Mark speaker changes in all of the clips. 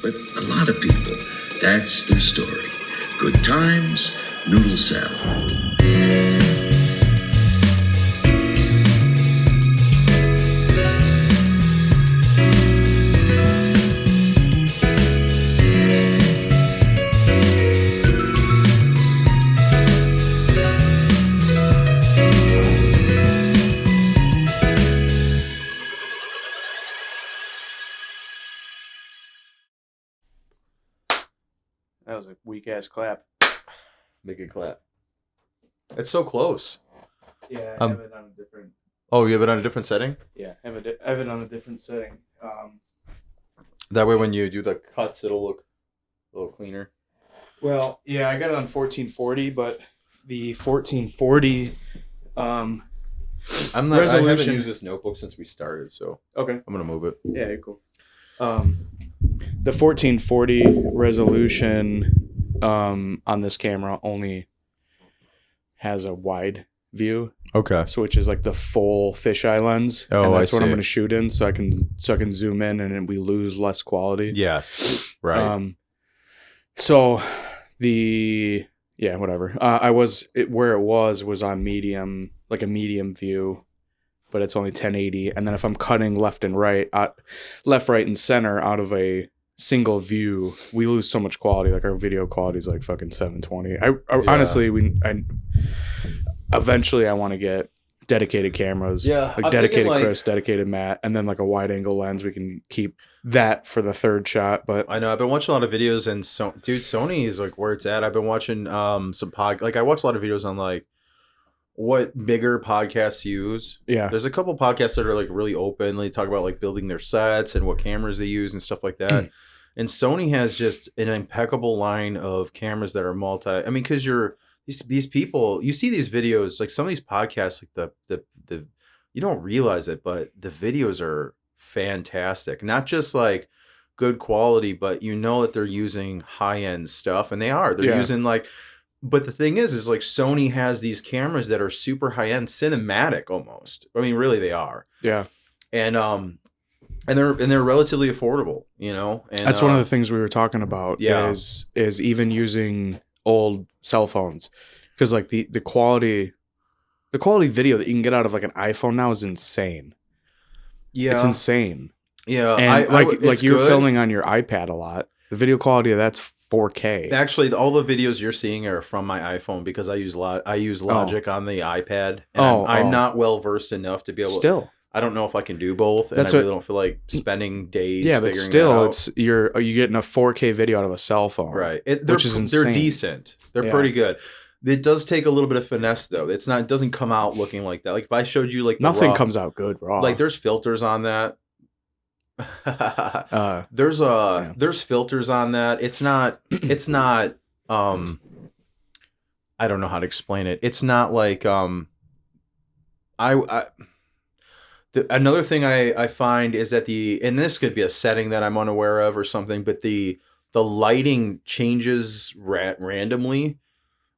Speaker 1: but a lot of people, that's their story. Good times, Noodle salad.
Speaker 2: That was a weak ass clap.
Speaker 3: Make it clap. It's so close.
Speaker 2: Yeah, I have it on a different.
Speaker 3: Oh, you have it on a different setting?
Speaker 2: Yeah, I have it on a different setting.
Speaker 3: That way when you do the cuts, it'll look a little cleaner.
Speaker 2: Well, yeah, I got it on 1440, but the 1440
Speaker 3: I haven't
Speaker 2: resolution.
Speaker 3: used this notebook since we started, so
Speaker 2: Okay.
Speaker 3: I'm gonna move it.
Speaker 2: Yeah, cool. The 1440 resolution on this camera only has a wide view,
Speaker 3: Okay.
Speaker 2: so which is like the full fisheye lens.
Speaker 3: Oh,
Speaker 2: and that's
Speaker 3: I
Speaker 2: what I'm
Speaker 3: see.
Speaker 2: going to shoot in, so I can zoom in and then we lose less quality.
Speaker 3: Yes. Right.
Speaker 2: So whatever. Where it was on medium, like a medium view, but it's only 1080. And then if I'm cutting left, right, and center out of a single view, we lose so much quality. Like our video quality is like fucking 720. Honestly, eventually I want to get dedicated cameras.
Speaker 3: Yeah,
Speaker 2: like
Speaker 3: I'm
Speaker 2: dedicated
Speaker 3: thinking,
Speaker 2: Chris, dedicated Matt, and then like a wide angle lens. We can keep that for the third shot. But
Speaker 3: I know I've been watching a lot of videos, and Sony is like where it's at. I've been watching some I watch a lot of videos on like what bigger podcasts use.
Speaker 2: Yeah,
Speaker 3: there's a couple podcasts that are like really open. They talk about like building their sets and what cameras they use and stuff like that. And Sony has just an impeccable line of cameras that are because these people, you see these videos, like some of these podcasts, like the you don't realize it, but the videos are fantastic. Not just like good quality, but you know that they're using high end stuff, and they're using like. But the thing is like Sony has these cameras that are super high end, cinematic almost. I mean, really, they are.
Speaker 2: Yeah,
Speaker 3: and they're relatively affordable, you know. And
Speaker 2: that's one of the things we were talking about.
Speaker 3: Yeah.
Speaker 2: is even using old cell phones, because like the quality video that you can get out of like an iPhone now is insane.
Speaker 3: Yeah,
Speaker 2: it's insane.
Speaker 3: Yeah,
Speaker 2: and
Speaker 3: it's
Speaker 2: you're
Speaker 3: good.
Speaker 2: filming on your iPad a lot. The video quality of that's 4K.
Speaker 3: Actually, all the videos you're seeing are from my iPhone because I use Logic on the iPad. And I'm not well versed enough to be able.
Speaker 2: Still,
Speaker 3: I don't know if I can do both, and I really don't feel like spending days.
Speaker 2: Yeah, but
Speaker 3: figuring
Speaker 2: still,
Speaker 3: it out.
Speaker 2: you're getting a 4K video out of a cell phone,
Speaker 3: right?
Speaker 2: Which is insane.
Speaker 3: They're decent. They're pretty good. It does take a little bit of finesse though. It doesn't come out looking like that. Like if I showed you like
Speaker 2: nothing comes out good raw.
Speaker 3: Like there's filters on that. There's filters on that. It's not I don't know how to explain it. It's not like another thing I find is that and this could be a setting that I'm unaware of or something, but the lighting changes randomly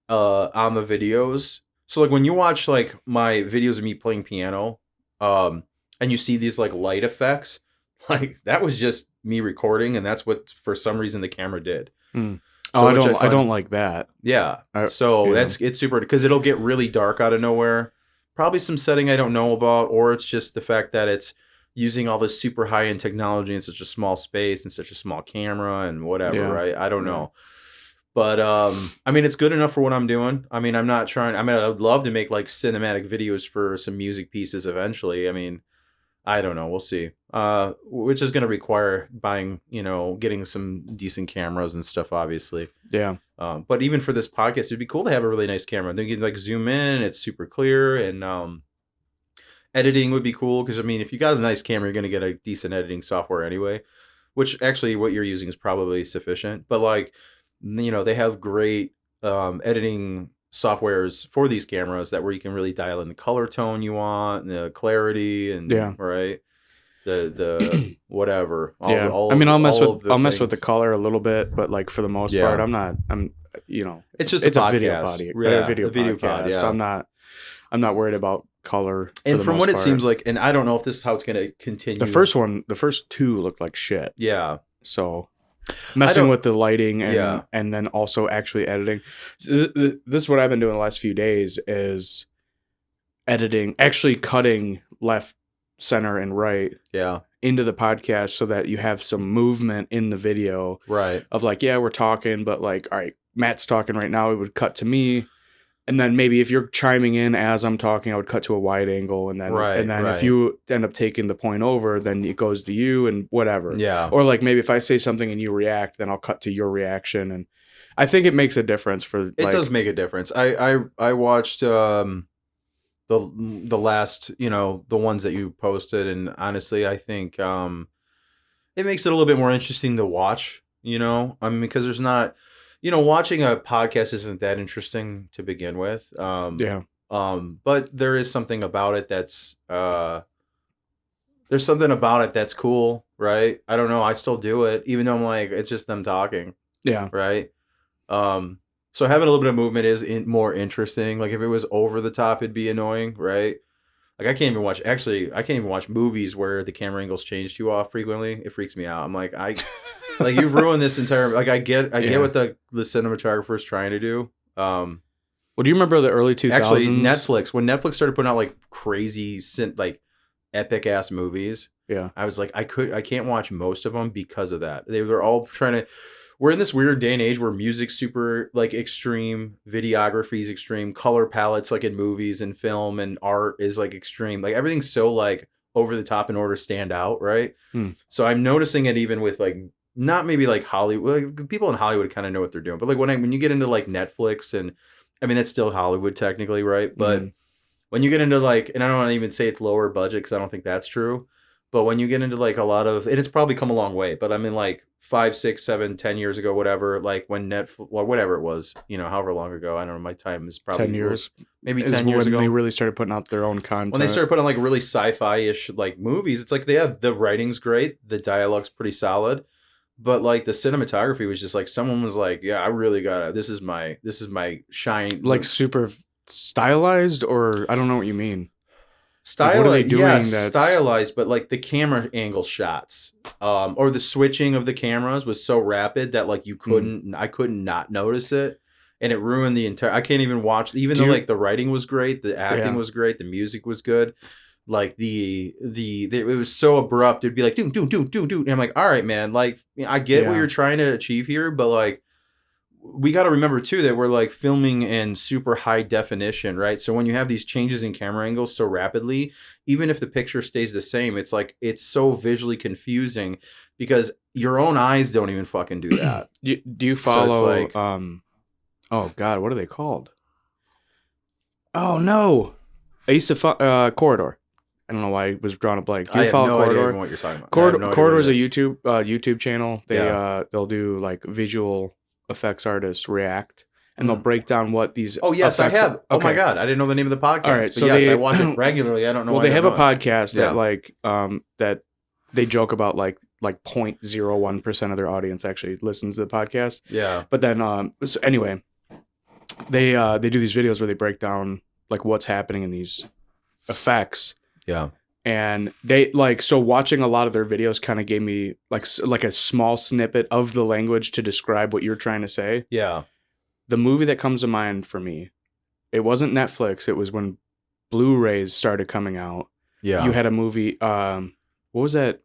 Speaker 3: on the videos. So like when you watch like my videos of me playing piano, and you see these like light effects, like that was just me recording, and that's what for some reason the camera did.
Speaker 2: So I don't like that.
Speaker 3: Yeah. It's super, because it'll get really dark out of nowhere. Probably some setting I don't know about, or it's just the fact that it's using all this super high end technology in such a small space and such a small camera and whatever, right? I don't know. But I mean, it's good enough for what I'm doing. I mean, I'm not trying. I mean, I would love to make like cinematic videos for some music pieces eventually. I mean, I don't know. We'll see. Which is going to require buying, getting some decent cameras and stuff, obviously.
Speaker 2: Yeah.
Speaker 3: But even for this podcast, it'd be cool to have a really nice camera. Then you can like zoom in. It's super clear, and editing would be cool because I mean, if you got a nice camera, you're going to get a decent editing software anyway. Which actually, what you're using is probably sufficient. But like, they have great editing softwares for these cameras that where you can really dial in the color tone you want, and the clarity, and right, the whatever. I'll mess
Speaker 2: with the color a little bit, but like for the most part, it's just a video podcast. So I'm not worried about color.
Speaker 3: And from what it seems like, and I don't know if this is how it's going to continue.
Speaker 2: The first two looked like shit.
Speaker 3: Yeah.
Speaker 2: So messing with the lighting and
Speaker 3: Yeah.
Speaker 2: and then also actually editing. This is what I've been doing the last few days is editing, actually cutting left, center, and right
Speaker 3: Yeah.
Speaker 2: into the podcast so that you have some movement in the video
Speaker 3: Right.
Speaker 2: of like, yeah, we're talking, but like, all right, Matt's talking right now. It would cut to me. And then maybe if you're chiming in as I'm talking, I would cut to a wide angle. And then, if you end up taking the point over, then it goes to you and whatever.
Speaker 3: Yeah.
Speaker 2: Or like maybe if I say something and you react, then I'll cut to your reaction. And I think it makes a difference for
Speaker 3: It does make a difference. I watched the last, the ones that you posted, and honestly, I think it makes it a little bit more interesting to watch, I mean, because there's not, watching a podcast isn't that interesting to begin with.
Speaker 2: Yeah.
Speaker 3: But there is something about it that's there's something about it that's cool, right? I don't know. I still do it, even though I'm like, it's just them talking.
Speaker 2: Yeah.
Speaker 3: Right. So having a little bit of movement is more interesting. Like if it was over the top, it'd be annoying, right? Like I can't even watch movies where the camera angles change too frequently. It freaks me out. I'm like, like you've ruined this entire, like I get what the cinematographer is trying to do.
Speaker 2: Well, do you remember the early 2000s?
Speaker 3: Actually, when Netflix started putting out like crazy, like epic ass movies.
Speaker 2: Yeah.
Speaker 3: I was like, I can't watch most of them because of that. They're all trying to, we're in this weird day and age where music's super like extreme, videography's extreme, color palettes like in movies and film and art is like extreme. Like everything's so like over the top in order to stand out, right? So I'm noticing it even with like not maybe like Hollywood. Like, people in Hollywood kind of know what they're doing, but like when you get into like Netflix and I mean that's still Hollywood technically, right? But when you get into like, and I don't want to even say it's lower budget because I don't think that's true. But when you get into like a lot of, and it's probably come a long way, but I mean like 5, 6, 7, 10 years ago, whatever, like when Netflix, well, whatever it was, however long ago, I don't know, my time is probably
Speaker 2: 10 years.
Speaker 3: Maybe 10 years ago.
Speaker 2: When they really started putting out their own content.
Speaker 3: When they started putting like really sci-fi-ish like movies, it's like, the writing's great, the dialogue's pretty solid, but like the cinematography was just like, someone was like, yeah, I really gotta, this is my shine.
Speaker 2: Like super stylized, or I don't know what you mean.
Speaker 3: Stylized,
Speaker 2: what are they doing?
Speaker 3: Yeah,
Speaker 2: that's
Speaker 3: stylized, but like the camera angle shots, or the switching of the cameras was so rapid that like I couldn't not notice it, and it ruined the entire. I can't even watch, even though like the writing was great, the acting was great, the music was good, like it was so abrupt. It'd be like do, and I'm like, all right, man, like I get what you're trying to achieve here, but like. We got to remember too that we're like filming in super high definition, right? So when you have these changes in camera angles so rapidly, even if the picture stays the same, it's like it's so visually confusing because your own eyes don't even fucking do that.
Speaker 2: Do you follow?
Speaker 3: So it's like,
Speaker 2: oh God, what are they called? Oh no, Corridor. I don't know why I was drawing a blank.
Speaker 3: I have no idea what you're talking about.
Speaker 2: Corridor is a YouTube channel. They'll do like visual effects artists react, and they'll break down what these.
Speaker 3: Oh yes, I have. Oh my God, I didn't know the name of the podcast. All right, so yes, I watch it regularly. I don't know.
Speaker 2: Well, they have a podcast that like that they joke about like 0.01% of their audience actually listens to the podcast.
Speaker 3: Yeah.
Speaker 2: But then so anyway, they do these videos where they break down like what's happening in these effects.
Speaker 3: Yeah.
Speaker 2: And they like, so watching a lot of their videos kind of gave me like a small snippet of the language to describe what you're trying to say.
Speaker 3: Yeah.
Speaker 2: The movie that comes to mind for me, it wasn't Netflix. It was when Blu-rays started coming out.
Speaker 3: Yeah.
Speaker 2: You had a movie. What was that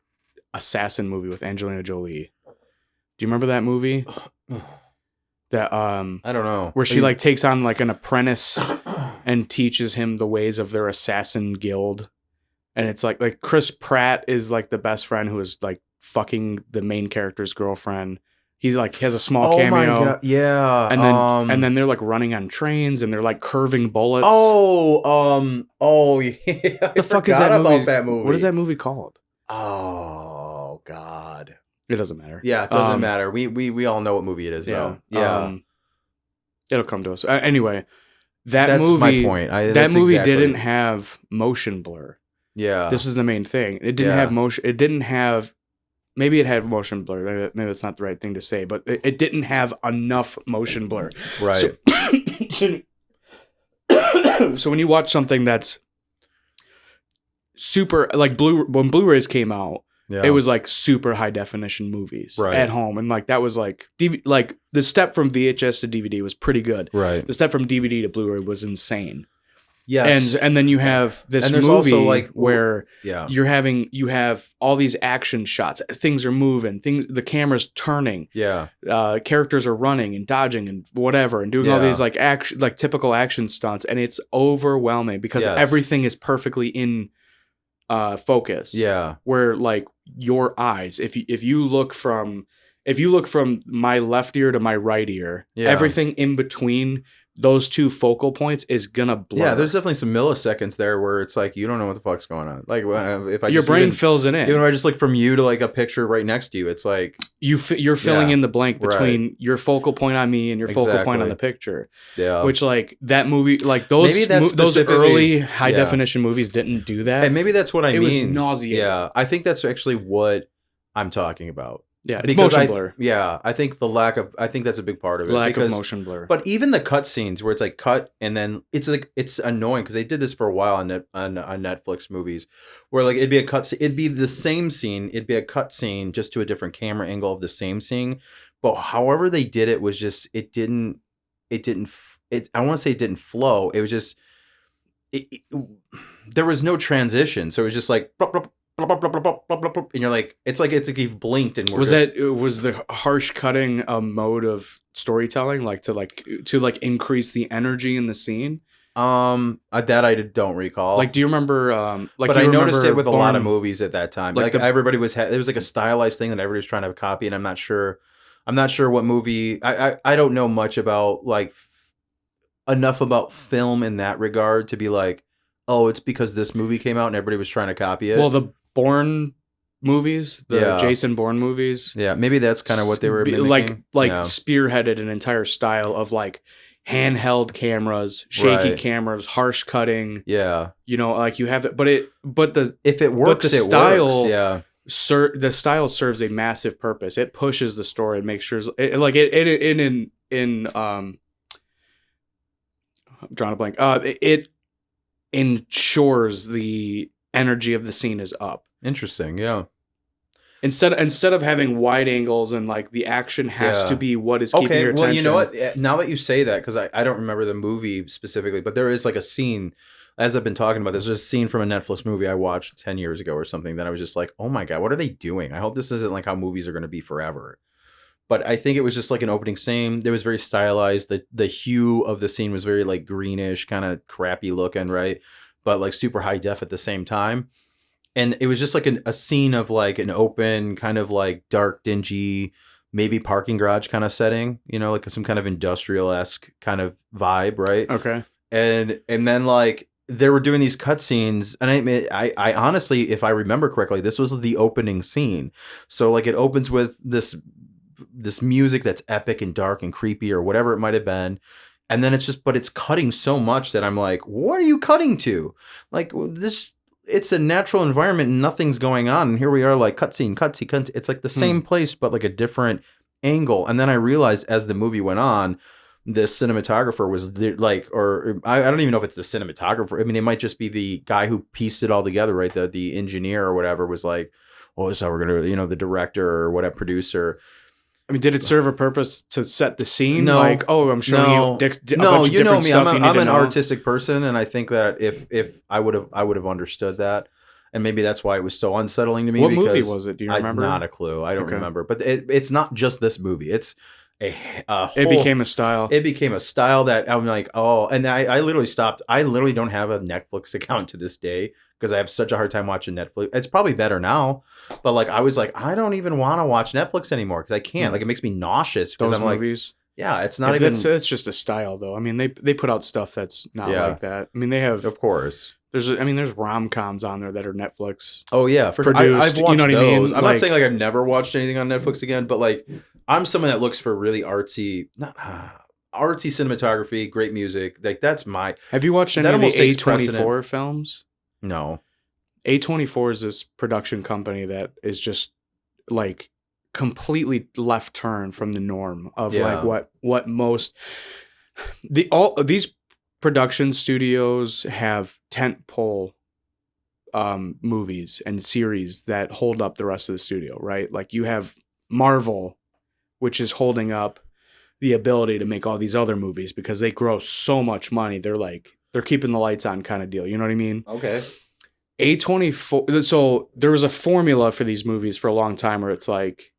Speaker 2: assassin movie with Angelina Jolie? Do you remember that movie? That
Speaker 3: I don't know.
Speaker 2: Where she like takes on like an apprentice and teaches him the ways of their assassin guild. And it's like Chris Pratt is like the best friend who is like fucking the main character's girlfriend. He's like, he has a small cameo.
Speaker 3: Oh my God. Yeah.
Speaker 2: And then they're like running on trains and they're like curving bullets.
Speaker 3: Oh yeah.
Speaker 2: The fuck is that movie?
Speaker 3: About that movie?
Speaker 2: What is that movie called?
Speaker 3: Oh God.
Speaker 2: It doesn't matter.
Speaker 3: Yeah, it doesn't matter. We all know what movie it is though. Yeah.
Speaker 2: It'll come to us. Anyway, that's movie,
Speaker 3: my point.
Speaker 2: That movie didn't have motion blur.
Speaker 3: Yeah.
Speaker 2: This is the main thing. It didn't have motion. It didn't have, maybe it had motion blur. Maybe that's not the right thing to say, but it didn't have enough motion blur.
Speaker 3: Right.
Speaker 2: So when you watch something that's super, like when Blu-rays came out,
Speaker 3: Yeah.
Speaker 2: It was like super high definition movies
Speaker 3: Right.
Speaker 2: at home, and like that was like like the step from VHS to DVD was pretty good.
Speaker 3: Right.
Speaker 2: The step from DVD to Blu-ray was insane.
Speaker 3: Yes.
Speaker 2: And then you have this
Speaker 3: And there's
Speaker 2: movie
Speaker 3: also, like,
Speaker 2: where
Speaker 3: yeah.
Speaker 2: you have all these action shots, things are moving, the camera's turning,
Speaker 3: Yeah.
Speaker 2: characters are running and dodging and whatever and doing all
Speaker 3: Yeah.
Speaker 2: these like action, like typical action stunts, and it's overwhelming because
Speaker 3: Yes.
Speaker 2: everything is perfectly in focus.
Speaker 3: Yeah.
Speaker 2: Where like your eyes, if you look from my left ear to my right ear,
Speaker 3: Yeah.
Speaker 2: everything in between those two focal points is gonna blur.
Speaker 3: Yeah, there's definitely some milliseconds there where it's like you don't know what the fuck's going on. Like if I
Speaker 2: your
Speaker 3: just
Speaker 2: brain fills it in.
Speaker 3: even if I just look from you to like a picture right next to you, it's like
Speaker 2: You're filling
Speaker 3: Yeah,
Speaker 2: in the blank between your focal point on me and your focal point on
Speaker 3: Exactly.
Speaker 2: the picture.
Speaker 3: yeah.
Speaker 2: Which like that movie, like
Speaker 3: Maybe that's
Speaker 2: those
Speaker 3: specifically-
Speaker 2: early high
Speaker 3: yeah.
Speaker 2: definition movies didn't do that.
Speaker 3: And maybe that's what I
Speaker 2: it
Speaker 3: mean.
Speaker 2: was nauseating.
Speaker 3: Yeah, I think that's actually what I'm talking about.
Speaker 2: Yeah, it's
Speaker 3: Because
Speaker 2: motion blur.
Speaker 3: Yeah, I think I think that's a big part of it.
Speaker 2: Lack
Speaker 3: because,
Speaker 2: of motion blur.
Speaker 3: But even the cut scenes where it's like cut and then it's like it's annoying because they did this for a while on Netflix movies where like it'd be a cut it'd be the same scene, it'd be a cut scene just to a different camera angle of the same scene, but however they did it was just I want to say it didn't flow. It was just there was no transition, so it was just like blop, blop, blop, blop, blop, blop, blop, blop, blop, and you're like it's like you've blinked and
Speaker 2: was the harsh cutting a mode of storytelling, like to increase the energy in the scene?
Speaker 3: That I don't recall.
Speaker 2: Like, do you remember?
Speaker 3: But I noticed it with a lot of movies at that time.
Speaker 2: Like
Speaker 3: everybody was, there was like a stylized thing that everybody was trying to copy, and I'm not sure what movie. I don't know much about enough about film in that regard to be like, oh, it's because this movie came out and everybody was trying to copy it.
Speaker 2: Well, the Bourne movies, the Jason Bourne movies.
Speaker 3: Yeah, maybe that's kind of what they were mimicking.
Speaker 2: Spearheaded an entire style of like handheld cameras, shaky cameras, harsh cutting.
Speaker 3: Yeah,
Speaker 2: like you have it, but
Speaker 3: if it works,
Speaker 2: the style,
Speaker 3: works. Yeah.
Speaker 2: The style serves a massive purpose. It pushes the story and makes sure I'm drawing a blank. It ensures the energy of the scene is up.
Speaker 3: Interesting. Yeah.
Speaker 2: Instead of having wide angles and like the action has to be what is keeping your attention.
Speaker 3: Well, you know what? Now that you say that, because I don't remember the movie specifically, but there is like a scene, as I've been talking about, there's a scene from a Netflix movie I watched 10 years ago or something that I was just like, oh my God, what are they doing? I hope this isn't like how movies are going to be forever. But I think it was just like an opening scene. It was very stylized. The hue of the scene was very like greenish, kind of crappy looking, right? But like super high def at the same time. And it was just like a scene of like an open, kind of like dark, dingy, maybe parking garage kind of setting, like some kind of industrial-esque kind of vibe, right?
Speaker 2: Okay.
Speaker 3: And then like they were doing these cutscenes, and I honestly, if I remember correctly, this was the opening scene. So like it opens with this music that's epic and dark and creepy or whatever it might have been. And then but it's cutting so much that I'm like, what are you cutting to? Like it's a natural environment and nothing's going on. And here we are like cutscene. It's like the same place, but like a different angle. And then I realized as the movie went on, this cinematographer was like, or I don't even know if it's the cinematographer. I mean, it might just be the guy who pieced it all together, right? The engineer or whatever was like, oh, this is how we're going to, the director or whatever producer.
Speaker 2: I mean, did it serve a purpose to set the scene?
Speaker 3: No.
Speaker 2: Like, oh, I'm showing you a bunch of
Speaker 3: you know
Speaker 2: different
Speaker 3: me.
Speaker 2: stuff
Speaker 3: I'm an
Speaker 2: know.
Speaker 3: artistic person, and I think that if I would have understood that, and maybe that's why it was so unsettling to me.
Speaker 2: What movie was it? Do you remember?
Speaker 3: Not a clue. I don't remember. But it's not just this movie. It's a whole,
Speaker 2: it became a style.
Speaker 3: It became a style that I'm like, oh, and I literally stopped. I literally don't have a Netflix account to this day because I have such a hard time watching Netflix. It's probably better now, but like I was like, I don't even want to watch Netflix anymore because I can't. Like it makes me nauseous because
Speaker 2: Those
Speaker 3: I'm
Speaker 2: movies.
Speaker 3: Like, yeah, it's not even.
Speaker 2: It's just a style though. I mean, they put out stuff that's not like that. I mean, they have.
Speaker 3: Of course.
Speaker 2: There's rom-coms on there that are Netflix.
Speaker 3: Oh yeah, for sure.
Speaker 2: Produced,
Speaker 3: I've watched
Speaker 2: you know what I mean?
Speaker 3: those. I'm not saying like I've never watched anything on Netflix again, but like I'm someone that looks for really artsy cinematography, great music. Like that's my.
Speaker 2: Have you watched any of the A24 films?
Speaker 3: No.
Speaker 2: A24 is this production company that is just like completely left turn from the norm of like what most these production studios have tentpole movies and series that hold up the rest of the studio, right? Like you have Marvel, which is holding up the ability to make all these other movies because they grow so much money. They're keeping the lights on kind of deal. You know what I mean?
Speaker 3: Okay.
Speaker 2: A24. So there was a formula for these movies for a long time where it's like,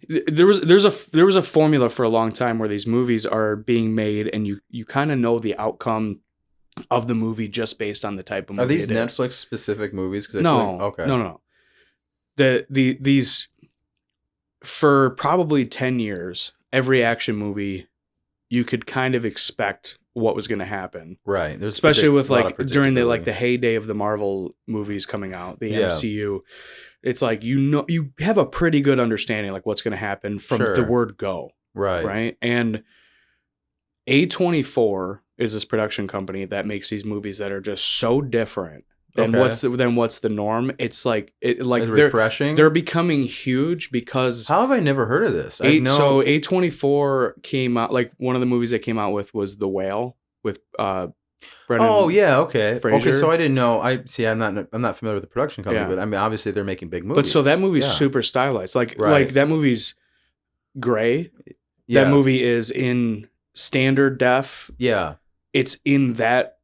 Speaker 2: there was a formula for a long time where these movies are being made and you kind of know the outcome of the movie just based on the type of movie.
Speaker 3: Are these
Speaker 2: it is.
Speaker 3: Netflix specific movies?
Speaker 2: No.
Speaker 3: Okay.
Speaker 2: No. These for probably 10 years, every action movie you could kind of expect what was going to happen.
Speaker 3: Right. There's
Speaker 2: especially with like during the
Speaker 3: predictability.
Speaker 2: the heyday of the Marvel movies coming out, the
Speaker 3: Yeah.
Speaker 2: MCU. It's like you have a pretty good understanding like what's going to happen from
Speaker 3: Sure.
Speaker 2: the word go. Right. And A24 is this production company that makes these movies that are just so different than what's the norm. It's like
Speaker 3: It's
Speaker 2: they're
Speaker 3: refreshing.
Speaker 2: they're becoming huge because
Speaker 3: How have I never heard of this?
Speaker 2: so A24 came out, like one of the movies they came out with was The Whale with Brendan.
Speaker 3: Oh yeah, okay. Okay,
Speaker 2: Fraser.
Speaker 3: so I didn't know. I'm not familiar with the production company,
Speaker 2: Yeah.
Speaker 3: but I mean obviously they're making big movies.
Speaker 2: But so that movie's
Speaker 3: Yeah.
Speaker 2: super stylized. Like
Speaker 3: Right.
Speaker 2: that movie's gray.
Speaker 3: Yeah.
Speaker 2: That movie is in standard def.
Speaker 3: Yeah.
Speaker 2: It's in that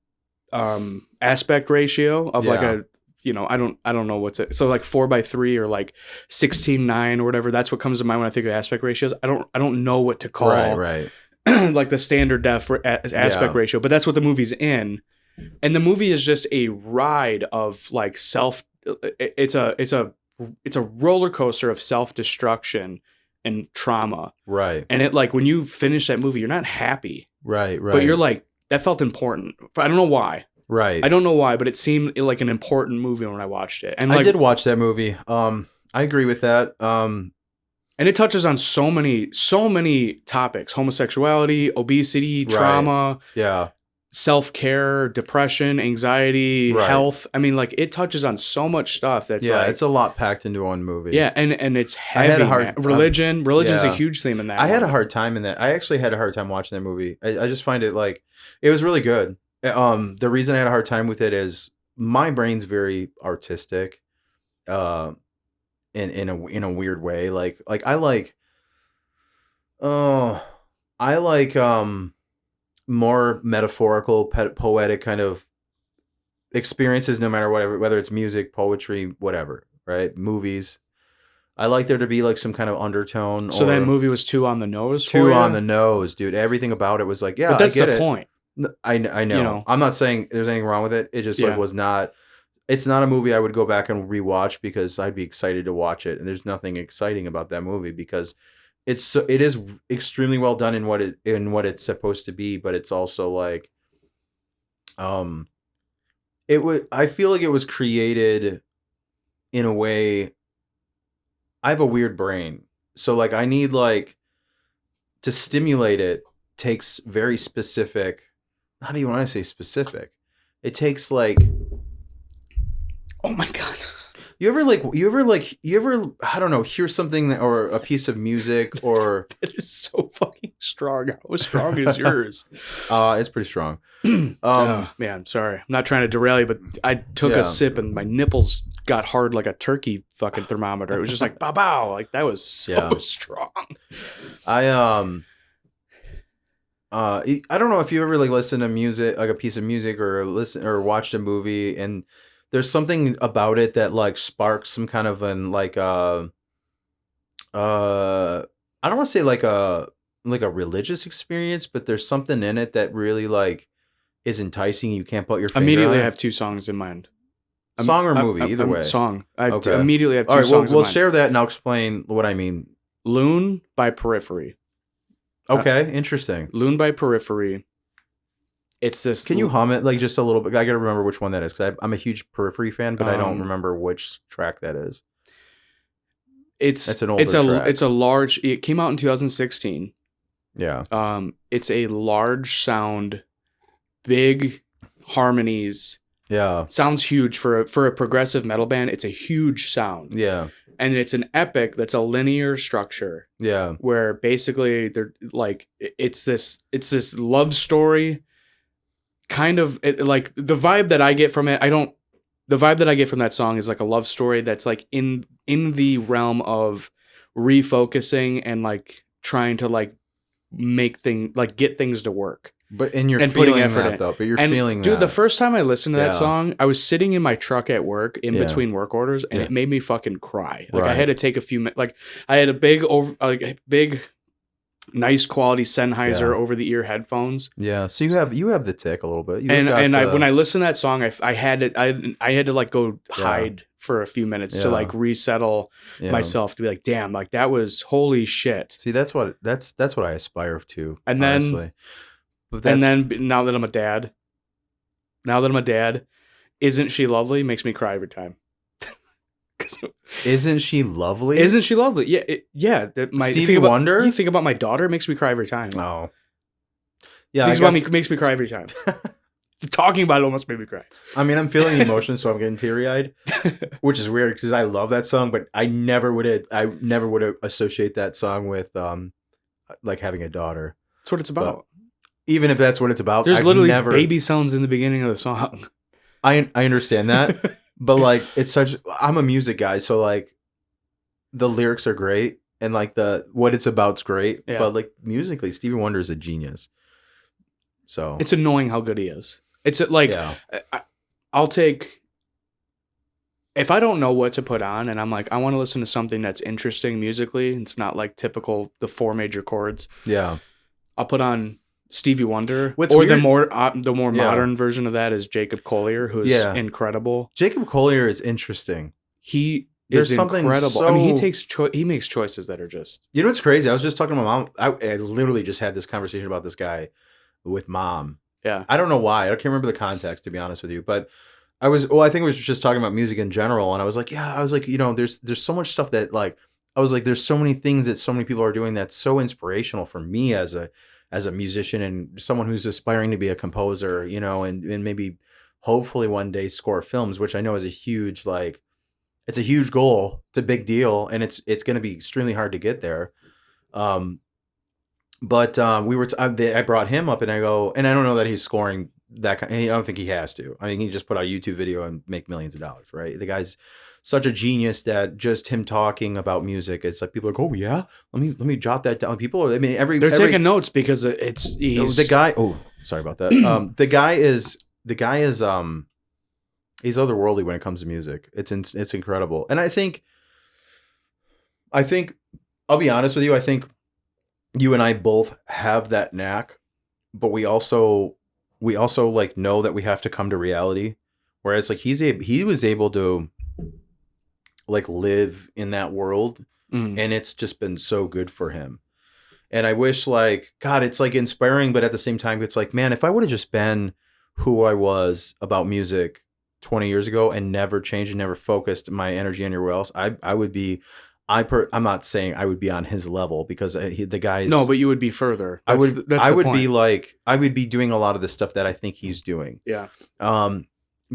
Speaker 2: aspect ratio of like
Speaker 3: Yeah.
Speaker 2: I don't know what's it. So like 4:3 or like 16:9 or whatever. That's what comes to mind when I think of aspect ratios. I don't know what to call
Speaker 3: Right.
Speaker 2: like the standard def aspect ratio, but that's what the movie's in. And the movie is just a ride of like it's a roller coaster of self-destruction and trauma.
Speaker 3: Right.
Speaker 2: And it like when you finish that movie, you're not happy,
Speaker 3: Right.
Speaker 2: but you're like, that felt important. I don't know why.
Speaker 3: Right.
Speaker 2: I don't know why, but it seemed like an important movie when I watched it. And like,
Speaker 3: I did watch that movie. I agree with that.
Speaker 2: and it touches on so many topics: homosexuality, obesity, trauma,
Speaker 3: Yeah.
Speaker 2: self-care, depression, anxiety,
Speaker 3: Right.
Speaker 2: health. I mean, like it touches on so much stuff that's
Speaker 3: Yeah,
Speaker 2: like,
Speaker 3: it's a lot packed into one movie.
Speaker 2: yeah, and it's heavy.
Speaker 3: had a hard-
Speaker 2: man. Religion's a
Speaker 3: yeah.
Speaker 2: huge theme in that.
Speaker 3: I had a
Speaker 2: one.
Speaker 3: hard time in that. I actually had a hard time watching that movie. I just find it like it was really good. The reason I had a hard time with it is my brain's very artistic, in a weird way. Like I like more metaphorical, poetic kind of experiences, no matter whether it's music, poetry, whatever. Right, movies. I like there to be like some kind of undertone.
Speaker 2: So
Speaker 3: or
Speaker 2: that movie was too on the nose.
Speaker 3: too
Speaker 2: for
Speaker 3: on
Speaker 2: you?
Speaker 3: the nose, dude. Everything about it was like, yeah,
Speaker 2: But that's
Speaker 3: I get
Speaker 2: the
Speaker 3: it.
Speaker 2: point.
Speaker 3: I know.
Speaker 2: You know.
Speaker 3: I'm not saying there's anything wrong with it. It just
Speaker 2: Yeah.
Speaker 3: like was not. It's not a movie I would go back and rewatch because I'd be excited to watch it, and there's nothing exciting about that movie because it is extremely well done in what it's supposed to be, but it's also like, I feel like it was created in a way. I have a weird brain, so like I need like to stimulate it takes very specific. Not even when I say specific, it takes like.
Speaker 2: Oh my god.
Speaker 3: You ever I don't know, hear something or a piece of music or
Speaker 2: It is so fucking strong. How strong is yours?
Speaker 3: it's pretty strong.
Speaker 2: Oh, man, sorry. I'm not trying to derail you, but I took
Speaker 3: Yeah.
Speaker 2: a sip and my nipples got hard like a turkey fucking thermometer. It was just like bow bow. Like that was so
Speaker 3: Yeah.
Speaker 2: strong.
Speaker 3: I don't know if you ever like listen to music, like a piece of music or watched a movie and there's something about it that like sparks some kind of an like I don't want to say like a religious experience, but there's something in it that really like is enticing. You can't put your finger
Speaker 2: Immediately
Speaker 3: on
Speaker 2: I
Speaker 3: it.
Speaker 2: have two songs in mind.
Speaker 3: Song or movie, either way.
Speaker 2: Song. I
Speaker 3: Okay.
Speaker 2: immediately have two
Speaker 3: All right,
Speaker 2: songs
Speaker 3: we'll
Speaker 2: in mind.
Speaker 3: share that and I'll explain what I mean.
Speaker 2: Loon by Periphery.
Speaker 3: Okay, interesting.
Speaker 2: Loon by Periphery. It's this.
Speaker 3: Can you hum it like just a little bit? I gotta remember which one that is because I'm a huge Periphery fan, but I don't remember which track that is. It's an older track.
Speaker 2: It's a large. It came out in 2016.
Speaker 3: Yeah.
Speaker 2: It's a large sound, big harmonies.
Speaker 3: Yeah.
Speaker 2: Sounds huge for a progressive metal band. It's a huge sound.
Speaker 3: Yeah.
Speaker 2: And it's an epic that's a linear structure
Speaker 3: Yeah.
Speaker 2: where basically they're like it's this love story kind of like the vibe that I get from it. I don't the vibe that I get from that song is like a love story that's like in the realm of refocusing and like trying to like get things to work.
Speaker 3: But and you're
Speaker 2: and putting
Speaker 3: feeling
Speaker 2: effort
Speaker 3: that
Speaker 2: in.
Speaker 3: though. But you're
Speaker 2: And
Speaker 3: feeling
Speaker 2: dude,
Speaker 3: that.
Speaker 2: the first time I listened to that
Speaker 3: Yeah.
Speaker 2: song, I was sitting in my truck at work in
Speaker 3: Yeah.
Speaker 2: between work orders, and
Speaker 3: Yeah.
Speaker 2: it made me fucking cry. Like I
Speaker 3: Right.
Speaker 2: had to take a few minutes. Like I had a big, nice quality Sennheiser
Speaker 3: Yeah.
Speaker 2: over the ear headphones.
Speaker 3: Yeah. So you have the tick a little bit. You've
Speaker 2: And
Speaker 3: got
Speaker 2: when I listened to that song, I had to like go hide for a few minutes to
Speaker 3: Yeah.
Speaker 2: like resettle
Speaker 3: yeah.
Speaker 2: myself to be like, damn, like that was holy shit.
Speaker 3: See, that's what I aspire to.
Speaker 2: And then-
Speaker 3: honestly. But
Speaker 2: And
Speaker 3: that's-
Speaker 2: then now that I'm a dad, Isn't She Lovely makes me cry every time.
Speaker 3: Isn't she lovely?
Speaker 2: Isn't she lovely? Yeah,
Speaker 3: Stevie Wonder?
Speaker 2: You think about my daughter, it makes me cry every time.
Speaker 3: Oh. Yeah,
Speaker 2: Things about me makes me cry every time. Talking about it almost made me cry.
Speaker 3: I mean, I'm feeling emotions, so I'm getting teary-eyed, which is weird because I love that song, but I never would associate that song with like having a daughter.
Speaker 2: That's what it's about.
Speaker 3: Even if that's what it's about,
Speaker 2: There's
Speaker 3: I've
Speaker 2: literally
Speaker 3: never,
Speaker 2: baby sounds in the beginning of the song.
Speaker 3: I understand that, but like I'm a music guy, so like the lyrics are great and like what it's about's great,
Speaker 2: Yeah.
Speaker 3: but like musically, Stevie Wonder is a genius. So
Speaker 2: It's annoying how good he is. It's like
Speaker 3: yeah.
Speaker 2: I'll take if I don't know what to put on and I'm like I want to listen to something that's interesting musically. It's not like typical the 4 major chords.
Speaker 3: Yeah.
Speaker 2: I'll put on Stevie Wonder,
Speaker 3: What's
Speaker 2: or
Speaker 3: weird-
Speaker 2: the more
Speaker 3: Yeah.
Speaker 2: modern version of that is Jacob Collier, who's
Speaker 3: Yeah.
Speaker 2: incredible.
Speaker 3: Jacob Collier is interesting.
Speaker 2: He
Speaker 3: There's
Speaker 2: is
Speaker 3: something
Speaker 2: incredible. I mean,
Speaker 3: so-
Speaker 2: he makes choices that are just
Speaker 3: You know what's crazy? I was just talking to my mom. I literally just had this conversation about this guy with mom.
Speaker 2: yeah.
Speaker 3: I don't know why. I can't remember the context, to be honest with you. But I think it was just talking about music in general. And I was like, there's so much stuff that like, I was like, there's so many things that so many people are doing that's so inspirational for me as a musician and someone who's aspiring to be a composer, and maybe hopefully one day score films, which I know is a huge, like, it's a huge goal. It's a big deal. And it's going to be extremely hard to get there. But I brought him up and I go, and I don't know that he's scoring that kind. I don't think he has to. I think he just put out a YouTube video and make millions of dollars, right? The guy's such a genius that just him talking about music, it's like people are like, oh yeah, let me jot that down. People are, I mean,
Speaker 2: They're taking notes because he's
Speaker 3: the guy. Oh, sorry about that. The guy is he's otherworldly when it comes to music. It's incredible, and I think I'll be honest with you. I think you and I both have that knack, but we also like know that we have to come to reality. Whereas like he was able to like live in that world, and it's just been so good for him. And I wish, like, God, it's like inspiring, but at the same time, it's like, man, if I would have just been who I was about music 20 years ago and never changed and never focused my energy anywhere else, I would be. I'm not saying I would be on his level because the guy's
Speaker 2: no, but you would be further.
Speaker 3: I
Speaker 2: That's the
Speaker 3: be
Speaker 2: point.
Speaker 3: like I would be doing a lot of the stuff that I think he's doing.
Speaker 2: Yeah.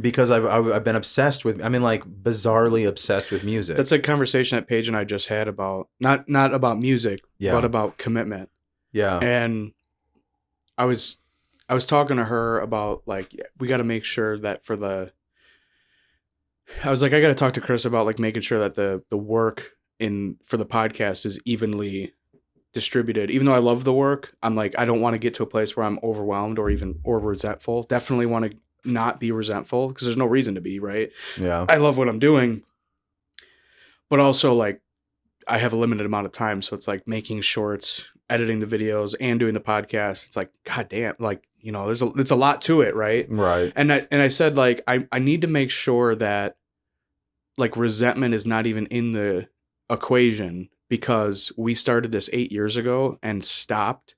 Speaker 3: Because I've been obsessed with, I mean, like bizarrely obsessed with music.
Speaker 2: That's a conversation that Paige and I just had about not about music,
Speaker 3: Yeah.
Speaker 2: but about commitment.
Speaker 3: Yeah.
Speaker 2: And I was talking to her about like we got to make sure that I was like I got to talk to Chris about like making sure that the work for the podcast is evenly distributed. Even though I love the work, I'm like I don't want to get to a place where I'm overwhelmed or resentful. Definitely want to not be resentful because there's no reason to be, right?
Speaker 3: Yeah.
Speaker 2: I love what I'm doing, but also like I have a limited amount of time, so it's like making shorts, editing the videos, and doing the podcast. It's like, God damn, like, it's a lot to it, right?
Speaker 3: Right.
Speaker 2: And I said like I need to make sure that like resentment is not even in the equation because we started this 8 years ago and stopped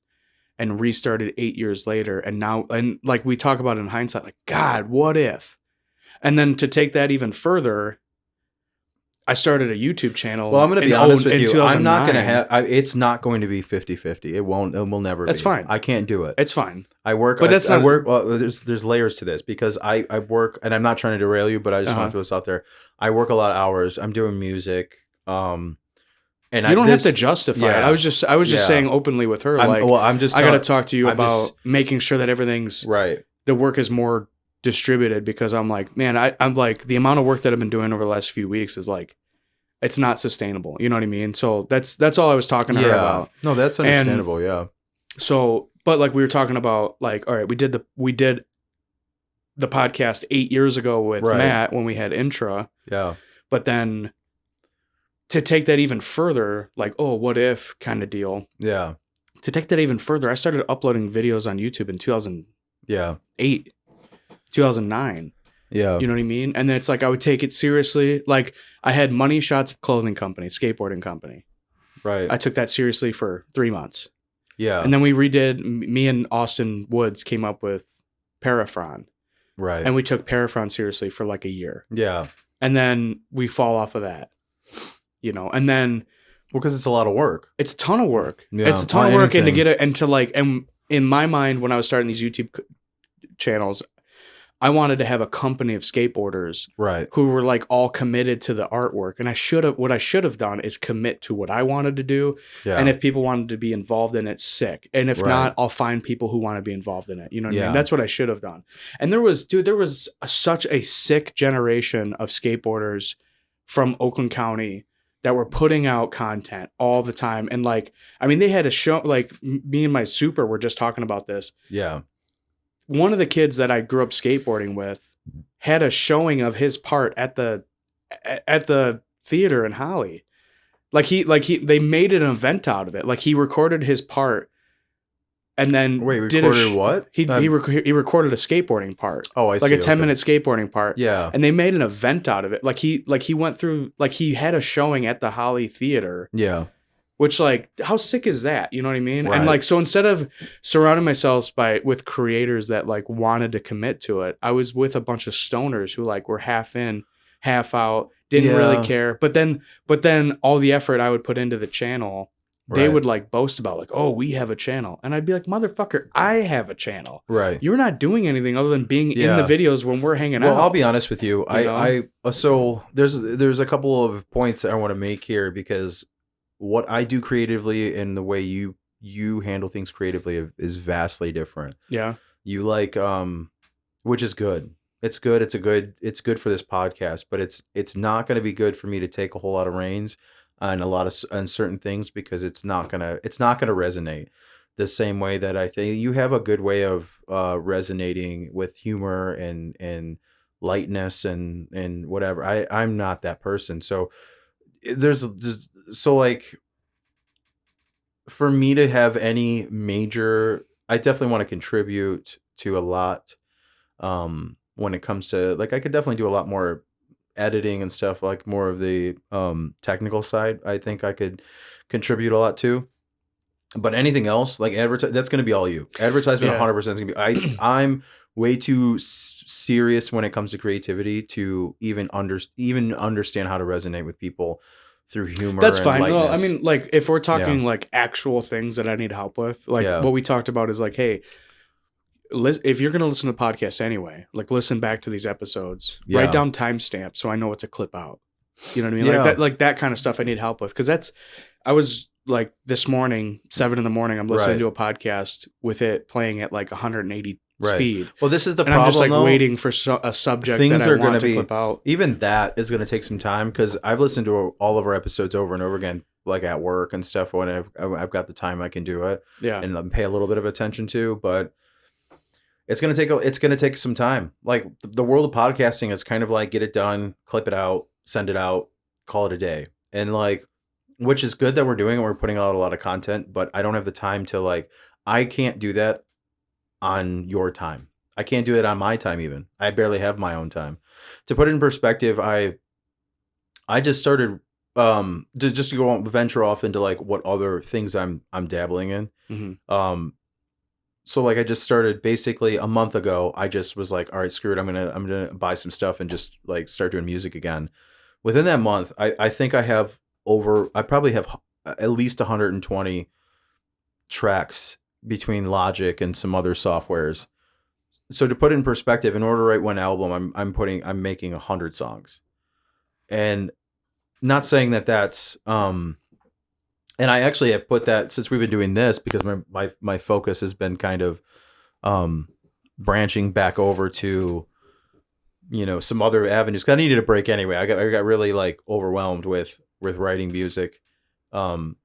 Speaker 2: and restarted 8 years later, and now and like we talk about in hindsight, like God, what if? And then to take that even further, I started a YouTube channel.
Speaker 3: Well, I'm going to be honest with you. I'm not going to
Speaker 2: 2009.
Speaker 3: have. It's not going to be 50-50. It won't. It will never.
Speaker 2: That's
Speaker 3: be.
Speaker 2: fine.
Speaker 3: I can't do it.
Speaker 2: It's fine.
Speaker 3: I work.
Speaker 2: But that's
Speaker 3: I
Speaker 2: not-
Speaker 3: work. Well, there's layers to this because I work, and I'm not trying to derail you, but I just want to throw this out there. I work a lot of hours. I'm doing music. And
Speaker 2: You don't have to justify it.
Speaker 3: yeah.
Speaker 2: I was just
Speaker 3: Yeah.
Speaker 2: saying openly with her,
Speaker 3: I'm just.
Speaker 2: I got to
Speaker 3: telling-
Speaker 2: talk to you
Speaker 3: I'm
Speaker 2: about
Speaker 3: just-
Speaker 2: making sure that everything's
Speaker 3: right.
Speaker 2: the work is more distributed because I'm like, man, I'm like, the amount of work that I've been doing over the last few weeks is like, it's not sustainable. You know what I mean? So that's all I was talking to her about.
Speaker 3: No, that's understandable. Yeah.
Speaker 2: So, but like we were talking about, like, all right, we did the podcast 8 years ago with Matt when we had Intra.
Speaker 3: Yeah.
Speaker 2: But then to take that even further, like, oh, what if kind of deal.
Speaker 3: Yeah.
Speaker 2: To take that even further, I started uploading videos on YouTube in 2008, 2009.
Speaker 3: Yeah.
Speaker 2: You know what I mean? And then it's like I would take it seriously. Like I had Money Shots clothing company, skateboarding company.
Speaker 3: Right.
Speaker 2: I took that seriously for 3 months.
Speaker 3: Yeah.
Speaker 2: And then we redid, me and Austin Woods came up with Parafron.
Speaker 3: Right.
Speaker 2: And we took Parafron seriously for like a year.
Speaker 3: Yeah.
Speaker 2: And then we fall off of that, you know, and then.
Speaker 3: Well, because it's a lot of work.
Speaker 2: It's a ton of work.
Speaker 3: Yeah.
Speaker 2: It's a ton of work. And to get it, and to like, and in my mind, when I was starting these YouTube channels, I wanted to have a company of skateboarders who were like all committed to the artwork. And what I should have done is commit to what I wanted to do. Yeah. And if people wanted to be involved in it, sick. And if not, I'll find people who want to be involved in it. You know what I mean? That's what I should have done. And there was such a sick generation of skateboarders from Oakland County that were putting out content all the time. And like, I mean, they had a show, like me and my super were just talking about this.
Speaker 3: Yeah.
Speaker 2: One of the kids that I grew up skateboarding with had a showing of his part at the theater in Holly. They made an event out of it. Like he recorded his part and then
Speaker 3: what?
Speaker 2: He recorded a skateboarding part.
Speaker 3: Oh, I see.
Speaker 2: Like a 10-minute skateboarding part.
Speaker 3: Yeah.
Speaker 2: And they made an event out of it. Like he went through, like he had a showing at the Holly Theater.
Speaker 3: Yeah.
Speaker 2: Which, like, how sick is that? You know what I mean?
Speaker 3: Right.
Speaker 2: And like, so instead of surrounding myself with creators that like wanted to commit to it, I was with a bunch of stoners who like were half in, half out, didn't really care. But then all the effort I would put into the channel, they would like boast about like, oh, we have a channel. And I'd be like, motherfucker, I have a channel.
Speaker 3: Right.
Speaker 2: You're not doing anything other than being in the videos when we're hanging out.
Speaker 3: Well, I'll be honest with you. So there's a couple of points that I want to make here because what I do creatively and the way you handle things creatively is vastly different. Yeah. You like, which is good. It's good. It's good for this podcast, but it's not going to be good for me to take a whole lot of reins on on certain things because it's not going to resonate the same way that I think you have a good way of resonating with humor and lightness and whatever. I'm not that person. So like for me to have any major, I definitely want to contribute to a lot when it comes to like I could definitely do a lot more editing and stuff, like more of the technical side. I think I could contribute a lot to. But anything else like that's going to be all you. Advertisement 100% is going to be I'm way too serious when it comes to creativity to even understand how to resonate with people through humor. That's fine. No,
Speaker 2: I mean, like if we're talking like actual things that I need help with, like what we talked about is like, hey, if you're going to listen to the podcast anyway, like listen back to these episodes, write down timestamps so I know what to clip out. You know what I mean? Like that kind of stuff I need help with. Cause I was like this morning, 7 a.m, I'm listening to a podcast with it playing at like 180 speed.
Speaker 3: Well, this is the
Speaker 2: and
Speaker 3: problem.
Speaker 2: I'm just like
Speaker 3: though,
Speaker 2: waiting for a subject
Speaker 3: things
Speaker 2: that I
Speaker 3: are
Speaker 2: want to
Speaker 3: be,
Speaker 2: clip out.
Speaker 3: Even that is going to take some time because I've listened to all of our episodes over and over again, like at work and stuff. When I've got the time, I can do it. Yeah, and pay a little bit of attention to, but it's going to take some time. Like the world of podcasting is kind of like get it done, clip it out, send it out, call it a day, and like. Which is good that we're doing it. We're putting out a lot of content, but I don't have the time to like, I can't do that on your time. I can't do it on my time even. I barely have my own time. To put it in perspective, I just started to go venture off into like what other things I'm dabbling in. Mm-hmm. So like I just started basically a month ago. I just was like, all right, screw it. I'm gonna buy some stuff and just like start doing music again. Within that month, I think I probably have at least 120 tracks between Logic and some other softwares. So to put it in perspective, in order to write one album, I'm making 100 songs, and not saying that's and I actually have put that since we've been doing this because my focus has been kind of branching back over to some other avenues. 'Cause I needed a break anyway. I got really like overwhelmed with writing music. Um,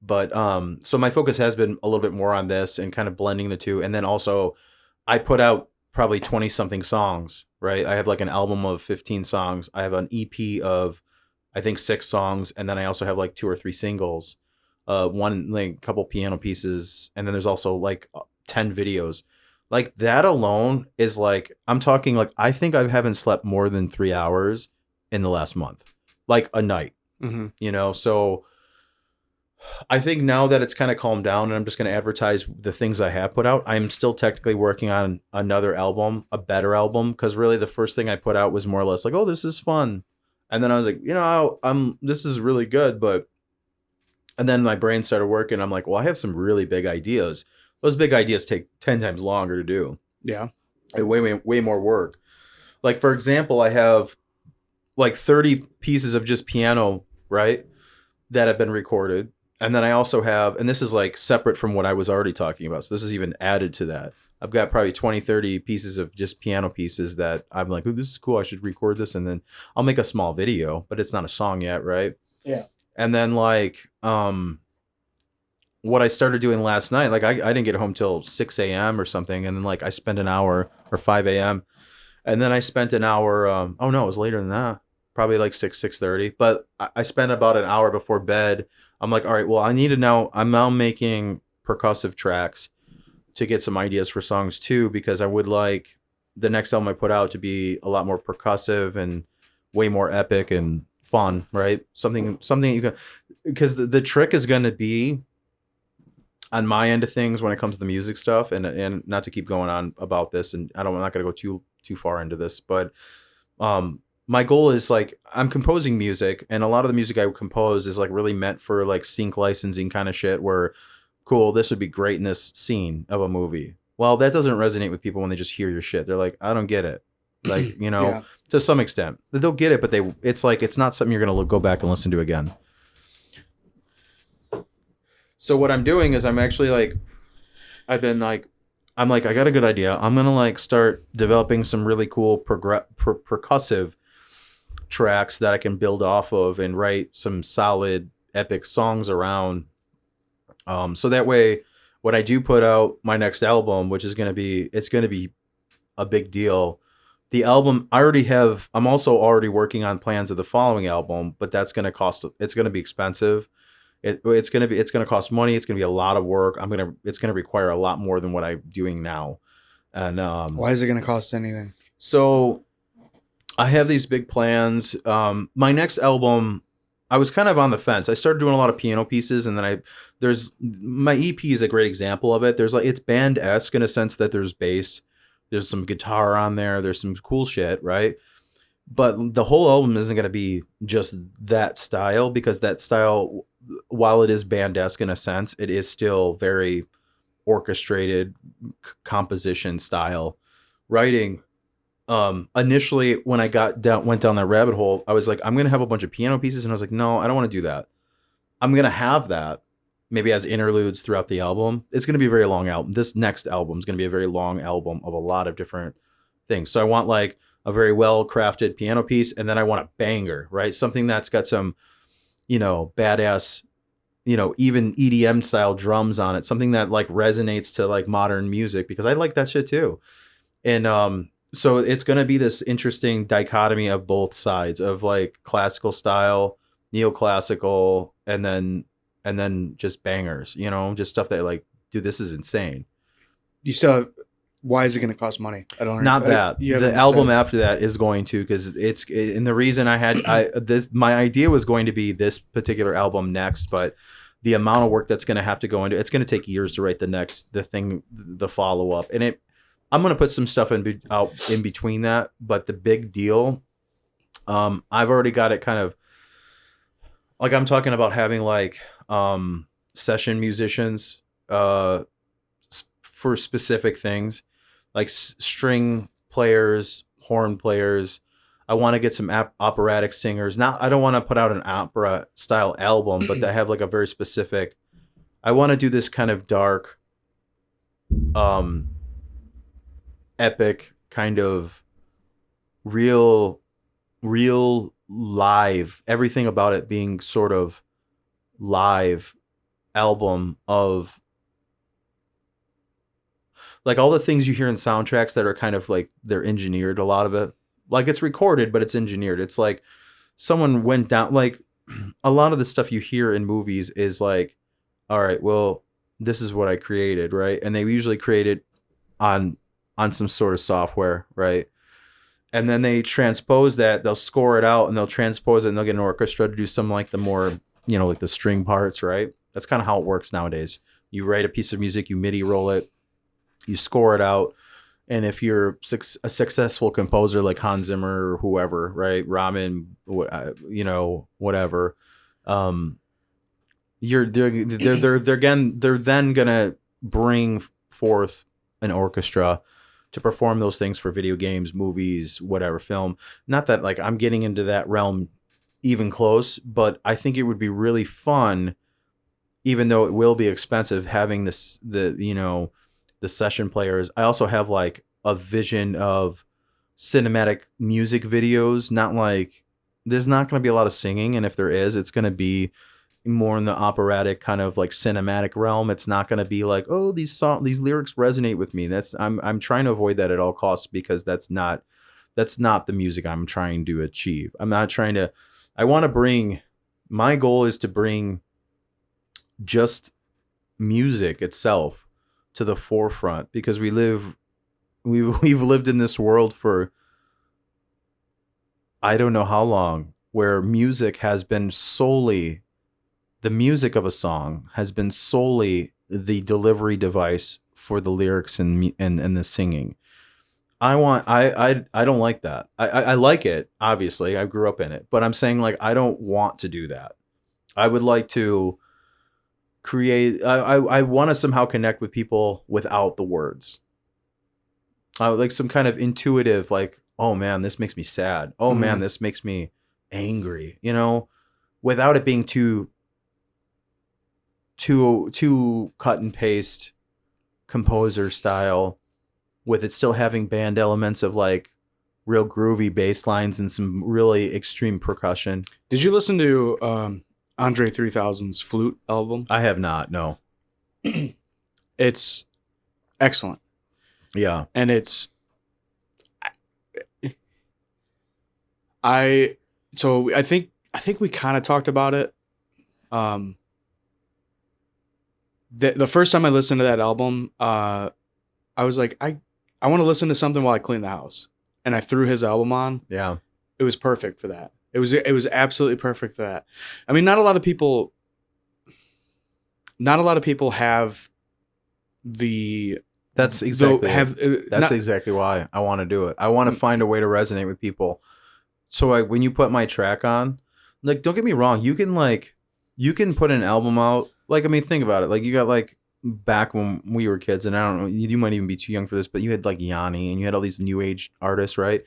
Speaker 3: but so my focus has been a little bit more on this and kind of blending the two. And then also I put out probably 20 something songs, right? I have like an album of 15 songs. I have an EP of I think 6 songs, and then I also have like 2 or 3 singles. One like couple piano pieces, and then there's also like 10 videos. Like that alone is like I'm talking like I think I haven't slept more than 3 hours in the last month. Like a night. So I think now that it's kind of calmed down and I'm just going to advertise the things I have put out, I'm still technically working on another album, a better album, because really the first thing I put out was more or less like, oh, this is fun. And then I was like, this is really good. And then my brain started working. I'm like, well, I have some really big ideas. Those big ideas take 10 times longer to do.
Speaker 2: Yeah.
Speaker 3: Way more work. Like, for example, I have like 30 pieces of just piano, right, that have been recorded. And then I also have, and this is like separate from what I was already talking about. So this is even added to that. I've got probably 20, 30 pieces of just piano pieces that I'm like, oh, this is cool. I should record this. And then I'll make a small video, but it's not a song yet. Right.
Speaker 2: Yeah.
Speaker 3: And then like, what I started doing last night, like I didn't get home till 6 a.m. or something. And then like I spent an hour or 5 a.m. And then I spent an hour. Oh no, it was later than that. Probably like 6:30. But I spent about an hour before bed. I'm like, all right, well, I'm now making percussive tracks to get some ideas for songs too, because I would like the next album I put out to be a lot more percussive and way more epic and fun, right? Something you can, because the trick is going to be on my end of things when it comes to the music stuff, and not to keep going on about this, and I'm not going to go too far into this, but my goal is like I'm composing music, and a lot of the music I compose is like really meant for like sync licensing kind of shit where cool, this would be great in this scene of a movie. Well, that doesn't resonate with people when they just hear your shit. They're like, I don't get it. Like,
Speaker 2: Yeah.
Speaker 3: to some extent they'll get it, but it's like, it's not something you're going to go back and listen to again. So what I'm doing is I'm actually like, I got a good idea. I'm going to like start developing some really cool percussive tracks that I can build off of and write some solid epic songs around. So that way, when I do put out my next album, which is going to be a big deal. The album I'm also already working on plans of the following album, but it's going to be expensive. It's going to cost money. It's going to be a lot of work. It's going to require a lot more than what I'm doing now. And
Speaker 2: why is it going to cost anything?
Speaker 3: So I have these big plans. My next album, I was kind of on the fence. I started doing a lot of piano pieces, and then my EP is a great example of it. It's band-esque in a sense that there's bass, there's some guitar on there, there's some cool shit, right? But the whole album isn't going to be just that style, because that style, while it is band-esque in a sense, it is still very orchestrated composition style writing. Initially when I went down that rabbit hole, I was like, I'm going to have a bunch of piano pieces. And I was like, no, I don't want to do that. I'm going to have that maybe as interludes throughout the album. It's going to be a very long album. This next album is going to be a very long album of a lot of different things. So I want like a very well-crafted piano piece. And then I want a banger, right? Something that's got some, badass, even EDM style drums on it. Something that like resonates to like modern music, because I like that shit too. And, so it's going to be this interesting dichotomy of both sides of like classical style, neoclassical, and then just bangers, just stuff that like, dude, this is insane.
Speaker 2: You still have, why is it going to cost money? I don't
Speaker 3: Not that. The album after that is going to, because and the reason my idea was going to be this particular album next, but the amount of work that's going to have to go into it's going to take years to write the follow up, and I'm going to put some stuff out in between that. But the big deal, I've already got it kind of like, I'm talking about having like session musicians for specific things, like string players, horn players. I want to get some operatic singers. I don't want to put out an opera style album, but I have like a very specific, I want to do this kind of dark, epic kind of real live, everything about it being sort of live album of like all the things you hear in soundtracks that are kind of like they're engineered, a lot of it. Like it's recorded, but it's engineered. It's like someone went down, like a lot of the stuff you hear in movies is like, all right, well, this is what I created, right? And they usually create it on some sort of software, right? And then they transpose that, they'll score it out and they'll transpose it and they'll get an orchestra to do some like the more, you know, like the string parts, right? That's kind of how it works nowadays. You write a piece of music, you MIDI roll it, you score it out. And if you're a successful composer like Hans Zimmer or whoever, right? Ramen, you know, whatever. They're then gonna bring forth an orchestra to perform those things for video games, movies, whatever, film. Not that like I'm getting into that realm even close, but I think it would be really fun, even though it will be expensive, having the session players. I also have like a vision of cinematic music videos, not like there's not going to be a lot of singing. And if there is, it's going to be more in the operatic kind of like cinematic realm. It's not going to be like, oh, these lyrics resonate with me. I'm trying to avoid that at all costs, because that's not the music I'm trying to achieve. My goal is to bring just music itself to the forefront, because we've lived in this world for I don't know how long, where music has been solely the music of a song has been solely the delivery device for the lyrics and the singing. I don't like that. I like it, obviously. I grew up in it, but I'm saying like I don't want to do that. I would like to create. I want to somehow connect with people without the words. I would like some kind of intuitive, like, oh man, this makes me sad. Oh man, this makes me angry. You know, without it being too cut and paste composer style, with it still having band elements of like real groovy bass lines and some really extreme percussion.
Speaker 2: Did you listen to Andre 3000's Flute album?
Speaker 3: I have not, no.
Speaker 2: It's excellent.
Speaker 3: Yeah.
Speaker 2: And I think we kind of talked about it. The first time I listened to that album, I was like, I want to listen to something while I clean the house, and I threw his album on.
Speaker 3: Yeah,
Speaker 2: it was perfect for that. It was absolutely perfect for that. I mean, not a lot of people have the.
Speaker 3: That's exactly why I want to do it. I want to find a way to resonate with people. So when you put my track on, like, don't get me wrong, you can put an album out. Like, I mean, think about it. Like, you got like back when we were kids, and I don't know, you might even be too young for this, but you had like Yanni and you had all these new age artists, right?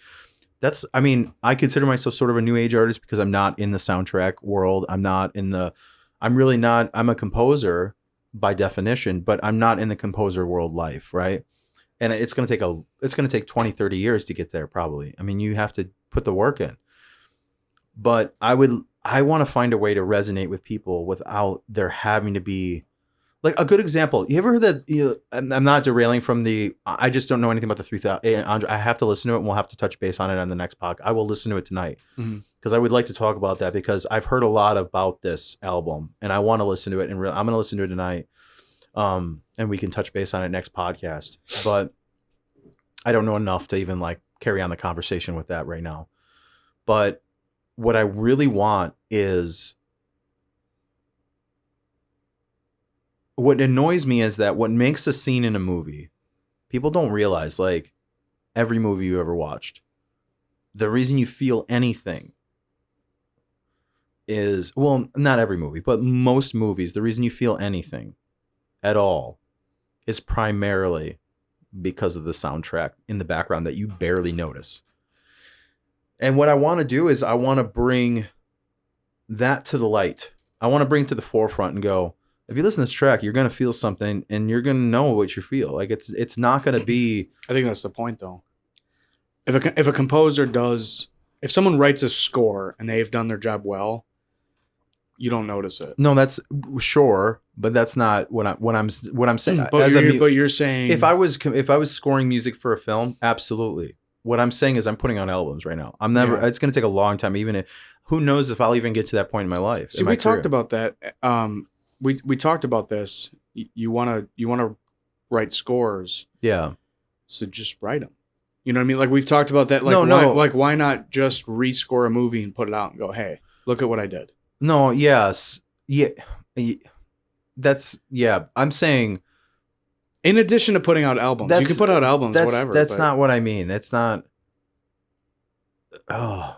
Speaker 3: I consider myself sort of a new age artist because I'm not in the soundtrack world. I'm a composer by definition, but I'm not in the composer world life, right? And it's going to take 20, 30 years to get there probably. I mean, you have to put the work in. But I want to find a way to resonate with people without there having to be like a good example. You ever heard that? I'm not derailing from I just don't know anything about the 3000. I have to listen to it, and we'll have to touch base on it on the next podcast. I will listen to it tonight because I would like to talk about that, because I've heard a lot about this album and I want to listen to it. And I'm going to listen to it tonight. And we can touch base on it next podcast. But I don't know enough to even like carry on the conversation with that right now. But what I really want is, what annoys me is that what makes a scene in a movie, people don't realize, like every movie you ever watched, the reason you feel anything is, well, not every movie, but most movies, the reason you feel anything at all is primarily because of the soundtrack in the background that you barely notice. And what I want to do is I want to bring that to the light. I want to bring it to the forefront and go, if you listen to this track, you're going to feel something and you're going to know what you feel. Like it's not going to be.
Speaker 2: I think that's the point, though. if a composer does, if someone writes a score and they've done their job well, you don't notice it.
Speaker 3: No, that's sure, but that's not what I'm saying.
Speaker 2: But you're saying
Speaker 3: if I was scoring music for a film, absolutely. What I'm saying is I'm putting on albums right now. I'm never.
Speaker 2: Yeah.
Speaker 3: It's going to take a long time. Even if, who knows if I'll even get to that point in my life.
Speaker 2: See, we talked about that. We talked about this. You wanna write scores.
Speaker 3: Yeah.
Speaker 2: So just write them. You know what I mean? Like we've talked about that. Like
Speaker 3: No.
Speaker 2: Like why not just rescore a movie and put it out and go, hey, look at what I did.
Speaker 3: No. Yes. Yeah. That's yeah. I'm saying.
Speaker 2: In addition to putting out albums, you can put out albums, whatever.
Speaker 3: That's not what I mean. That's not. Oh.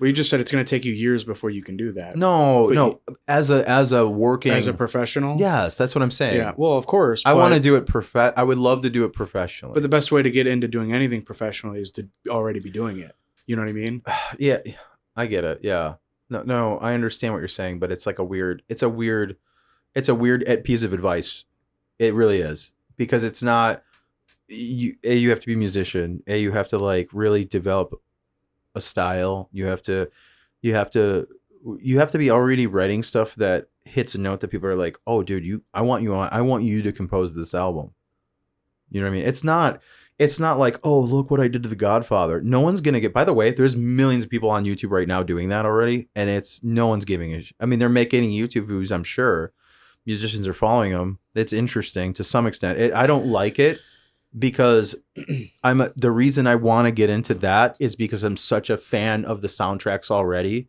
Speaker 2: Well, you just said it's going to take you years before you can do that.
Speaker 3: No. As a
Speaker 2: professional.
Speaker 3: Yes, that's what I'm saying.
Speaker 2: Yeah. Well, of course.
Speaker 3: I want to do it I would love to do it professionally.
Speaker 2: But the best way to get into doing anything professionally is to already be doing it. You know what I mean?
Speaker 3: Yeah, I get it. Yeah. No, I understand what you're saying, but it's like it's a weird piece of advice. It really is, because it's not you have to be a musician. You have to like really develop a style. You have to be already writing stuff that hits a note that people are like, "Oh, dude, I want you to compose this album." You know what I mean? It's not like, "Oh, look what I did to The Godfather." No one's going to get. By the way, there's millions of people on YouTube right now doing that already, and no one's giving a I mean, they're making YouTube views, I'm sure. Musicians are following them. It's interesting to some extent. I don't like it because the reason I want to get into that is because I'm such a fan of the soundtracks already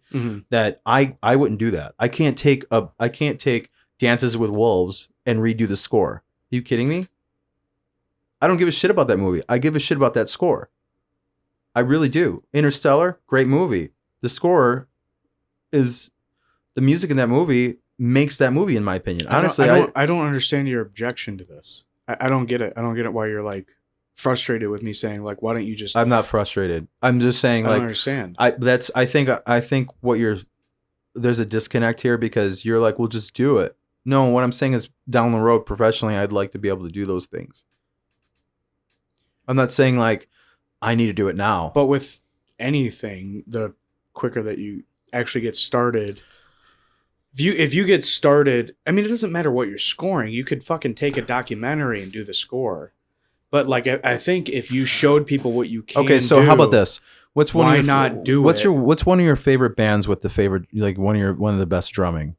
Speaker 3: that I wouldn't do that. I can't take Dances with Wolves and redo the score. Are you kidding me? I don't give a shit about that movie. I give a shit about that score. I really do. Interstellar, great movie. The score is the music in that movie makes that movie, in my opinion. Honestly,
Speaker 2: I don't understand your objection to this. I don't get it. I don't get it why you're like frustrated with me saying like, why don't you just?
Speaker 3: I'm not frustrated. I'm just saying, like,
Speaker 2: I don't understand.
Speaker 3: I think there's a disconnect here, because you're like, well, just do it. No, what I'm saying is down the road professionally, I'd like to be able to do those things. I'm not saying like I need to do it now.
Speaker 2: But with anything, the quicker that you actually get started. If you get started, I mean, it doesn't matter what you're scoring. You could fucking take a documentary and do the score. But like, I think if you showed people what you can
Speaker 3: okay, so how about this? What's one
Speaker 2: why
Speaker 3: of your,
Speaker 2: not do
Speaker 3: what's
Speaker 2: it?
Speaker 3: What's one of your favorite bands with the favorite, like one of the best drumming?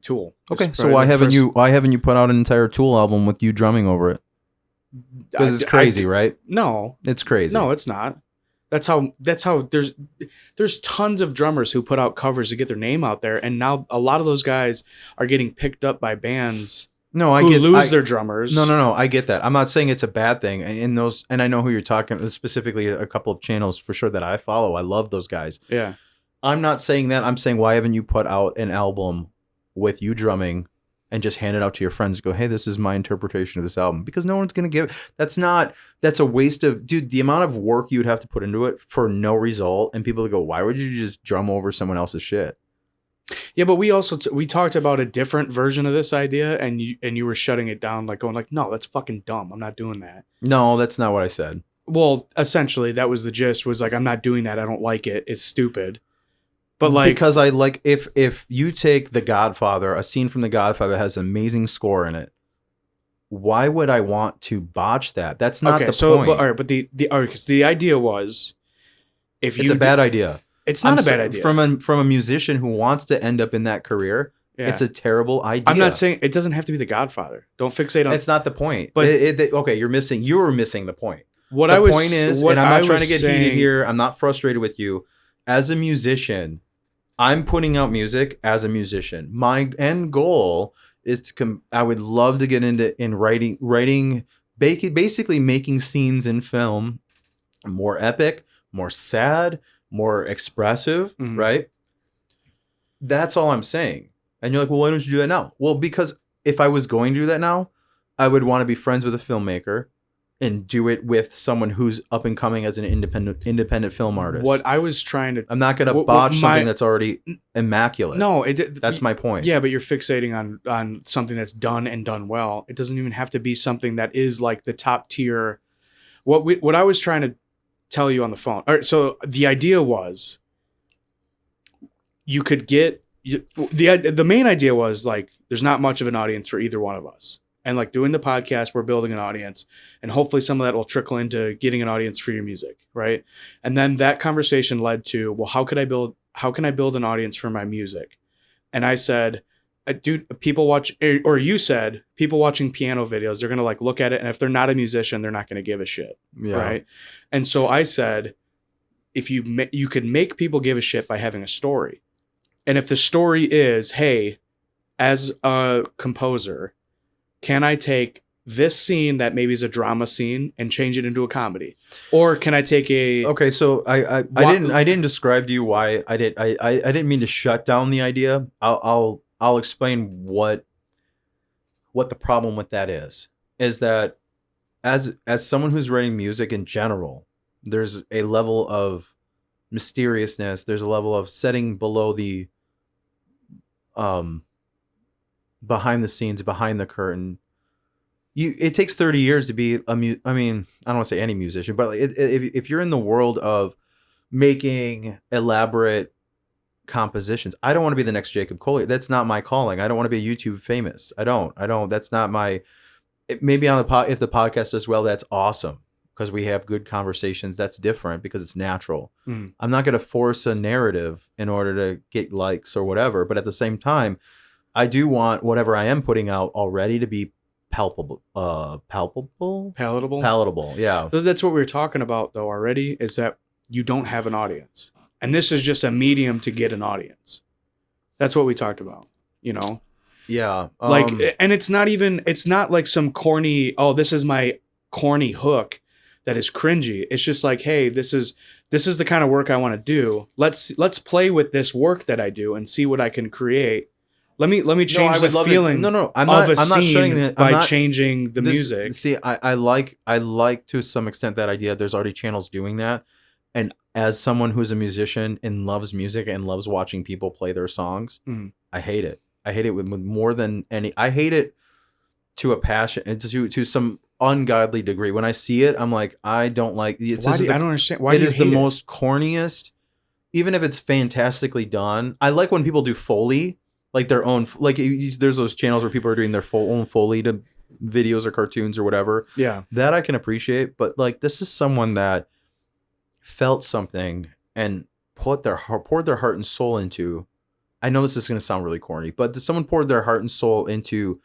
Speaker 2: Tool.
Speaker 3: Okay, so why haven't you put out an entire Tool album with you drumming over it? Because it's crazy, right?
Speaker 2: No,
Speaker 3: it's crazy.
Speaker 2: No, it's not. That's how there's tons of drummers who put out covers to get their name out there, and now a lot of those guys are getting picked up by bands who lose their drummers.
Speaker 3: No, I get that. I'm not saying it's a bad thing. And I know who you're talking, specifically a couple of channels for sure that I follow. I love those guys.
Speaker 2: Yeah.
Speaker 3: I'm not saying that. I'm saying, why haven't you put out an album with you drumming and just hand it out to your friends? Go, hey, this is my interpretation of this album. Because no one's going to give. That's a waste of, dude, the amount of work you would have to put into it for no result. And people go, why would you just drum over someone else's shit?
Speaker 2: Yeah, but we also we talked about a different version of this idea, and you were shutting it down, like going like, no, that's fucking dumb. I'm not doing that.
Speaker 3: No, that's not what I said.
Speaker 2: Well, essentially, that was the gist. Was like, I'm not doing that. I don't like it. It's stupid. But like,
Speaker 3: because I like, if you take The Godfather, a scene from The Godfather has an amazing score in it. Why would I want to botch that? That's not the point.
Speaker 2: But all right, but because the idea was,
Speaker 3: it's a bad idea.
Speaker 2: It's not a bad idea.
Speaker 3: From a musician who wants to end up in that career, it's a terrible idea.
Speaker 2: I'm not saying it doesn't have to be The Godfather. Don't fixate on.
Speaker 3: It's not the point.
Speaker 2: But
Speaker 3: okay, you were missing the point.
Speaker 2: What
Speaker 3: the
Speaker 2: I was
Speaker 3: point is, and I'm not trying to get heated here. I'm not frustrated with you. As a musician, I'm putting out music as a musician. My end goal is to I would love to get in writing, basically making scenes in film more epic, more sad, more expressive, right? That's all I'm saying. And you're like, well, why don't you do that now? Well, because if I was going to do that now, I would want to be friends with a filmmaker and do it with someone who's up and coming as an independent film artist.
Speaker 2: What I was trying to...
Speaker 3: I'm not going to botch something that's already immaculate.
Speaker 2: No,
Speaker 3: that's my point.
Speaker 2: Yeah, but you're fixating on something that's done and done well. It doesn't even have to be something that is like the top tier what I was trying to tell you on the phone. All right, so the idea was you could get the main idea was like there's not much of an audience for either one of us. And like doing the podcast, we're building an audience, and hopefully some of that will trickle into getting an audience for your music, right? And then that conversation led to, well, how can I build an audience for my music? And I said, dude, people watch, or you said, people watching piano videos, they're going to like look at it, and if they're not a musician, they're not going to give a shit, right? And so I said, if you could make people give a shit by having a story. And if the story is, hey, as a composer, can I take this scene that maybe is a drama scene and change it into a comedy? Or can I take
Speaker 3: Okay, so I didn't describe to you why I didn't mean to shut down the idea. I'll explain what the problem with that is that as someone who's writing music in general, there's a level of mysteriousness, there's a level of setting below the behind the scenes, behind the curtain. It takes 30 years to be I mean, I don't want to say any musician, but if you're in the world of making elaborate compositions, I don't want to be the next Jacob Collier. That's not my calling. I don't want to be YouTube famous. I don't. That's not my. Maybe on if the podcast does well, that's awesome because we have good conversations. That's different because it's natural. I'm not going to force a narrative in order to get likes or whatever. But at the same time, I do want whatever I am putting out already to be palatable. Yeah.
Speaker 2: So that's what we were talking about though already, is that you don't have an audience. And this is just a medium to get an audience. That's what we talked about, you know?
Speaker 3: Yeah.
Speaker 2: Like, and it's not like some corny, oh, this is my corny hook that is cringy. It's just like, hey, this is the kind of work I want to do. Let's play with this work that I do and see what I can create. Let me change the feeling
Speaker 3: I'm not
Speaker 2: scene by changing the music.
Speaker 3: See, I like to some extent that idea. There's already channels doing that. And as someone who's a musician and loves music and loves watching people play their songs, I hate it. I hate it with more than any. I hate it to a passion and to some ungodly degree. When I see it, I'm like, I don't like it.
Speaker 2: I don't understand. Why
Speaker 3: it
Speaker 2: do you
Speaker 3: is
Speaker 2: hate
Speaker 3: the
Speaker 2: it?
Speaker 3: most corniest, even if it's fantastically done. I like when people do Foley, like their own, like there's those channels where people are doing their own Foley to videos or cartoons or whatever.
Speaker 2: Yeah.
Speaker 3: That I can appreciate. But like, this is someone that felt something and poured their heart and soul into. I know this is going to sound really corny, but someone poured their heart and soul into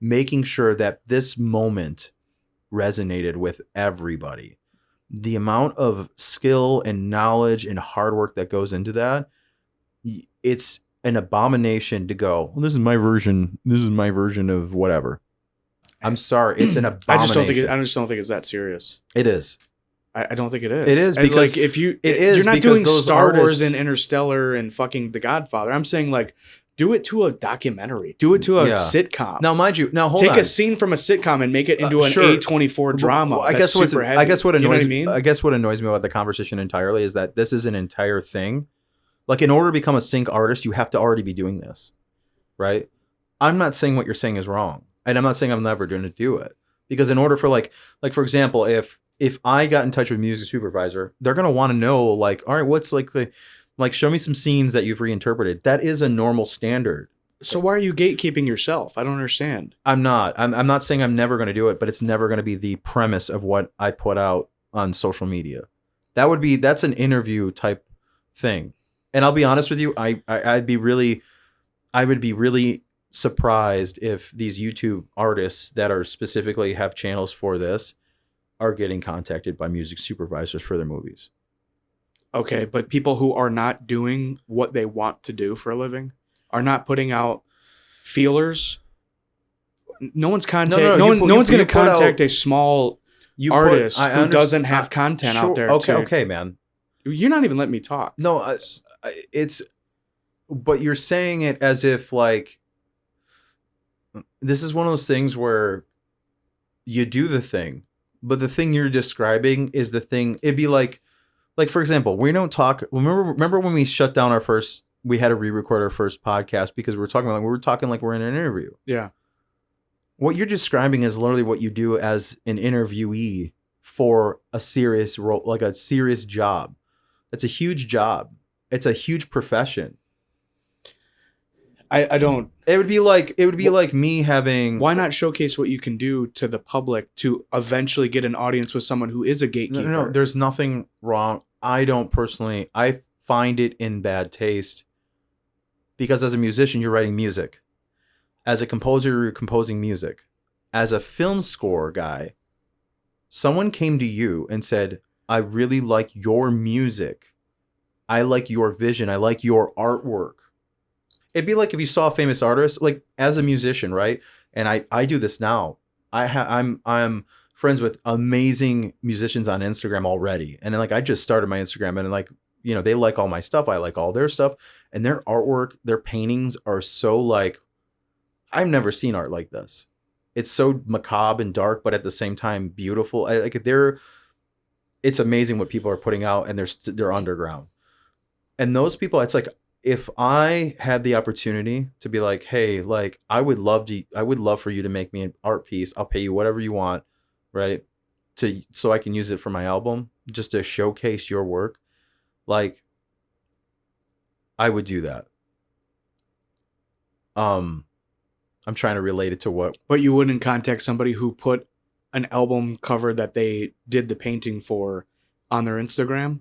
Speaker 3: making sure that this moment resonated with everybody. The amount of skill and knowledge and hard work that goes into that, it's an abomination to go, well, this is my version of whatever. I'm sorry, it's an abomination.
Speaker 2: I just don't think it's that serious.
Speaker 3: It is.
Speaker 2: I don't think it is.
Speaker 3: It is because
Speaker 2: like if
Speaker 3: it is
Speaker 2: you're not doing Star Wars
Speaker 3: artists
Speaker 2: and Interstellar and fucking The Godfather. I'm saying like do it to a documentary. Do it to a sitcom.
Speaker 3: Now, mind you, hold
Speaker 2: Take
Speaker 3: on.
Speaker 2: a scene from a sitcom and make it into an A24 drama.
Speaker 3: I guess what annoys
Speaker 2: me
Speaker 3: about the conversation entirely is that this is an entire thing. Like in order to become a sync artist, you have to already be doing this, right? I'm not saying what you're saying is wrong, and I'm not saying I'm never going to do it because in order for like for example, if I got in touch with music supervisor, they're going to want to know like, all right, what's like show me some scenes that you've reinterpreted. That is a normal standard.
Speaker 2: So why are you gatekeeping yourself? I don't understand.
Speaker 3: I'm not. I'm not saying I'm never going to do it, but it's never going to be the premise of what I put out on social media. That's an interview type thing. And I'll be honest with you, I would be really surprised if these YouTube artists that are specifically have channels for this are getting contacted by music supervisors for their movies.
Speaker 2: Okay, but people who are not doing what they want to do for a living are not putting out feelers. No one's no one's going to contact a small artist who doesn't have content out there.
Speaker 3: Okay, man.
Speaker 2: You're not even letting me talk.
Speaker 3: No, but you're saying it as if like this is one of those things where you do the thing, but the thing you're describing is the thing. It'd be like for example, we don't talk. Remember when we shut down we had to re-record our first podcast because we were talking like we're in an interview.
Speaker 2: Yeah.
Speaker 3: What you're describing is literally what you do as an interviewee for a serious role, like a serious job. It's a huge job. It's a huge profession.
Speaker 2: I don't.
Speaker 3: It would be like me having.
Speaker 2: Why not showcase what you can do to the public to eventually get an audience with someone who is a gatekeeper?
Speaker 3: No, there's nothing wrong. I find it in bad taste because as a musician, you're writing music. As a composer, you're composing music. As a film score guy, someone came to you and said, I really like your music. I like your vision. I like your artwork. It'd be like if you saw a famous artist, like as a musician, right? And I do this now. I'm friends with amazing musicians on Instagram already. And then like I just started my Instagram and like, you know, they like all my stuff. I like all their stuff. And their artwork, their paintings are so like, I've never seen art like this. It's so macabre and dark, but at the same time beautiful. It's amazing what people are putting out, and they're underground. And those people, it's like, if I had the opportunity to be like, hey, like I would love for you to make me an art piece. I'll pay you whatever you want, right? So I can use it for my album, just to showcase your work. Like, I would do that. I'm trying to relate it to what.
Speaker 2: But you wouldn't contact somebody who put an album cover that they did the painting for on their Instagram?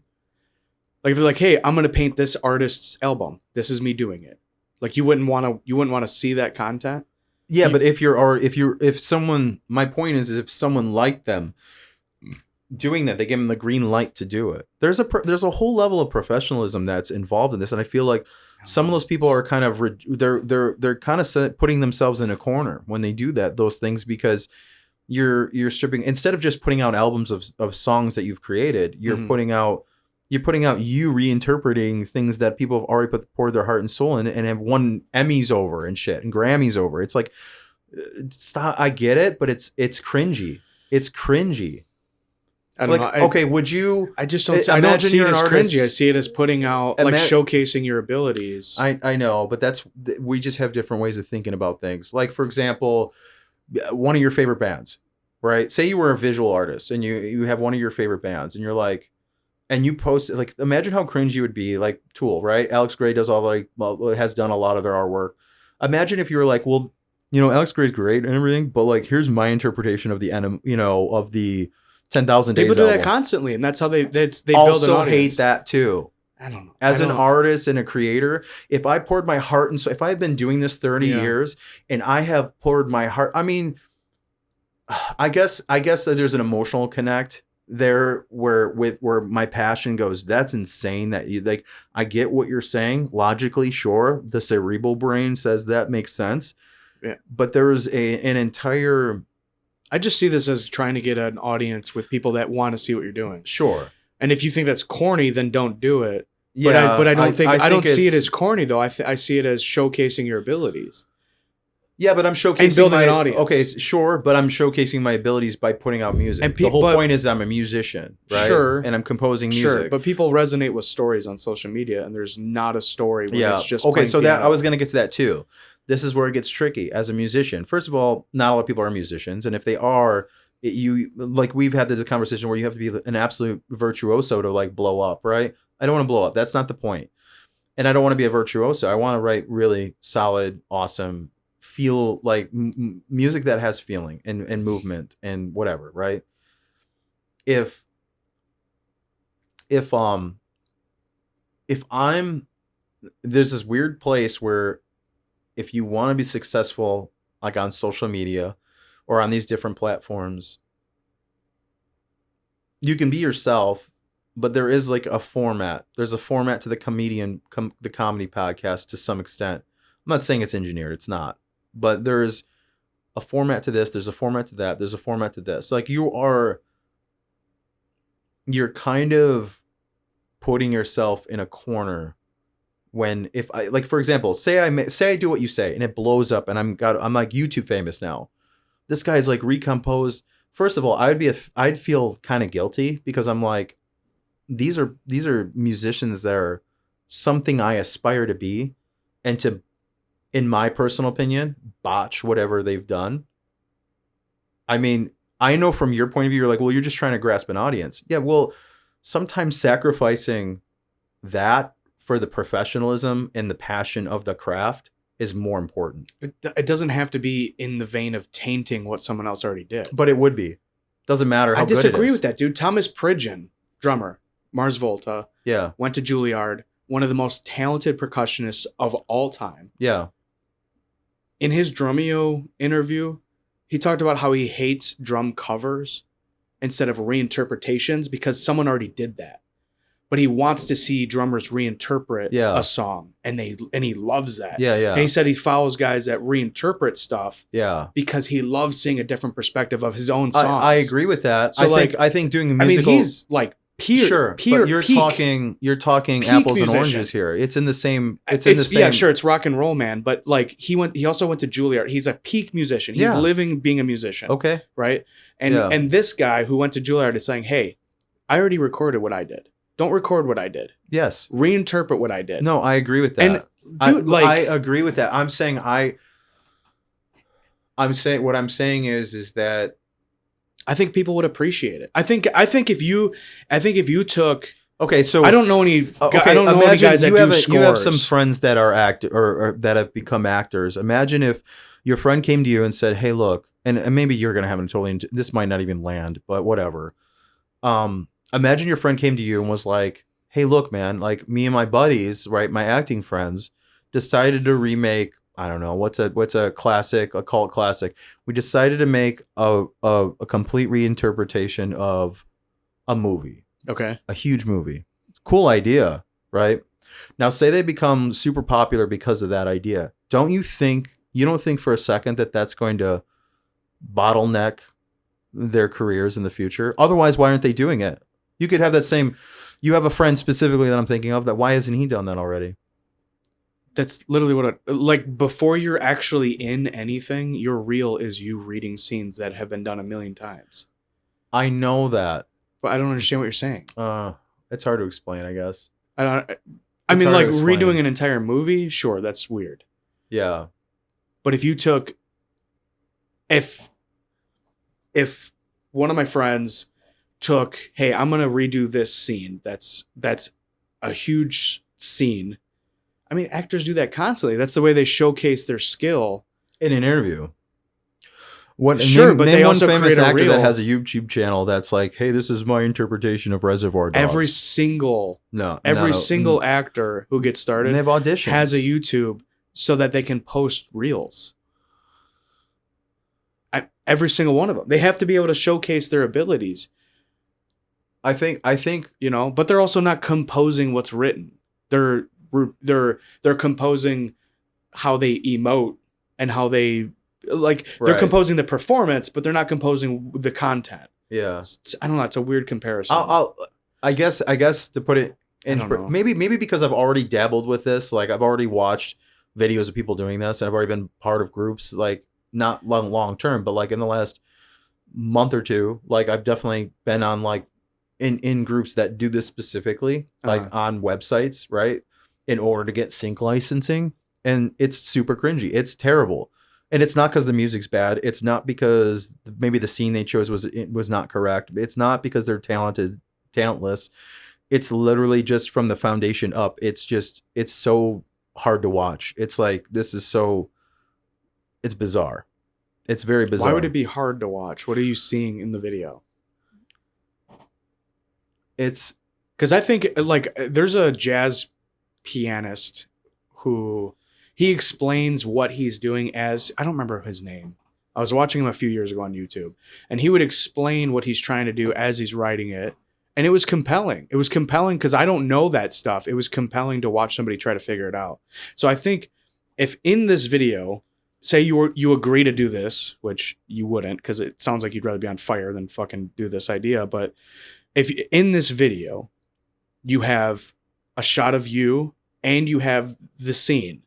Speaker 2: Like if they're like, hey, I'm gonna paint this artist's album. This is me doing it. Like you wouldn't want to see that content.
Speaker 3: Yeah, but if someone, my point is if someone liked them doing that, they give them the green light to do it. There's a whole level of professionalism that's involved in this, and I feel like some of those people are kind of they're kind of putting themselves in a corner when they do those things, because you're stripping, instead of just putting out albums of songs that you've created, you're putting out you reinterpreting things that people have already poured their heart and soul in and have won Emmys over and shit and Grammys over. It's like, stop. I get it, but it's cringy. It's cringy.
Speaker 2: I don't know.
Speaker 3: Okay, would you?
Speaker 2: I just don't. I don't see it as cringy. I see it as putting out, like showcasing your abilities.
Speaker 3: I know, but we just have different ways of thinking about things. Like, for example, one of your favorite bands, right? Say you were a visual artist and you have one of your favorite bands, and you're like, and you post it, like, imagine how cringy it would be. Like Tool, right? Alex Gray does has done a lot of their artwork. Imagine if you were like, well, you know, Alex Gray's great and everything, but like, here's my interpretation of the of the 10,000 Days.
Speaker 2: People do
Speaker 3: album.
Speaker 2: That constantly, and that's how they build an
Speaker 3: also
Speaker 2: audience.
Speaker 3: hate that too.
Speaker 2: I don't know.
Speaker 3: As an artist and a creator, if I poured my heart and if I've been doing this 30 years and I have poured my heart, I mean, I guess that there's an emotional connect there where my passion goes. That's insane that you like. I get what you're saying logically. Sure, the cerebral brain says that makes sense. Yeah, but there is an entire.
Speaker 2: I just see this as trying to get an audience with people that want to see what you're doing.
Speaker 3: Sure.
Speaker 2: And if you think that's corny, then don't do it.
Speaker 3: Yeah,
Speaker 2: but I don't think I don't see it as corny though. I see it as showcasing your abilities.
Speaker 3: Yeah, but I'm showcasing
Speaker 2: and building an audience.
Speaker 3: Okay, sure, but I'm showcasing my abilities by putting out music. And the whole point is I'm a musician, right? Sure. And I'm composing music. Sure,
Speaker 2: but people resonate with stories on social media, and there's not a story where it's just
Speaker 3: okay. So that I was going to get to that too. This is where it gets tricky as a musician. First of all, not a lot of people are musicians, and if they are, we've had this conversation where you have to be an absolute virtuoso to like blow up, right? I don't want to blow up. That's not the point. And I don't want to be a virtuoso. I want to write really solid, awesome, feel like music that has feeling and movement and whatever, right? If I'm, there's this weird place where if you want to be successful, like on social media or on these different platforms, you can be yourself, but there is like a format. There's a format to the the comedy podcast to some extent. I'm not saying it's engineered. It's not. But there's a format to this. There's a format to that. There's a format to this. Like you're kind of putting yourself in a corner when if I like, for example, say I do what you say and it blows up and I'm like YouTube famous now. This guy's like recomposed. First of all, I'd feel kind of guilty because I'm like, these are musicians that are something I aspire to be, and to, in my personal opinion, botch whatever they've done. I mean, I know from your point of view, you're like, well, you're just trying to grasp an audience. Yeah, well, sometimes sacrificing that for the professionalism and the passion of the craft is more important.
Speaker 2: It doesn't have to be in the vein of tainting what someone else already did.
Speaker 3: But it would be. Doesn't matter how good it is.
Speaker 2: I disagree with that, dude. Thomas Pridgeon, drummer, Mars Volta, went to Juilliard, one of the most talented percussionists of all time.
Speaker 3: Yeah.
Speaker 2: In his Drumeo interview, he talked about how he hates drum covers instead of reinterpretations because someone already did that. But he wants to see drummers reinterpret a song, and he loves that.
Speaker 3: Yeah, yeah.
Speaker 2: And he said he follows guys that reinterpret stuff.
Speaker 3: Yeah.
Speaker 2: Because he loves seeing a different perspective of his own songs.
Speaker 3: I agree with that.
Speaker 2: So
Speaker 3: I think doing the musical.
Speaker 2: I mean, he's like
Speaker 3: but you're talking apples and oranges here. It's in the same. It's in the same.
Speaker 2: Yeah, sure. It's rock and roll, man. But like he also went to Juilliard. He's a peak musician. He's living being a musician.
Speaker 3: Okay.
Speaker 2: Right. And this guy who went to Juilliard is saying, hey, I already recorded what I did. Don't record what I did.
Speaker 3: Yes.
Speaker 2: Reinterpret what I did.
Speaker 3: No, I agree with that.
Speaker 2: And dude,
Speaker 3: I agree with that. I'm saying what I'm saying is that
Speaker 2: I think people would appreciate it. I think if you took
Speaker 3: so
Speaker 2: I don't know any I don't know any guys that do scores.
Speaker 3: You have some friends that are or that have become actors. Imagine if your friend came to you and said, "Hey, look," and maybe you're going to have a totally this might not even land, but whatever. Imagine your friend came to you and was like, "Hey, look, man, like me and my buddies, right, my acting friends, decided to remake, I don't know, what's a classic, a cult classic. We decided to make a complete reinterpretation of a movie.
Speaker 2: Okay.
Speaker 3: A huge movie. Cool idea, right? Now say they become super popular because of that idea. You don't think for a second that that's going to bottleneck their careers in the future? Otherwise, why aren't they doing it? You could have you have a friend specifically that I'm thinking of that why hasn't he done that already?
Speaker 2: That's literally like before you're actually in anything, your reel is you reading scenes that have been done a million times.
Speaker 3: I know that.
Speaker 2: But I don't understand what you're saying.
Speaker 3: It's hard to explain, I guess.
Speaker 2: I mean, like redoing an entire movie, sure, that's weird.
Speaker 3: Yeah.
Speaker 2: But if you took if one of my friends took, hey, I'm gonna redo this scene. That's a huge scene. I mean, actors do that constantly. That's the way they showcase their skill
Speaker 3: in an interview.
Speaker 2: But
Speaker 3: name
Speaker 2: they also
Speaker 3: famous
Speaker 2: create a
Speaker 3: actor
Speaker 2: reel
Speaker 3: that has a YouTube channel that's like, hey, this is my interpretation of Reservoir Dogs.
Speaker 2: Every single actor who gets started
Speaker 3: and they have auditions.
Speaker 2: Has a YouTube so that they can post reels. Every single one of them. They have to be able to showcase their abilities.
Speaker 3: I think
Speaker 2: but they're also not composing what's written. They're composing how they emote and how they they're composing the performance, but they're not composing the content.
Speaker 3: Yeah.
Speaker 2: I don't know. It's a weird comparison.
Speaker 3: I guess to put it in, maybe because I've already dabbled with this. Like I've already watched videos of people doing this. And I've already been part of groups, like not long term, but like in the last month or two, like I've definitely been on like in groups that do this specifically, like on websites, right? In order to get sync licensing. And it's super cringy. It's terrible. And it's not because the music's bad. It's not because maybe the scene they chose was not correct. It's not because they're talentless. It's literally just from the foundation up. It's so hard to watch. It's like, it's bizarre. It's very bizarre.
Speaker 2: Why would it be hard to watch? What are you seeing in the video?
Speaker 3: It's
Speaker 2: because I think like there's a jazz pianist who he explains what he's doing as, I don't remember his name. I was watching him a few years ago on YouTube, and he would explain what he's trying to do as he's writing it. And it was compelling. It was compelling because I don't know that stuff. It was compelling to watch somebody try to figure it out. So I think if in this video, say you agree to do this, which you wouldn't because it sounds like you'd rather be on fire than fucking do this idea. But if in this video, you have a shot of you and you have the scene,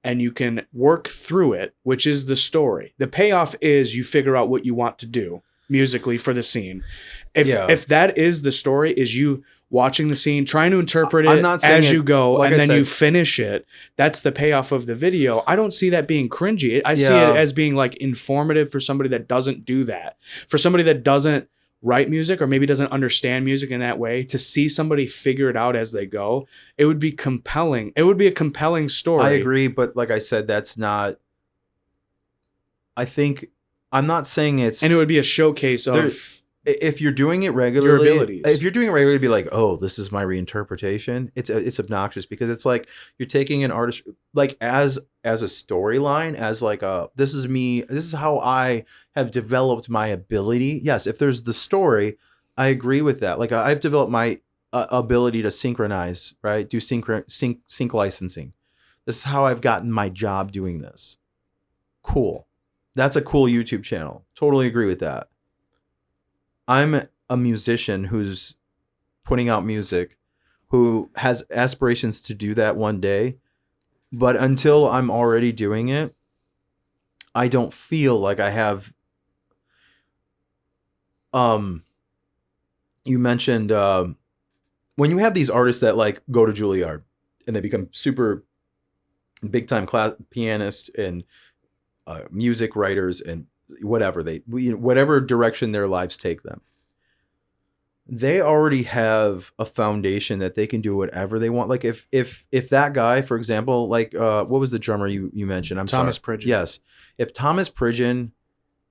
Speaker 2: and you can work through it, which is the story. The payoff is you figure out what you want to do musically for the scene. If that is the story, is you watching the scene, trying to interpret
Speaker 3: I'm
Speaker 2: it
Speaker 3: not saying
Speaker 2: as
Speaker 3: it-
Speaker 2: you go,
Speaker 3: like
Speaker 2: and
Speaker 3: I
Speaker 2: then you
Speaker 3: said-
Speaker 2: finish it. That's the payoff of the video. I don't see that being cringy. I see
Speaker 3: Yeah.
Speaker 2: it as being like informative for somebody that doesn't do that. For somebody that doesn't write music or maybe doesn't understand music in that way, to see somebody figure it out as they go, it would be compelling. It would be a compelling story.
Speaker 3: I agree, but like I said, that's not. I think I'm not saying it's.
Speaker 2: And it would be a showcase
Speaker 3: There-
Speaker 2: of
Speaker 3: if you're doing it regularly,
Speaker 2: abilities.
Speaker 3: if you're doing it regularly, be like, oh, this is my reinterpretation. It's obnoxious because it's like you're taking an artist like as a storyline, as like this is me. This is how I have developed my ability. Yes, if there's the story, I agree with that. Like I've developed my ability to synchronize, right? Do sync licensing. This is how I've gotten my job doing this. Cool. That's a cool YouTube channel. Totally agree with that. I'm a musician who's putting out music, who has aspirations to do that one day. But until I'm already doing it, I don't feel like I have. You mentioned when you have these artists that like go to Juilliard and they become super big time pianists and music writers and whatever direction their lives take them, they already have a foundation that they can do whatever they want. Like if that guy, for example, like what was the drummer you mentioned?
Speaker 2: Thomas
Speaker 3: sorry.
Speaker 2: Pridgen.
Speaker 3: Yes, if Thomas Pridgen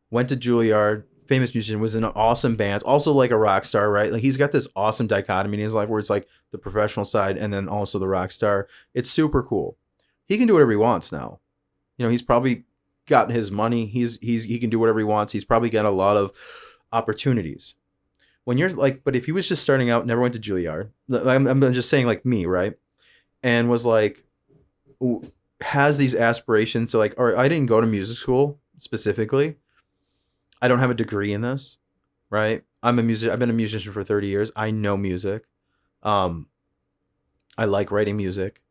Speaker 3: went to Juilliard, famous musician, was in an awesome band, also like a rock star, right? Like he's got this awesome dichotomy in his life where it's like the professional side and then also the rock star. It's super cool. He can do whatever he wants now. You know, he's probably gotten his money. He can do whatever he wants. He's probably got a lot of opportunities. When you're like, but if he was just starting out, never went to Juilliard, I'm just saying like me, right? And was like, has these aspirations to like, or I didn't go to music school specifically. I don't have a degree in this, right? I've been a musician for 30 years. I know music. I like writing music.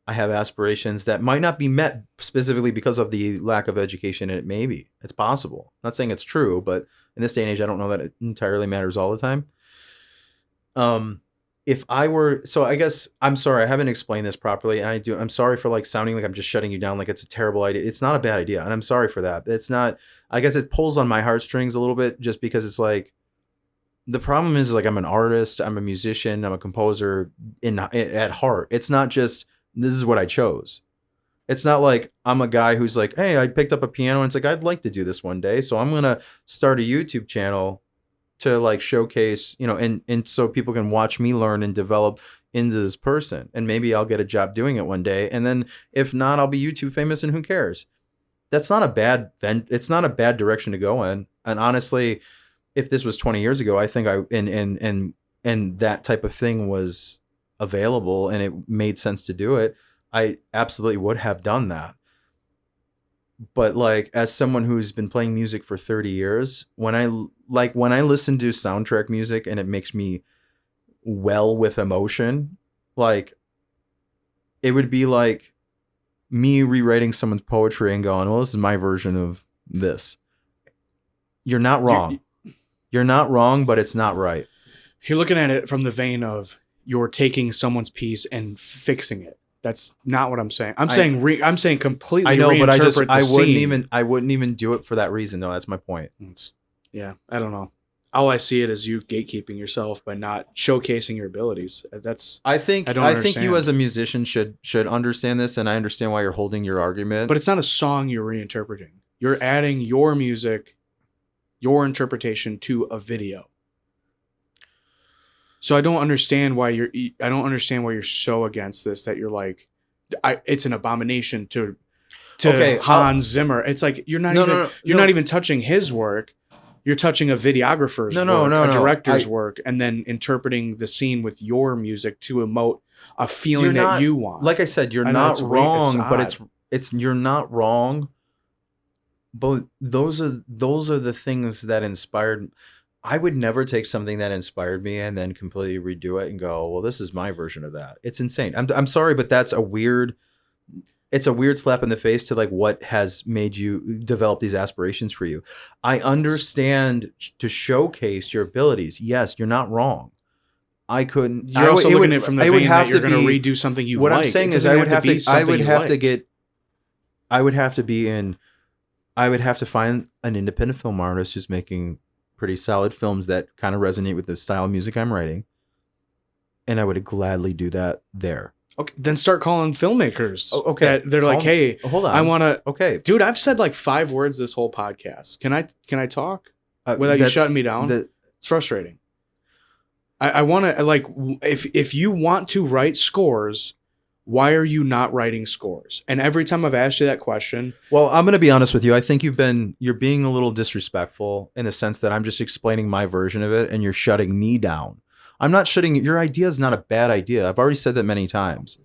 Speaker 3: I have aspirations that might not be met specifically because of the lack of education, and it may be. It's possible. I'm not saying it's true, but in this day and age, I don't know that it entirely matters all the time. If I were, so I guess, I'm sorry, I haven't explained this properly, and I'm sorry for like sounding like I'm just shutting you down, like it's a terrible idea. It's not a bad idea, and I'm sorry for that. It's not, I guess it pulls on my heartstrings a little bit just because it's like, the problem is like I'm an artist, I'm a musician, I'm a composer at heart. It's not just, this is what I chose. It's not like I'm a guy who's like, hey, I picked up a piano and it's like, I'd like to do this one day. So I'm going to start a YouTube channel to like showcase, you know, and so people can watch me learn and develop into this person. And maybe I'll get a job doing it one day. And then if not, I'll be YouTube famous and who cares? That's not a bad, it's not a bad direction to go in. And honestly, if this was 20 years ago, I think and that type of thing was available and it made sense to do it, I absolutely would have done that. But like as someone who's been playing music for 30 years, when I listen to soundtrack music and it makes me well with emotion, like it would be like me rewriting someone's poetry and going, well, this is my version of this. You're not wrong. You're not wrong, but it's not right.
Speaker 2: You're looking at it from the vein of you're taking someone's piece and fixing it. That's not what I'm saying. I'm saying completely.
Speaker 3: I know, but
Speaker 2: I
Speaker 3: wouldn't even do it for that reason. though. That's my point.
Speaker 2: Yeah, I don't know. All I see it as you gatekeeping yourself by not showcasing your abilities.
Speaker 3: I think you as a musician should understand this, and I understand why you're holding your argument.
Speaker 2: But it's not a song you're reinterpreting. You're adding your music, your interpretation to a video. So I don't understand why you're so against this, that you're like, it's an abomination to Hans Zimmer. It's like you're not even touching his work. You're touching a videographer's work, a director's work, and then interpreting the scene with your music to emote a feeling that you want.
Speaker 3: Like I said, you're not wrong, but it's you're not wrong. But those are the things that inspired. I would never take something that inspired me and then completely redo it and go, well, this is my version of that. It's insane. I'm sorry, but it's a weird slap in the face to like what has made you develop these aspirations for you. I understand to showcase your abilities. Yes, you're not wrong. I couldn't.
Speaker 2: You're also looking at it from the vein that you're going to
Speaker 3: be,
Speaker 2: redo something you
Speaker 3: what
Speaker 2: like.
Speaker 3: I'm saying is I would have to find an independent film artist who's making pretty solid films that kind of resonate with the style of music I'm writing. And I would gladly do that there.
Speaker 2: Okay, then start calling filmmakers.
Speaker 3: Oh, okay.
Speaker 2: They're like, hey,
Speaker 3: hold on.
Speaker 2: I want to.
Speaker 3: Okay.
Speaker 2: Dude, I've said like 5 words this whole podcast. Can I talk without you shutting me down? It's frustrating. I want to, like, if you want to write scores, why are you not writing scores? And every time I've asked you that question.
Speaker 3: Well, I'm going to be honest with you. I think you're being a little disrespectful in the sense that I'm just explaining my version of it and you're shutting me down. I'm not shutting, your idea is not a bad idea. I've already said that many times.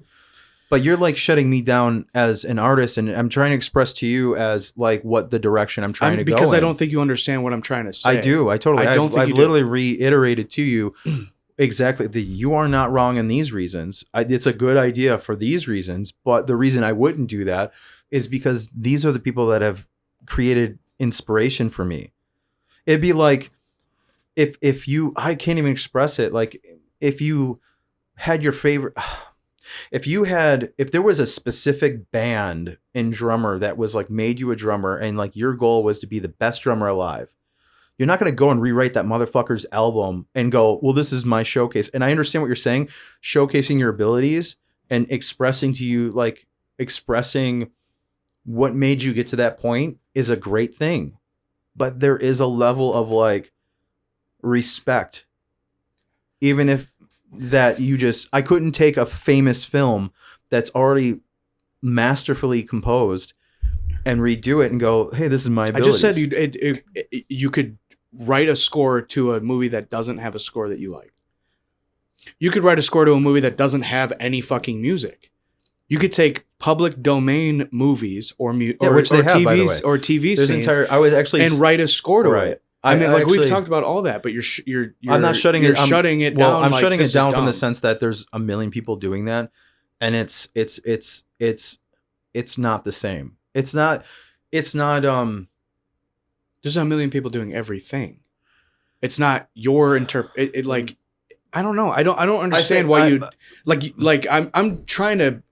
Speaker 3: But you're like shutting me down as an artist, and I'm trying to express to you as like what the direction I'm trying to go in.
Speaker 2: Because I don't think you understand what I'm trying to say.
Speaker 3: I do. I've literally reiterated to you exactly that you are not wrong in these reasons. It's a good idea for these reasons, but the reason I wouldn't do that is because these are the people that have created inspiration for me. It'd be like if you, I can't even express it. Like if you had your favorite. If there was a specific band and drummer that was like made you a drummer and like your goal was to be the best drummer alive, you're not going to go and rewrite that motherfucker's album and go, well, this is my showcase. And I understand what you're saying, showcasing your abilities and expressing what made you get to that point is a great thing. But there is a level of like respect, even if I couldn't take a famous film that's already masterfully composed and redo it and go, hey, this is my abilities.
Speaker 2: I just said you could write a score to a movie that doesn't have a score that you like. You could write a score to a movie that doesn't have any fucking music. You could take public domain movies or TV scenes and write a score to it. I mean, we've talked about all that, but I'm not shutting it. Shutting it down.
Speaker 3: I'm shutting it down from the sense that there's a million people doing that, and it's not the same. It's not. There's
Speaker 2: a million people doing everything. It's not your like, I don't know. I don't understand why I'm trying to.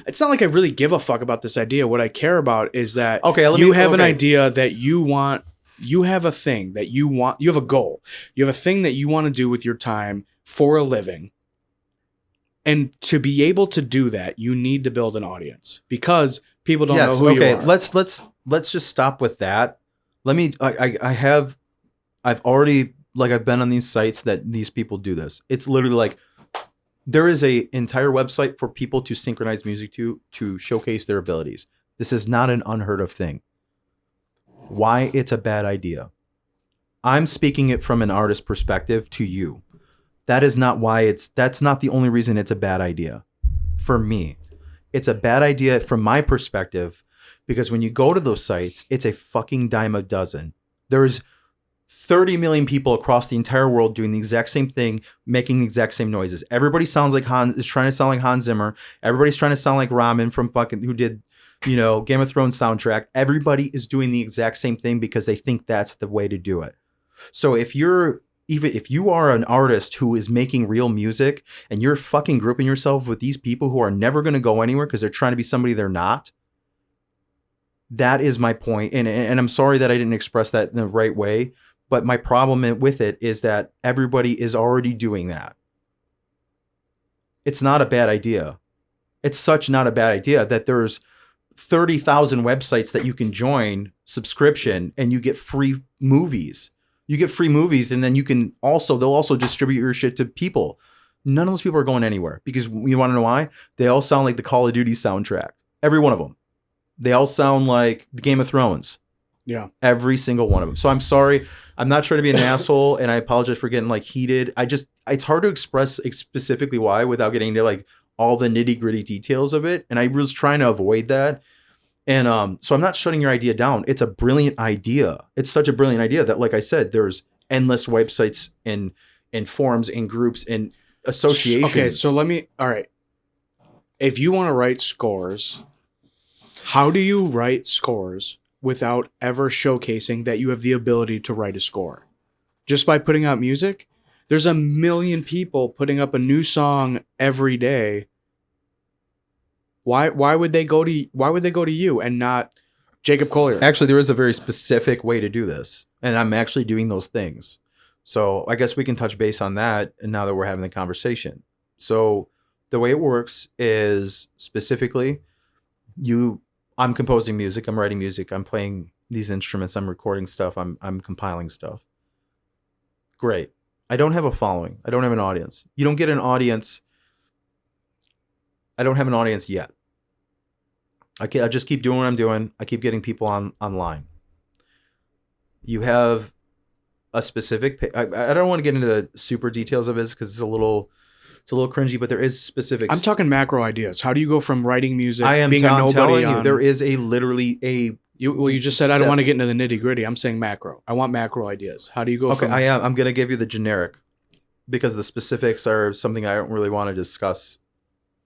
Speaker 2: It's not like I really give a fuck about this idea. What I care about is that you have an idea that you want. You have a thing that you want. You have a goal. You have a thing that you want to do with your time for a living. And to be able to do that, you need to build an audience because people don't know who you are.
Speaker 3: Let's just stop with that. I've been on these sites that these people do this. It's literally like there is a entire website for people to synchronize music to showcase their abilities. This is not an unheard of thing. Why it's a bad idea. I'm speaking it from an artist perspective to you. That's not the only reason it's a bad idea. For me, it's a bad idea from my perspective because when you go to those sites, it's a fucking dime a dozen. There's 30 million people across the entire world doing the exact same thing, making the exact same noises. Everybody is trying to sound like Hans Zimmer. Everybody's trying to sound like Ramen from who did Game of Thrones soundtrack. Everybody is doing the exact same thing because they think that's the way to do it. So if you are an artist who is making real music and you're fucking grouping yourself with these people who are never going to go anywhere because they're trying to be somebody they're not, that is my point. And I'm sorry that I didn't express that in the right way, but my problem with it is that everybody is already doing that. It's not a bad idea. It's such not a bad idea that there's 30,000 websites that you can join subscription and you get free movies. You get free movies and then they'll also distribute your shit to people. None of those people are going anywhere because you want to know why? They all sound like the Call of Duty soundtrack. Every one of them. They all sound like the Game of Thrones.
Speaker 2: Yeah.
Speaker 3: Every single one of them. So I'm sorry. I'm not trying to be an asshole and I apologize for getting like heated. It's hard to express specifically why without getting into like all the nitty gritty details of it. And I was trying to avoid that. And so I'm not shutting your idea down. It's a brilliant idea. It's such a brilliant idea that, like I said, there's endless websites and forums and groups and associations.
Speaker 2: Okay, so all right. If you want to write scores, how do you write scores without ever showcasing that you have the ability to write a score? Just by putting out music? There's a million people putting up a new song every day. Why would they go to you and not Jacob Collier?
Speaker 3: Actually, there is a very specific way to do this, and I'm actually doing those things. So I guess we can touch base on that. And now that we're having the conversation, so the way it works is specifically, I'm composing music, I'm writing music, I'm playing these instruments, I'm recording stuff, I'm compiling stuff. Great. I don't have a following. I don't have an audience. You don't get an audience. I don't have an audience yet. I just keep doing what I'm doing. I keep getting people online. You have a specific. I don't want to get into the super details of this because it's a little cringy, but there is specifics.
Speaker 2: I'm talking macro ideas. How do you go from writing music,
Speaker 3: I'm
Speaker 2: being a nobody?
Speaker 3: Telling you, there is literally a.
Speaker 2: You just said I don't want to get into the nitty gritty. I'm saying macro. I want macro ideas. How do you go?
Speaker 3: Okay, I'm going to give you the generic, because the specifics are something I don't really want to discuss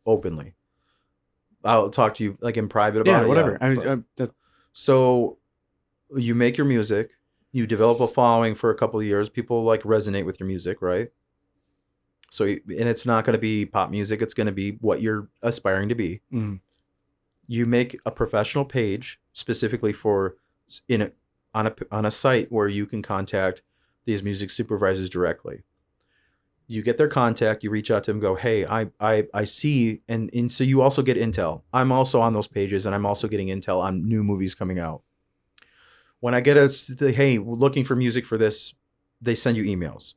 Speaker 3: openly. I'll talk to you like in private about it.
Speaker 2: Whatever.
Speaker 3: So you make your music, you develop a following for a couple of years. People like resonate with your music, right? So, and it's not going to be pop music. It's going to be what you're aspiring to be.
Speaker 2: Mm.
Speaker 3: You make a professional page specifically on a site where you can contact these music supervisors directly. You get their contact, you reach out to them, go, hey, I see, and so you also get intel. I'm also on those pages, and I'm also getting intel on new movies coming out. When I get hey, we're looking for music for this, they send you emails.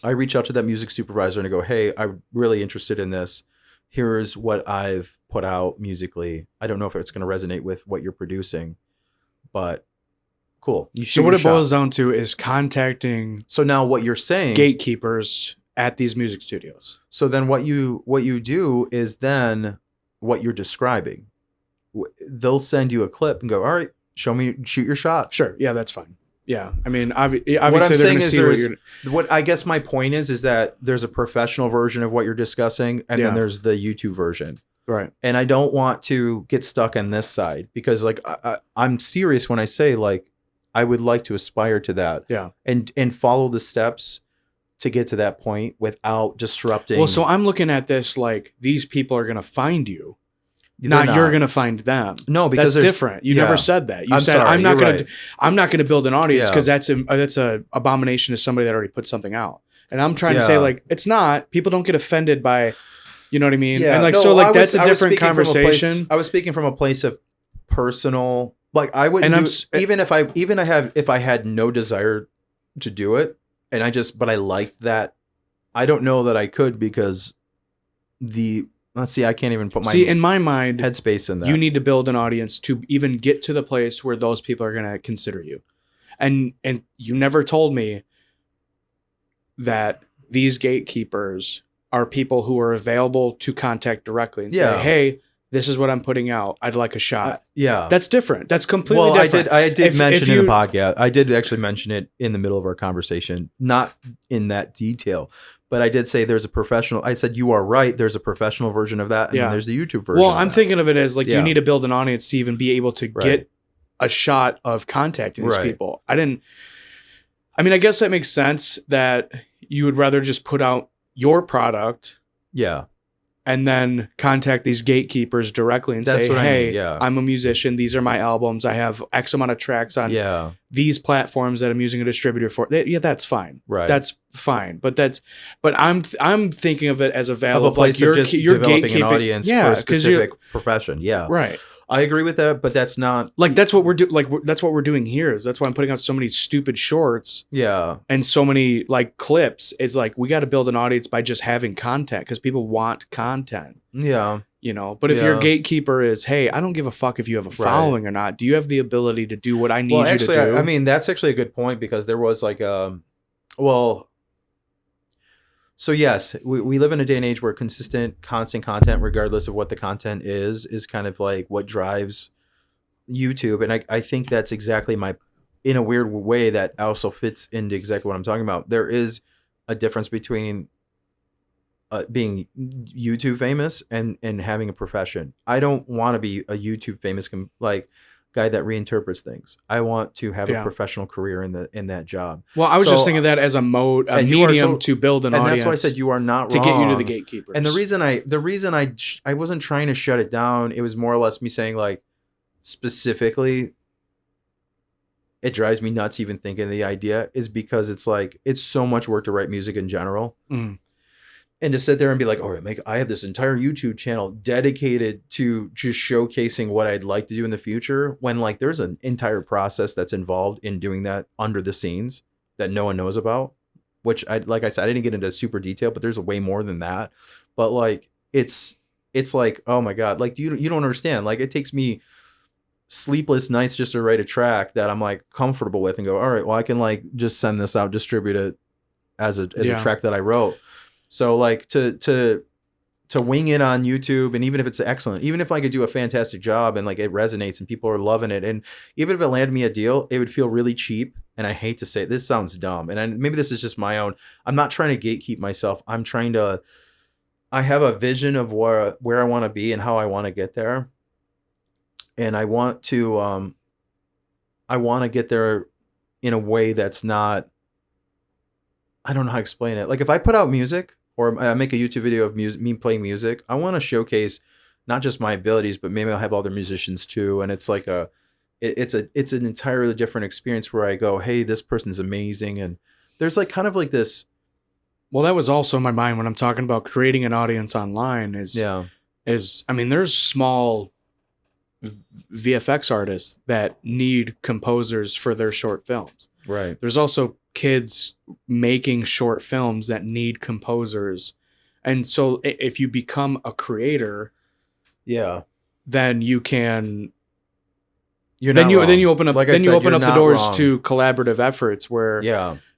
Speaker 3: I reach out to that music supervisor and I go, hey, I'm really interested in this. Here's what I've put out musically. I don't know if it's going to resonate with what you're producing, but cool.
Speaker 2: So what it boils down to is contacting.
Speaker 3: So now what you're saying,
Speaker 2: gatekeepers at these music studios.
Speaker 3: So then what you do is then what you're describing. They'll send you a clip and go, all right, shoot your shot.
Speaker 2: Sure. Yeah, that's fine. Yeah. I mean, obviously
Speaker 3: what I'm
Speaker 2: they're
Speaker 3: saying
Speaker 2: going to see
Speaker 3: what I guess my point is that there's a professional version of what you're discussing, and then there's the YouTube version.
Speaker 2: Right.
Speaker 3: And I don't want to get stuck on this side, because like I'm serious when I say like I would like to aspire to that.
Speaker 2: Yeah.
Speaker 3: And follow the steps to get to that point without disrupting.
Speaker 2: Well, so I'm looking at this like these people are going to find you. Not you're going to find them.
Speaker 3: No, because
Speaker 2: that's different. You never said that. You said I'm not going to build an audience because that's a abomination to somebody that already put something out. And I'm trying to say like it's not. People don't get offended by, you know what I mean?
Speaker 3: Yeah.
Speaker 2: And like that's a different conversation.
Speaker 3: I was speaking from a place of personal. Like I wouldn't even if I had no desire to do it, and but I liked that. I don't know that I could, because let's see, I can't even put
Speaker 2: in my mind
Speaker 3: headspace in that.
Speaker 2: You need to build an audience to even get to the place where those people are going to consider you. And you never told me that these gatekeepers are people who are available to contact directly and say, hey, this is what I'm putting out. I'd like a shot. That's different. That's completely different.
Speaker 3: I did mention in the podcast. I did actually mention it in the middle of our conversation, not in that detail, but I did say there's a professional. I said, you are right. There's a professional version of that. And then there's the YouTube version.
Speaker 2: Well, I'm thinking of it as like you need to build an audience to even be able to get a shot of contacting these people. I mean, I guess that makes sense that you would rather just put out your product.
Speaker 3: Yeah.
Speaker 2: And then contact these gatekeepers directly and say, hey, I'm a musician. These are my albums. I have X amount of tracks on these platforms that I'm using a distributor for. Yeah, that's fine.
Speaker 3: Right.
Speaker 2: That's fine. But I'm thinking of it as a value
Speaker 3: of like you're developing an audience for a specific profession. Yeah.
Speaker 2: Right.
Speaker 3: I agree with that, but that's not
Speaker 2: like that's what we're doing. Like that's what we're doing here. Is that's why I'm putting out so many stupid shorts.
Speaker 3: Yeah,
Speaker 2: and so many like clips. It's like we got to build an audience by just having content because people want content.
Speaker 3: Yeah,
Speaker 2: you know. But if your gatekeeper is, hey, I don't give a fuck if you have a following or not. Do you have the ability to do what I need you to do?
Speaker 3: I mean, that's actually a good point, because there was like So yes, we live in a day and age where constant content, regardless of what the content is kind of like what drives YouTube. And I think that's exactly in a weird way, that also fits into exactly what I'm talking about. There is a difference between being YouTube famous and having a profession. I don't want to be a YouTube famous guy that reinterprets things. I want to have
Speaker 2: Yeah.
Speaker 3: a professional career in that job.
Speaker 2: Well, I was
Speaker 3: So,
Speaker 2: just thinking that as a mode, a
Speaker 3: and you are
Speaker 2: medium to build an
Speaker 3: and
Speaker 2: audience.
Speaker 3: that's why I said you are not
Speaker 2: to
Speaker 3: wrong.
Speaker 2: get you to the gatekeepers.
Speaker 3: And the reason I wasn't trying to shut it down. It was more or less me saying, like, specifically, it drives me nuts even thinking of the idea, is because it's like, it's so much work to write music in general.
Speaker 2: Mm.
Speaker 3: And to sit there and be like, all right, I have this entire YouTube channel dedicated to just showcasing what I'd like to do in the future, when like there's an entire process that's involved in doing that under the scenes that no one knows about, which like I said, I didn't get into super detail, but there's way more than that. But like, it's like, oh my God, like, you don't understand. Like, it takes me sleepless nights just to write a track that I'm like comfortable with and go, all right, well, I can like just send this out, distribute it as a track that I wrote. So like to wing it on YouTube, and even if it's excellent, even if I could do a fantastic job and like it resonates and people are loving it, and even if it landed me a deal, it would feel really cheap. And I hate to say it, this sounds dumb, and maybe this is just my own. I'm not trying to gatekeep myself. I have a vision of where I want to be and how I want to get there, and I want to get there in a way that's not. I don't know how to explain it. Like, if I put out music or I make a YouTube video of me playing music, I want to showcase not just my abilities, but maybe I'll have other musicians too. And it's like it's an entirely different experience where I go, hey, this person's amazing. And there's like kind of like this.
Speaker 2: Well, that was also my mind when I'm talking about creating an audience online is, I mean, there's small VFX artists that need composers for their short films.
Speaker 3: Right.
Speaker 2: There's also kids making short films that need composers. And so if you become a creator, then you can then you open up the doors to collaborative efforts where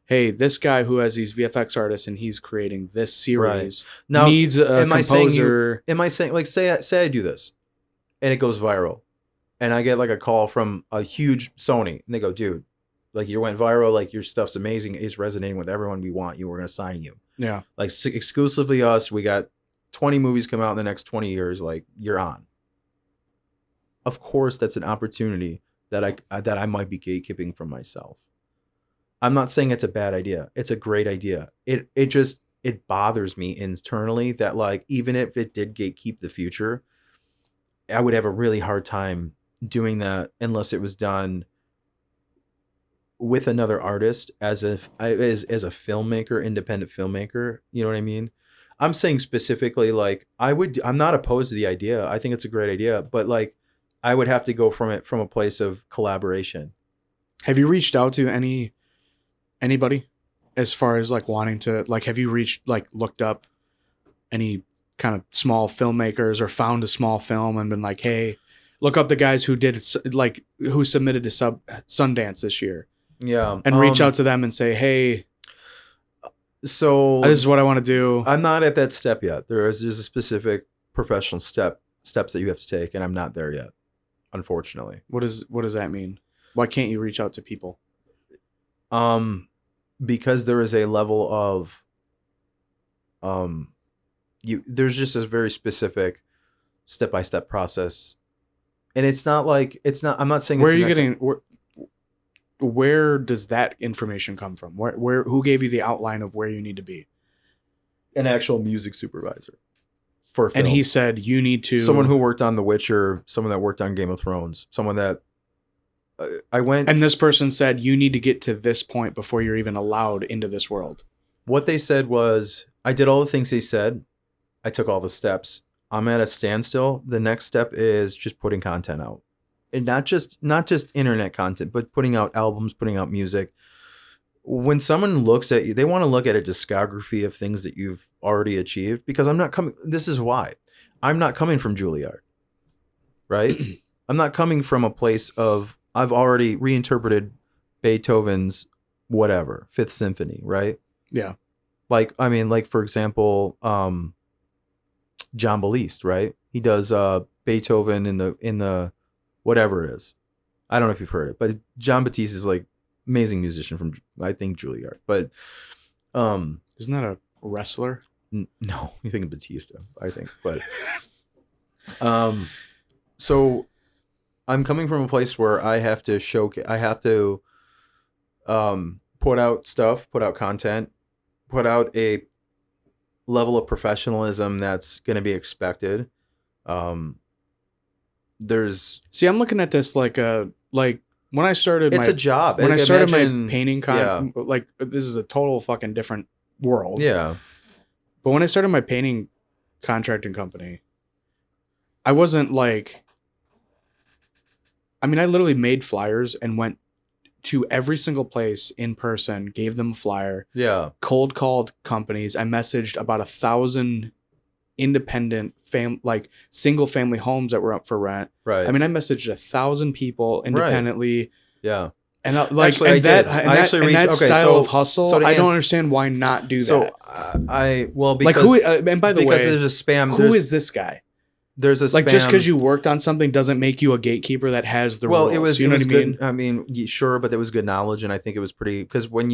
Speaker 2: hey, this guy who has these VFX artists and he's creating this series needs a composer.
Speaker 3: Am I saying like say I do this and it goes viral and I get like a call from a huge Sony and they go, dude, like, you went viral, like, your stuff's amazing, it's resonating with everyone, we want you, we're gonna sign you.
Speaker 2: Yeah. Like,
Speaker 3: exclusively us, we got 20 movies come out in the next 20 years, like, you're on. Of course, that's an opportunity that I might be gatekeeping from myself. I'm not saying it's a bad idea. It's a great idea. It bothers me internally that, like, even if it did gatekeep the future, I would have a really hard time doing that unless it was done with another artist as a filmmaker, independent filmmaker. You know what I mean? I'm saying specifically, like, I'm not opposed to the idea. I think it's a great idea, but like, I would have to go from a place of collaboration.
Speaker 2: Have you reached out to anybody as far as like wanting to, like, have you looked up any kind of small filmmakers or found a small film and been like, hey, look up the guys who who submitted to Sundance this year?
Speaker 3: Yeah.
Speaker 2: And reach out to them and say, hey,
Speaker 3: so
Speaker 2: this is what I want to do.
Speaker 3: I'm not at that step yet. There's a specific professional steps that you have to take, and I'm not there yet, unfortunately.
Speaker 2: What does that mean? Why can't you reach out to people?
Speaker 3: Because there is a level of there's just a very specific step-by-step process. And I'm not saying
Speaker 2: where are you getting where does that information come from? Who gave you the outline of where you need to be?
Speaker 3: An actual music supervisor for film.
Speaker 2: And he said you need to,
Speaker 3: someone who worked on The Witcher, someone that worked on Game of Thrones, someone that
Speaker 2: and this person said you need to get to this point before you're even allowed into this world.
Speaker 3: What they said was, I did all the things they said. I took all the steps. I'm at a standstill. The next step is just putting content out. And not just internet content, but putting out albums, putting out music. When someone looks at you, they want to look at a discography of things that you've already achieved, because this is why. I'm not coming from Juilliard, right? I'm not coming from a place of, I've already reinterpreted Beethoven's whatever, Fifth Symphony, right?
Speaker 2: Yeah.
Speaker 3: Like, I mean, like, for example, John Baptiste, right? He does Beethoven in the whatever it is. I don't know if you've heard it, but John Baptiste is like amazing musician from, I think, Juilliard. But
Speaker 2: isn't that a wrestler?
Speaker 3: No, you think of Batista, I think. But so I'm coming from a place where I have to put out stuff, put out content, put out a level of professionalism that's going to be expected. There's
Speaker 2: See, I'm looking at this like when I started
Speaker 3: it's a job.
Speaker 2: when I started my
Speaker 3: Imagine-
Speaker 2: painting
Speaker 3: yeah.
Speaker 2: like this is a total fucking different world.
Speaker 3: Yeah.
Speaker 2: But when I started my painting contracting company, I wasn't like, I mean, I literally made flyers and went to every single place in person, gave them a flyer,
Speaker 3: Yeah.
Speaker 2: cold called companies. I messaged about 1,000 independent like single family homes that were up for rent.
Speaker 3: Right.
Speaker 2: I mean, I messaged 1,000 people independently.
Speaker 3: Yeah.
Speaker 2: And like
Speaker 3: Actually,
Speaker 2: and
Speaker 3: I
Speaker 2: that
Speaker 3: did.
Speaker 2: and
Speaker 3: I
Speaker 2: that,
Speaker 3: actually
Speaker 2: and
Speaker 3: reached-
Speaker 2: that
Speaker 3: okay,
Speaker 2: style
Speaker 3: so-
Speaker 2: of hustle,
Speaker 3: so to
Speaker 2: I don't
Speaker 3: answer-
Speaker 2: understand why not do
Speaker 3: So
Speaker 2: that.
Speaker 3: because
Speaker 2: Like who? And by the
Speaker 3: because
Speaker 2: way,
Speaker 3: there's a spam.
Speaker 2: who is this guy?
Speaker 3: There's a
Speaker 2: Like
Speaker 3: spam,
Speaker 2: just because you worked on something doesn't make you a gatekeeper that has the rules.
Speaker 3: it was
Speaker 2: you know
Speaker 3: it was
Speaker 2: what I
Speaker 3: good.
Speaker 2: mean?
Speaker 3: I mean, sure, but it was good knowledge, and I think it was pretty because when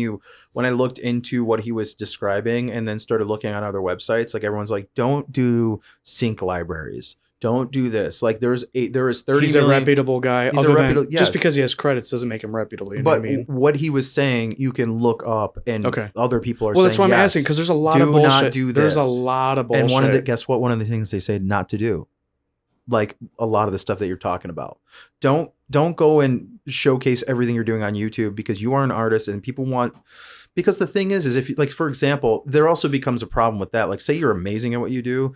Speaker 3: I looked into what he was describing and then started looking on other websites, like everyone's like, don't do sync libraries, don't do this. Like there is 30
Speaker 2: He's
Speaker 3: million,
Speaker 2: a reputable guy.
Speaker 3: He's a
Speaker 2: Other than
Speaker 3: reputable- yes.
Speaker 2: just because he has credits doesn't make him reputable. You know
Speaker 3: but
Speaker 2: what I mean?
Speaker 3: what he was saying, you can look up, and
Speaker 2: Okay.
Speaker 3: other people are
Speaker 2: Well,
Speaker 3: saying,
Speaker 2: that's why I'm
Speaker 3: yes,
Speaker 2: asking because there's a lot
Speaker 3: do
Speaker 2: of bullshit.
Speaker 3: not do
Speaker 2: There's a
Speaker 3: this.
Speaker 2: lot of bullshit.
Speaker 3: And guess what? One of the things they say not to do, like a lot of the stuff that you're talking about, don't go and showcase everything you're doing on YouTube because you are an artist and people want. Because the thing is if you, like, for example, there also becomes a problem with that. Like, say you're amazing at what you do,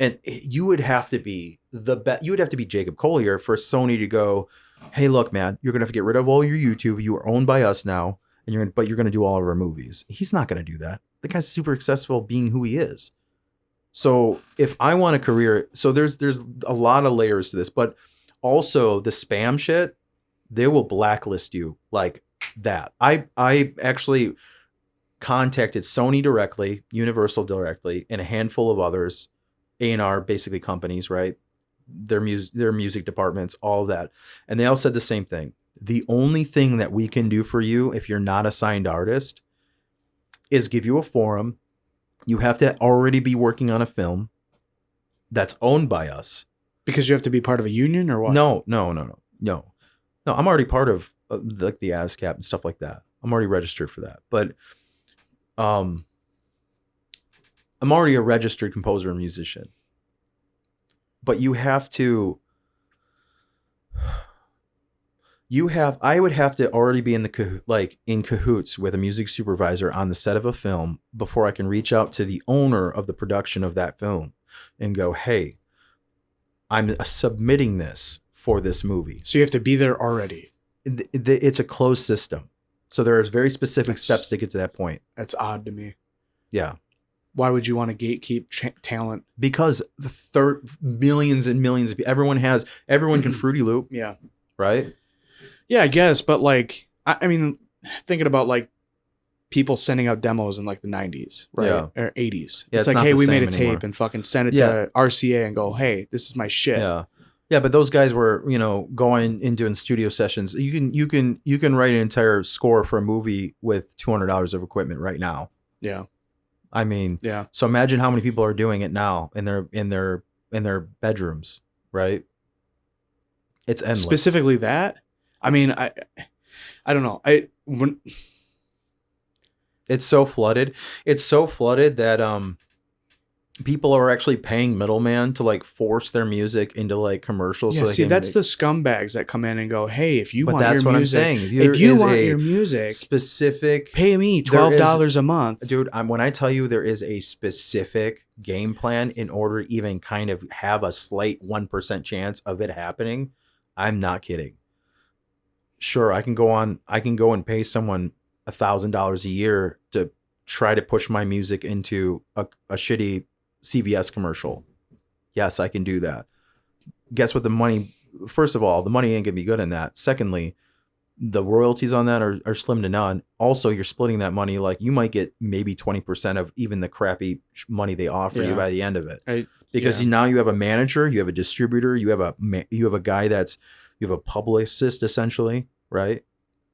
Speaker 3: and you would have to be the best. You would have to be Jacob Collier for Sony to go, hey, look, man, you're gonna have to get rid of all your YouTube. You are owned by us now, and you're gonna do all of our movies. He's not gonna do that. The guy's super successful being who he is. So if I want a career, so there's a lot of layers to this, but also the spam shit, they will blacklist you like that. I actually contacted Sony directly, Universal directly, and a handful of others, A&R basically companies, right? Their music departments, all of that. And they all said the same thing. The only thing that we can do for you if you're not a signed artist is give you a forum. You have to already be working on a film that's owned by us.
Speaker 2: because you have to be part of a union or what?
Speaker 3: No. I'm already part of like the ASCAP and stuff like that. I'm already registered for that. But I'm already a registered composer and musician. But you have to. I would have to already be in in cahoots with a music supervisor on the set of a film before I can reach out to the owner of the production of that film and go, hey, I'm submitting this for this movie.
Speaker 2: So you have to be there already.
Speaker 3: It's a closed system. So there are very specific steps to get to that point.
Speaker 2: That's odd to me.
Speaker 3: Yeah.
Speaker 2: Why would you want to gatekeep talent?
Speaker 3: Because millions and millions of people, everyone can Fruity Loop,
Speaker 2: Yeah.
Speaker 3: right?
Speaker 2: Yeah, I guess. But like, I mean, thinking about like people sending out demos in like the 90s, right?
Speaker 3: Yeah.
Speaker 2: Or 80s.
Speaker 3: Yeah,
Speaker 2: it's
Speaker 3: it's
Speaker 2: like,
Speaker 3: not
Speaker 2: hey,
Speaker 3: the
Speaker 2: we made a
Speaker 3: same anymore.
Speaker 2: tape and fucking send it
Speaker 3: Yeah.
Speaker 2: to RCA and go, hey, this is my shit.
Speaker 3: Yeah. Yeah, but those guys were, going and doing studio sessions. You can write an entire score for a movie with $200 of equipment right now.
Speaker 2: Yeah.
Speaker 3: I mean,
Speaker 2: Yeah.
Speaker 3: so imagine how many people are doing it now in their bedrooms, right? It's endless.
Speaker 2: Specifically that. I mean, I don't know.
Speaker 3: It's so flooded. It's so flooded that people are actually paying middleman to like force their music into like commercials.
Speaker 2: Yeah,
Speaker 3: so they
Speaker 2: see,
Speaker 3: can
Speaker 2: that's
Speaker 3: make-
Speaker 2: the scumbags that come in and go, hey, if you
Speaker 3: But
Speaker 2: want
Speaker 3: that's
Speaker 2: your
Speaker 3: what
Speaker 2: music,
Speaker 3: I'm saying.
Speaker 2: if you
Speaker 3: is
Speaker 2: want
Speaker 3: a
Speaker 2: your music,
Speaker 3: specific,
Speaker 2: pay me
Speaker 3: there
Speaker 2: $12 a month.
Speaker 3: dude. When I tell you there is a specific game plan in order to even kind of have a slight 1% chance of it happening, I'm not kidding. Sure, I can go and pay someone $1,000 a year to try to push my music into a shitty CVS commercial. Yes, I can do that. Guess what? First of all, the money ain't gonna be good in that. Secondly, the royalties on that are slim to none. Also, you're splitting that money. Like you might get maybe 20% of even the crappy money they offer you by the end of it. Because now you have a manager, you have a distributor, you have a guy you have a publicist essentially, right?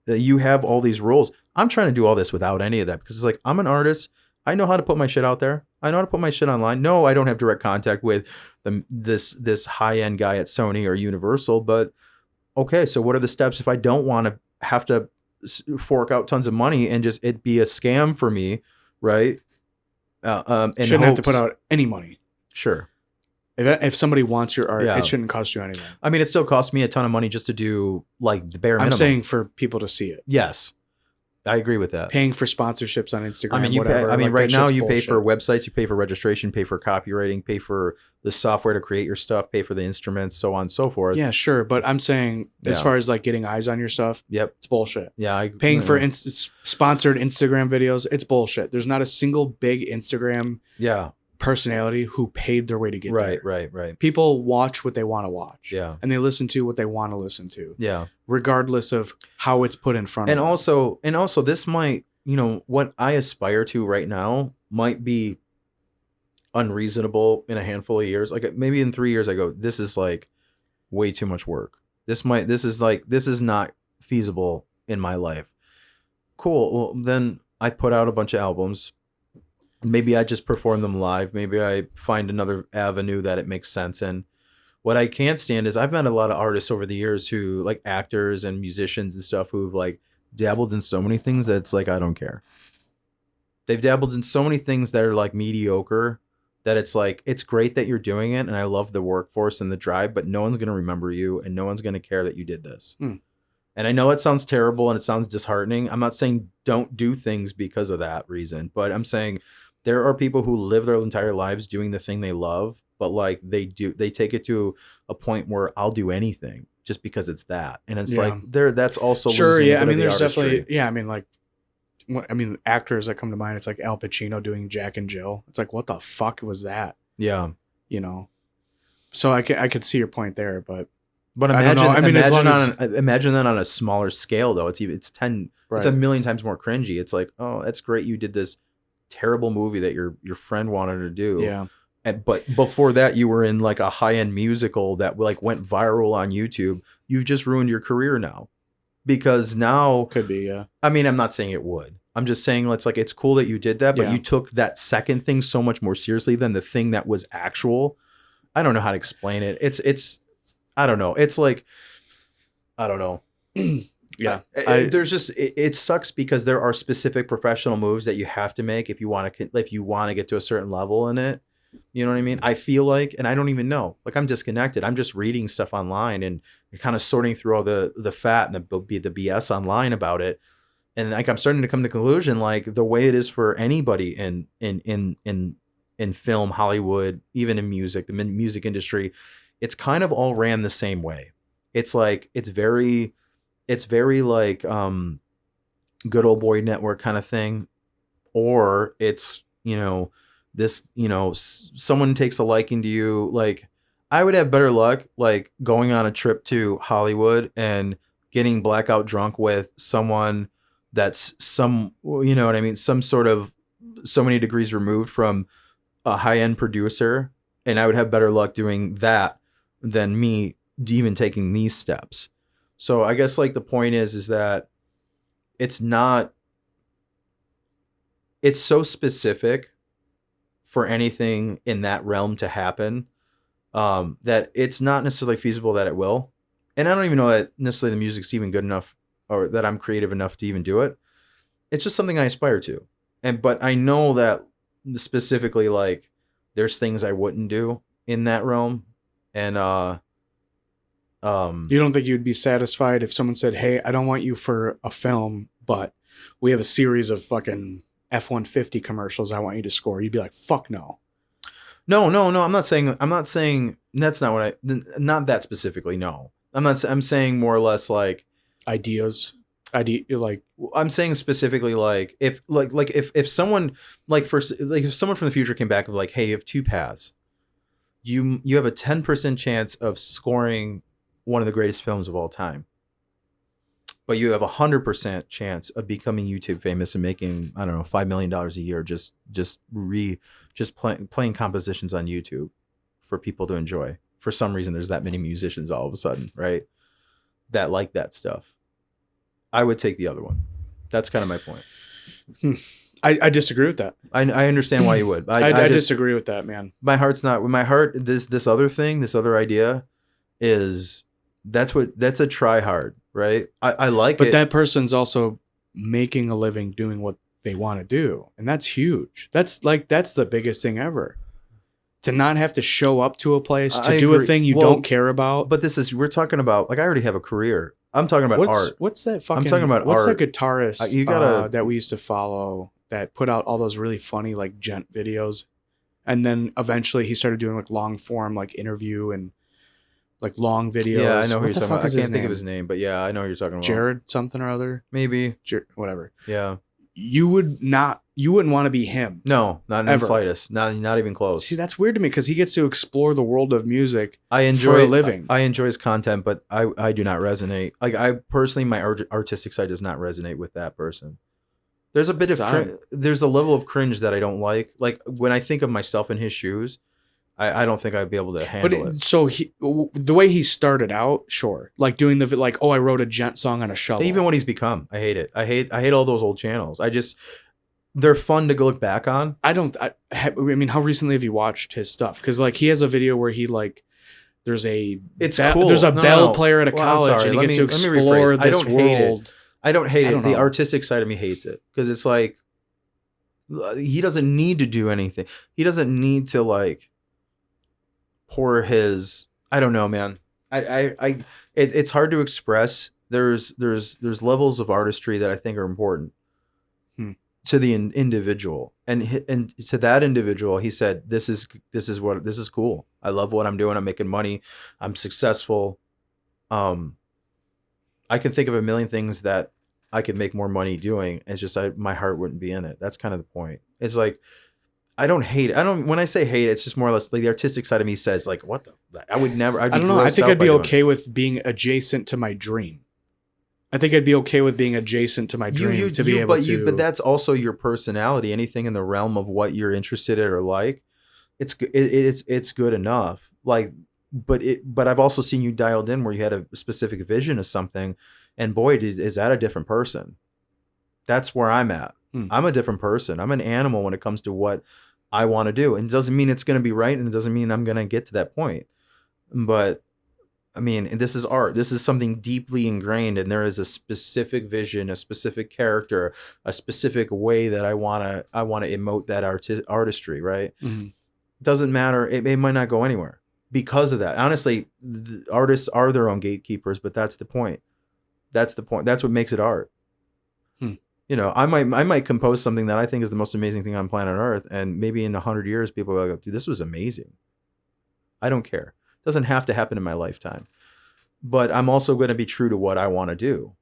Speaker 3: You have all these roles. I'm trying to do all this without any of that because it's like I'm an artist. I know how to put my shit out there. I know how to put my shit online. No, I don't have direct contact with this high-end guy at Sony or Universal, but okay, so what are the steps if I don't want to have to fork out tons of money and just it be a scam for me, right?
Speaker 2: Shouldn't have to put out any money.
Speaker 3: Sure.
Speaker 2: If somebody wants your art,
Speaker 3: Yeah.
Speaker 2: it shouldn't cost you anything.
Speaker 3: I mean, it still costs me a ton of money just to do like the bare minimum.
Speaker 2: I'm saying for people to see it.
Speaker 3: Yes, I agree with that.
Speaker 2: Paying for sponsorships on Instagram,
Speaker 3: I mean, you
Speaker 2: whatever.
Speaker 3: pay, I mean,
Speaker 2: like,
Speaker 3: right
Speaker 2: that
Speaker 3: now
Speaker 2: shit's
Speaker 3: you pay
Speaker 2: bullshit.
Speaker 3: for websites, you pay for registration, pay for copywriting, pay for the software to create your stuff, pay for the instruments, so on and so forth.
Speaker 2: Yeah, sure, but I'm saying as
Speaker 3: Yeah.
Speaker 2: far as like getting eyes on your stuff,
Speaker 3: Yep.
Speaker 2: it's bullshit.
Speaker 3: Yeah.
Speaker 2: Paying for sponsored Instagram videos, it's bullshit. There's not a single big Instagram
Speaker 3: Yeah.
Speaker 2: personality who paid their way to get there.
Speaker 3: Right.
Speaker 2: People watch what they want to watch.
Speaker 3: Yeah.
Speaker 2: And they listen to what they want to listen to.
Speaker 3: Yeah.
Speaker 2: Regardless of how it's put in front of them.
Speaker 3: And also this might, what I aspire to right now might be unreasonable in a handful of years. Like maybe in 3 years I go, this is like way too much work. This is not feasible in my life. Cool. Well, then I put out a bunch of albums. Maybe I just perform them live. Maybe I find another avenue that it makes sense in. What I can't stand is I've met a lot of artists over the years who like actors and musicians and stuff who've like dabbled in so many things that it's like, I don't care. They've dabbled in so many things that are like mediocre that it's like, it's great that you're doing it. And I love the workforce and the drive, but no one's going to remember you and no one's going to care that you did this. And I know it sounds terrible and it sounds disheartening. I'm not saying don't do things because of that reason, but I'm saying there are people who live their entire lives doing the thing they love, but like they take it to a point where I'll do anything just because it's that. And it's like that's also
Speaker 2: sure.
Speaker 3: losing
Speaker 2: Yeah.
Speaker 3: a
Speaker 2: I
Speaker 3: bit
Speaker 2: mean,
Speaker 3: of the
Speaker 2: there's
Speaker 3: artistry.
Speaker 2: definitely, yeah. I mean, actors that come to mind, it's like Al Pacino doing Jack and Jill. It's like, what the fuck was that?
Speaker 3: Yeah.
Speaker 2: So I could see your point there, but
Speaker 3: imagine,
Speaker 2: I don't know. I mean, as long
Speaker 3: imagine that on a smaller scale though. It's
Speaker 2: right.
Speaker 3: it's a million times more cringy. It's like, oh, that's great. You did this terrible movie that your friend wanted to do.
Speaker 2: Yeah.
Speaker 3: But before that, you were in like a high-end musical that like went viral on YouTube. You've just ruined your career now, because now
Speaker 2: could be. Yeah.
Speaker 3: I mean, I'm not saying it would. I'm just saying it's cool that you did that, but you took that second thing so much more seriously than the thing that was actual. I don't know how to explain it. It's I don't know. It's like, I don't know.
Speaker 2: Yeah.
Speaker 3: There's just it sucks because there are specific professional moves that you have to make if you want to get to a certain level in it. You know what I mean? I feel like, and I don't even know, like I'm disconnected. I'm just reading stuff online and kind of sorting through all the fat and the BS online about it. And like, I'm starting to come to the conclusion, like the way it is for anybody in film, Hollywood, even in music, the music industry, it's kind of all ran the same way. It's like, it's very like, good old boy network kind of thing. Or it's, someone takes a liking to you. Like I would have better luck, like going on a trip to Hollywood and getting blackout drunk with someone that's some sort of so many degrees removed from a high-end producer. And I would have better luck doing that than me even taking these steps. So I guess like the point is that it's so specific for anything in that realm to happen, that it's not necessarily feasible that it will. And I don't even know that necessarily the music's even good enough or that I'm creative enough to even do it. It's just something I aspire to. But I know that specifically, like there's things I wouldn't do in that realm. And,
Speaker 2: you don't think you'd be satisfied if someone said, "Hey, I don't want you for a film, but we have a series of fucking F-150 commercials I want you to score"? You'd be like, "Fuck no."
Speaker 3: No. I'm not saying that's not what not that specifically. No, I'm saying more or less like
Speaker 2: ideas. Like
Speaker 3: I'm saying specifically like if someone if someone from the future came back and like, hey, you have two paths. You have a 10% chance of scoring one of the greatest films of all time, but you have 100% chance of becoming YouTube famous and making, I don't know, $5 million a year playing compositions on YouTube for people to enjoy. For some reason, there's that many musicians all of a sudden, right? That like that stuff. I would take the other one. That's kind of my point.
Speaker 2: I disagree with that.
Speaker 3: I understand why you would.
Speaker 2: I disagree with that, man.
Speaker 3: My heart's not. My heart, this other thing, this other idea is That's a try hard, right? I like
Speaker 2: But
Speaker 3: it.
Speaker 2: that person's also making a living doing what they want to do. And that's huge. That's the biggest thing ever. To not have to show up to a place, to
Speaker 3: I
Speaker 2: do a
Speaker 3: agree.
Speaker 2: thing you
Speaker 3: Well,
Speaker 2: don't care about.
Speaker 3: But we're talking about, like, I already have a career. I'm talking about art.
Speaker 2: What's that fucking,
Speaker 3: I'm talking about
Speaker 2: what's
Speaker 3: art.
Speaker 2: that guitarist
Speaker 3: You gotta
Speaker 2: that we used to follow that put out all those really funny like gent videos? And then eventually he started doing like long form like interview and like long videos.
Speaker 3: Yeah, I know who
Speaker 2: What
Speaker 3: you're
Speaker 2: the
Speaker 3: talking
Speaker 2: fuck
Speaker 3: about. I
Speaker 2: is
Speaker 3: can't think of his name, but yeah, I know who you're talking about.
Speaker 2: Jared something or other.
Speaker 3: Maybe.
Speaker 2: Whatever.
Speaker 3: Yeah.
Speaker 2: You wouldn't want to be him.
Speaker 3: No, not in the
Speaker 2: Ever.
Speaker 3: slightest. Not even close.
Speaker 2: See, that's weird to me because he gets to explore the world of music
Speaker 3: I enjoy
Speaker 2: for a living.
Speaker 3: I enjoy his content, but I do not resonate. Like, I personally, my artistic side does not resonate with that person. There's a bit of there's a level of cringe that I don't like. Like, when I think of myself in his shoes, I don't think I'd be able to handle it.
Speaker 2: So the way he started out, sure, like doing the like, oh, I wrote a gent song on a shovel.
Speaker 3: Even what he's become, I hate it. I hate all those old channels. They're fun to go look back on.
Speaker 2: I mean, how recently have you watched his stuff? Because like he has a video where he like there's a
Speaker 3: cool.
Speaker 2: There's a bell
Speaker 3: No.
Speaker 2: player at a college and he gets to explore this world.
Speaker 3: I don't hate it. The
Speaker 2: know.
Speaker 3: artistic side of me hates it because it's like he doesn't need to do anything. He doesn't need to like pour his. I don't know, man. It's hard to express. There's levels of artistry that I think are important to the individual, and to that individual, he said, "This is cool. I love what I'm doing. I'm making money. I'm successful. I can think of a million things that I could make more money doing. It's just my heart wouldn't be in it. That's kind of the point. It's like I don't hate it. When I say hate, it's just more or less like the artistic side of me says like, what the? I would never. I don't know.
Speaker 2: I think I'd be okay with being adjacent to my dream. I think I'd be okay with being adjacent to my dream to be able to.
Speaker 3: But that's also your personality. Anything in the realm of what you're interested in or like, it's good enough. Like, but I've also seen you dialed in where you had a specific vision of something, and boy, is that a different person. That's where I'm at. I'm a different person. I'm an animal when it comes to what I want to do, and it doesn't mean it's going to be right, and it doesn't mean I'm going to get to that point. But I mean, this is art. This is something deeply ingrained, and there is a specific vision, a specific character, a specific way that I want to emote that artistry, right? Mm-hmm. Doesn't matter. It might not go anywhere because of that. Honestly, the artists are their own gatekeepers, but that's the point. That's the point. That's what makes it art. You know, I might compose something that I think is the most amazing thing on planet Earth, and maybe in 100 years, people will go, dude, this was amazing. I don't care. Doesn't have to happen in my lifetime, but I'm also going to be true to what I want to do.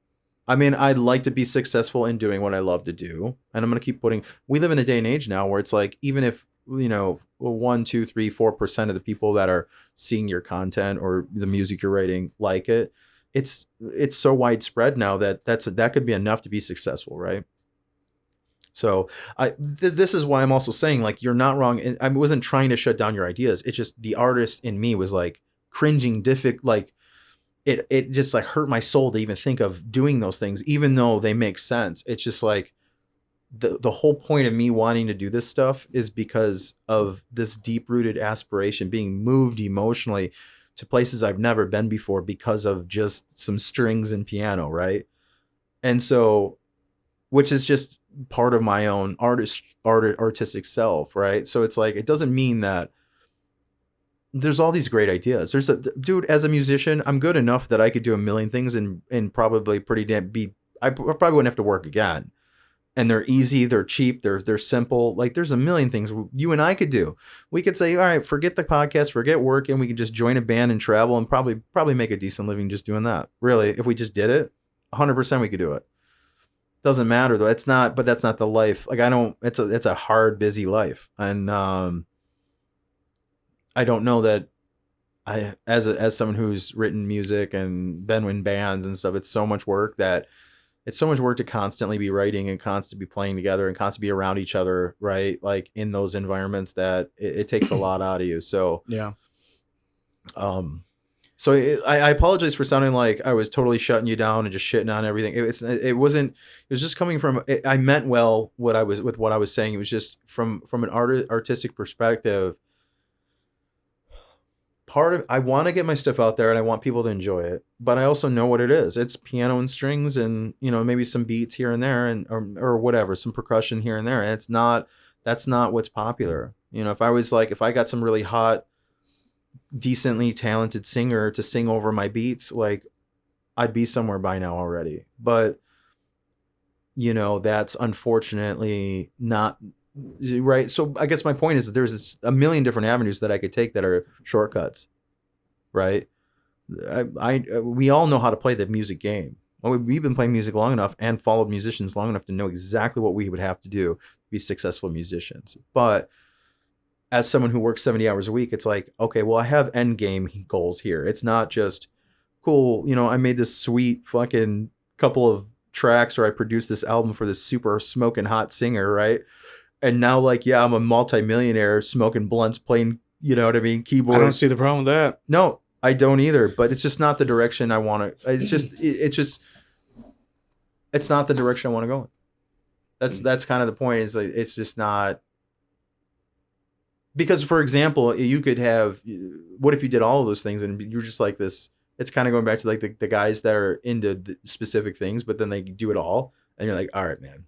Speaker 3: I mean, I'd like to be successful in doing what I love to do. And I'm going to keep we live in a day and age now where it's like, even if, 1, 2, 3, 4% of the people that are seeing your content or the music you're writing like it, it's so widespread now that that could be enough to be successful. Right. So this is why I'm also saying, like, you're not wrong. And I wasn't trying to shut down your ideas. It's just the artist in me was like cringing, like it just like hurt my soul to even think of doing those things, even though they make sense. It's just like the whole point of me wanting to do this stuff is because of this deep rooted aspiration, being moved emotionally to places I've never been before because of just some strings and piano. Right. And so, which is just part of my own artistic self, right? So it's like, it doesn't mean that there's all these great ideas. Dude, as a musician, I'm good enough that I could do a million things and probably I probably wouldn't have to work again. And they're easy, they're cheap, they're simple. Like, there's a million things you and I could do. We could say, all right, forget the podcast, forget work, and we could just join a band and travel and probably make a decent living just doing that. Really, if we just did it, 100% we could do it. Doesn't matter though. That's not the life. Like, it's a hard, busy life. And I don't know that as someone who's written music and been in bands and stuff, it's so much work to constantly be writing and constantly be playing together and constantly be around each other, right? Like, in those environments that it takes a lot out of you. So, yeah. So I apologize for sounding like I was totally shutting you down and just shitting on everything. It wasn't. It was just coming from. I meant well what I was saying. It was just from an artistic perspective. I want to get my stuff out there and I want people to enjoy it, but I also know what it is. It's piano and strings and, you know, maybe some beats here and there and or whatever, some percussion here and there. And that's not what's popular. You know, if I got some really hot, decently talented singer to sing over my beats, like I'd be somewhere by now already. But, you know, that's unfortunately not right. So I guess my point is that there's a million different avenues that I could take that are shortcuts, right? We all know how to play the music game. Well, we've been playing music long enough and followed musicians long enough to know exactly what we would have to do to be successful musicians. But as someone who works 70 hours a week, it's like, okay, well, I have end game goals here. It's not just cool. You know, I made this sweet fucking couple of tracks, or I produced this album for this super smoking hot singer, right? And now, like, yeah, I'm a multimillionaire smoking blunts, playing, you know what I mean, keyboard.
Speaker 2: I don't see the problem with that.
Speaker 3: No, I don't either. But it's just not the direction I want to. It's not the direction I want to go in. That's kind of the point. Is like, it's just not. Because, for example, you could have. What if you did all of those things and you're just like this? It's kind of going back to like the guys that are into the specific things, but then they do it all, and you're like, all right, man,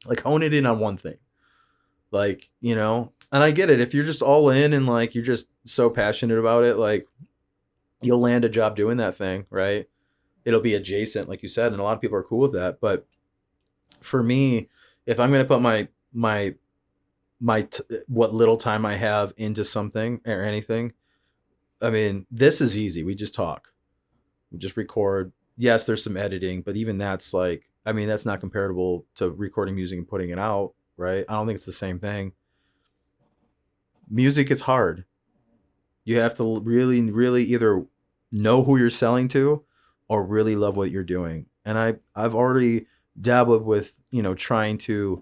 Speaker 3: like hone it in on one thing. Like, you know, and I get it. If you're just all in and like, you're just so passionate about it, like you'll land a job doing that thing, right? It'll be adjacent, like you said. And a lot of people are cool with that. But for me, if I'm going to put what little time I have into something or anything, I mean, this is easy. We just talk, we just record. Yes, there's some editing, but even that's like, I mean, that's not comparable to recording music and putting it out. Right? I don't think it's the same thing. Music is hard. You have to really, really either know who you're selling to or really love what you're doing. And I've already dabbled with, you know, trying to,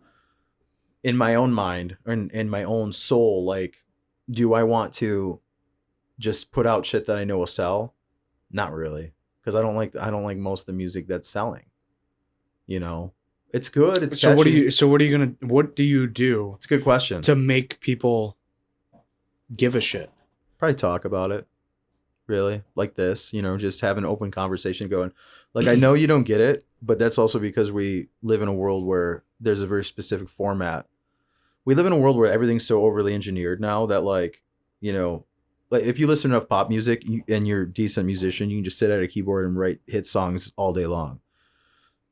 Speaker 3: in my own mind and in my own soul, like, do I want to just put out shit that I know will sell? Not really. Because I don't like most of the music that's selling. You know? It's good. It's
Speaker 2: so
Speaker 3: catchy.
Speaker 2: What do you do?
Speaker 3: It's a good question.
Speaker 2: To make people give a shit.
Speaker 3: Probably talk about it. Really? Like this, you know, just have an open conversation going. Like, I know you don't get it, but that's also because we live in a world where there's a very specific format. We live in a world where everything's so overly engineered now that, like, you know, like if you listen to enough pop music and you're a decent musician, you can just sit at a keyboard and write hit songs all day long.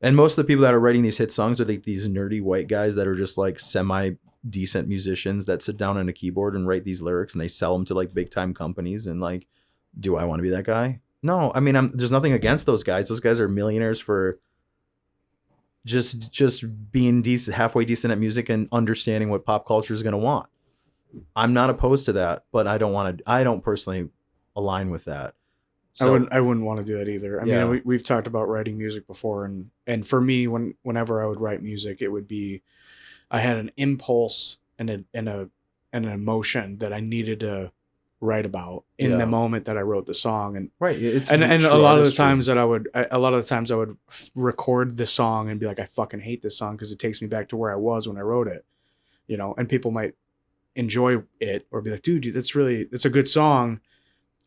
Speaker 3: And most of the people that are writing these hit songs are like these nerdy white guys that are just like semi-decent musicians that sit down on a keyboard and write these lyrics, and they sell them to like big-time companies. And like, do I want to be that guy? No, I mean, there's nothing against those guys. Those guys are millionaires for just being decent, halfway decent at music and understanding what pop culture is going to want. I'm not opposed to that, but I don't personally align with that. So,
Speaker 2: I wouldn't want to do that either. I mean, we've talked about writing music before, and for me, whenever I would write music, it would be, I had an impulse and an emotion that I needed to write about in the moment that I wrote the song, and
Speaker 3: right.
Speaker 2: And a lot of the times I would record the song and be like, I fucking hate this song because it takes me back to where I was when I wrote it, you know. And people might enjoy it or be like, dude, it's a good song.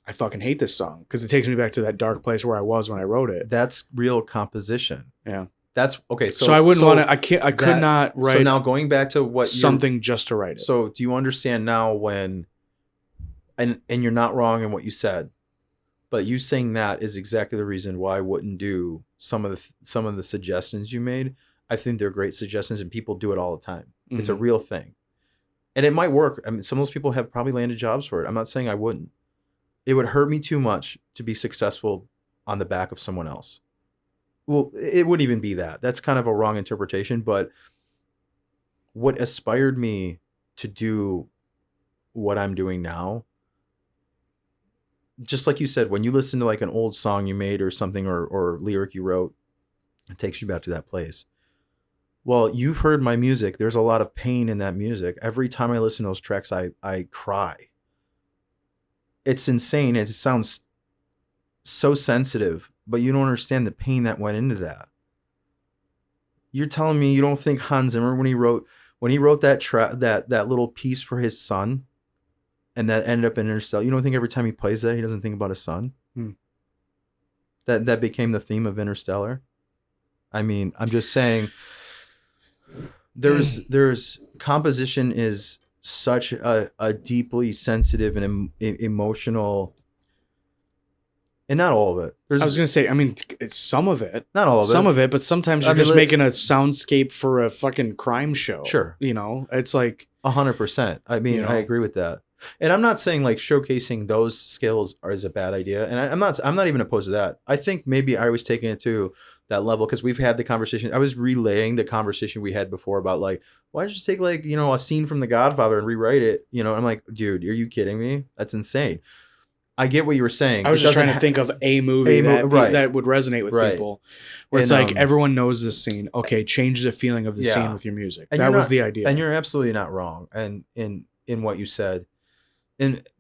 Speaker 2: I fucking hate this song because it takes me back to that dark place where I was when I wrote it.
Speaker 3: That's real composition.
Speaker 2: Yeah.
Speaker 3: That's okay.
Speaker 2: So I wouldn't want to. I could not write.
Speaker 3: So now going back to what
Speaker 2: something just to write it.
Speaker 3: So do you understand now when, and you're not wrong in what you said, but you saying that is exactly the reason why I wouldn't do some of the suggestions you made. I think they're great suggestions, and people do it all the time. Mm-hmm. It's a real thing, and it might work. I mean, some of those people have probably landed jobs for it. I'm not saying I wouldn't. It would hurt me too much to be successful on the back of someone else. Well, it wouldn't even be that. That's kind of a wrong interpretation. But what aspired me to do what I'm doing now, just like you said, when you listen to like an old song you made or something or lyric you wrote, it takes you back to that place. Well, you've heard my music. There's a lot of pain in that music. Every time I listen to those tracks, I cry. It's insane. It sounds so sensitive, but you don't understand the pain that went into that. You're telling me you don't think Hans Zimmer, when he wrote that little piece for his son, and that ended up in Interstellar. You don't think every time he plays that, he doesn't think about his son?
Speaker 2: Hmm.
Speaker 3: That became the theme of Interstellar. I mean, I'm just saying, there's composition is such a deeply sensitive and emotional, and not all of it.
Speaker 2: I was gonna say, I mean, it's some of it,
Speaker 3: not all of
Speaker 2: some
Speaker 3: it.
Speaker 2: of it, but sometimes you're just making a soundscape for a fucking crime show.
Speaker 3: Sure,
Speaker 2: you know, it's like
Speaker 3: 100%. I mean, I agree with that, and I'm not saying like showcasing those skills is a bad idea, and I'm not even opposed to that. I think maybe I was taking it to that level because we've had the conversation. I was relaying the conversation we had before about like, why don't you take like, you know, a scene from The Godfather and rewrite it? You know, I'm like, dude, are you kidding me? That's insane. I get what you were saying.
Speaker 2: I was just trying to think of a movie that would resonate with people, where it's like everyone knows this scene. Okay, change the feeling of the scene with your music. And that was the idea.
Speaker 3: And you're absolutely not wrong. And in what you said,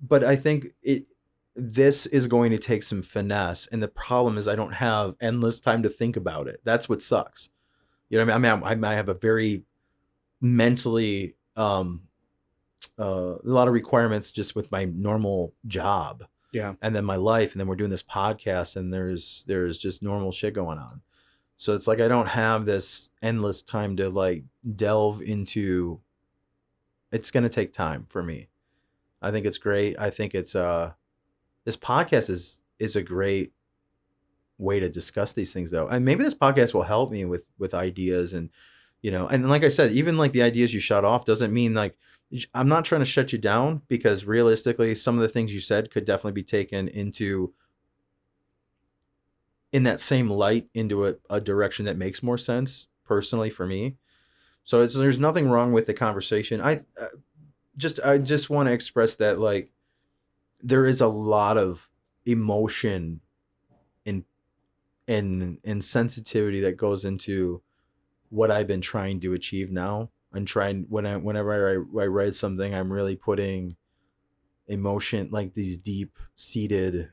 Speaker 3: but I think this is going to take some finesse. And the problem is I don't have endless time to think about it. That's what sucks. You know what I mean? I might have a very mentally a lot of requirements just with my normal job.
Speaker 2: Yeah.
Speaker 3: And then my life, and then we're doing this podcast, and there's just normal shit going on. So it's like I don't have this endless time to like delve into. It's gonna take time for me. I think it's great. I think it's this podcast is a great way to discuss these things though. And maybe this podcast will help me with ideas, and you know, and like I said, even like the ideas you shut off doesn't mean like I'm not trying to shut you down, because realistically, some of the things you said could definitely be taken in that same light into a direction that makes more sense personally for me. So there's nothing wrong with the conversation. I just want to express that like there is a lot of emotion and sensitivity that goes into what I've been trying to achieve now. I'm trying whenever I write something, I'm really putting emotion, like these deep seated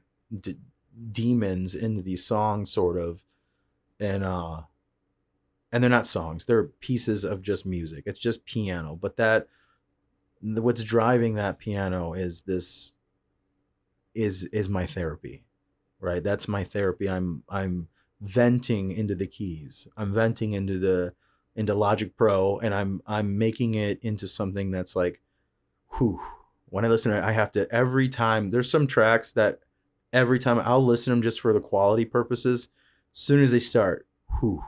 Speaker 3: demons into these songs, sort of, and they're not songs; they're pieces of just music. It's just piano, but what's driving that piano is my therapy, right? That's my therapy. I'm venting into the keys. I'm venting into Logic Pro, and I'm making it into something that's like, whew. When I listen to it, I have to, every time, there's some tracks that every time I'll listen to them just for the quality purposes. As soon as they start, whew.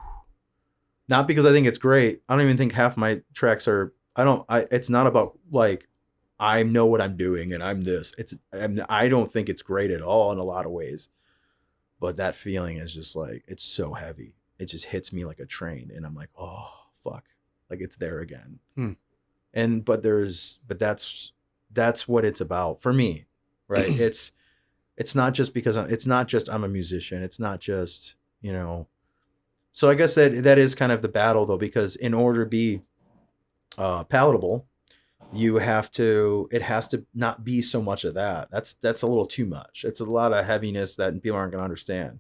Speaker 3: Not because I think it's great. I don't even think half my tracks are, it's not about like, I know what I'm doing and I'm this. I don't think it's great at all in a lot of ways. But that feeling is just like, it's so heavy. It just hits me like a train, and I'm like, oh fuck, like it's there again. But that's what it's about for me, right? it's not just because I'm a musician. It's not just, you know. So I guess that is kind of the battle though, because in order to be palatable, it has to not be so much of that. That's a little too much. It's a lot of heaviness that people aren't gonna understand.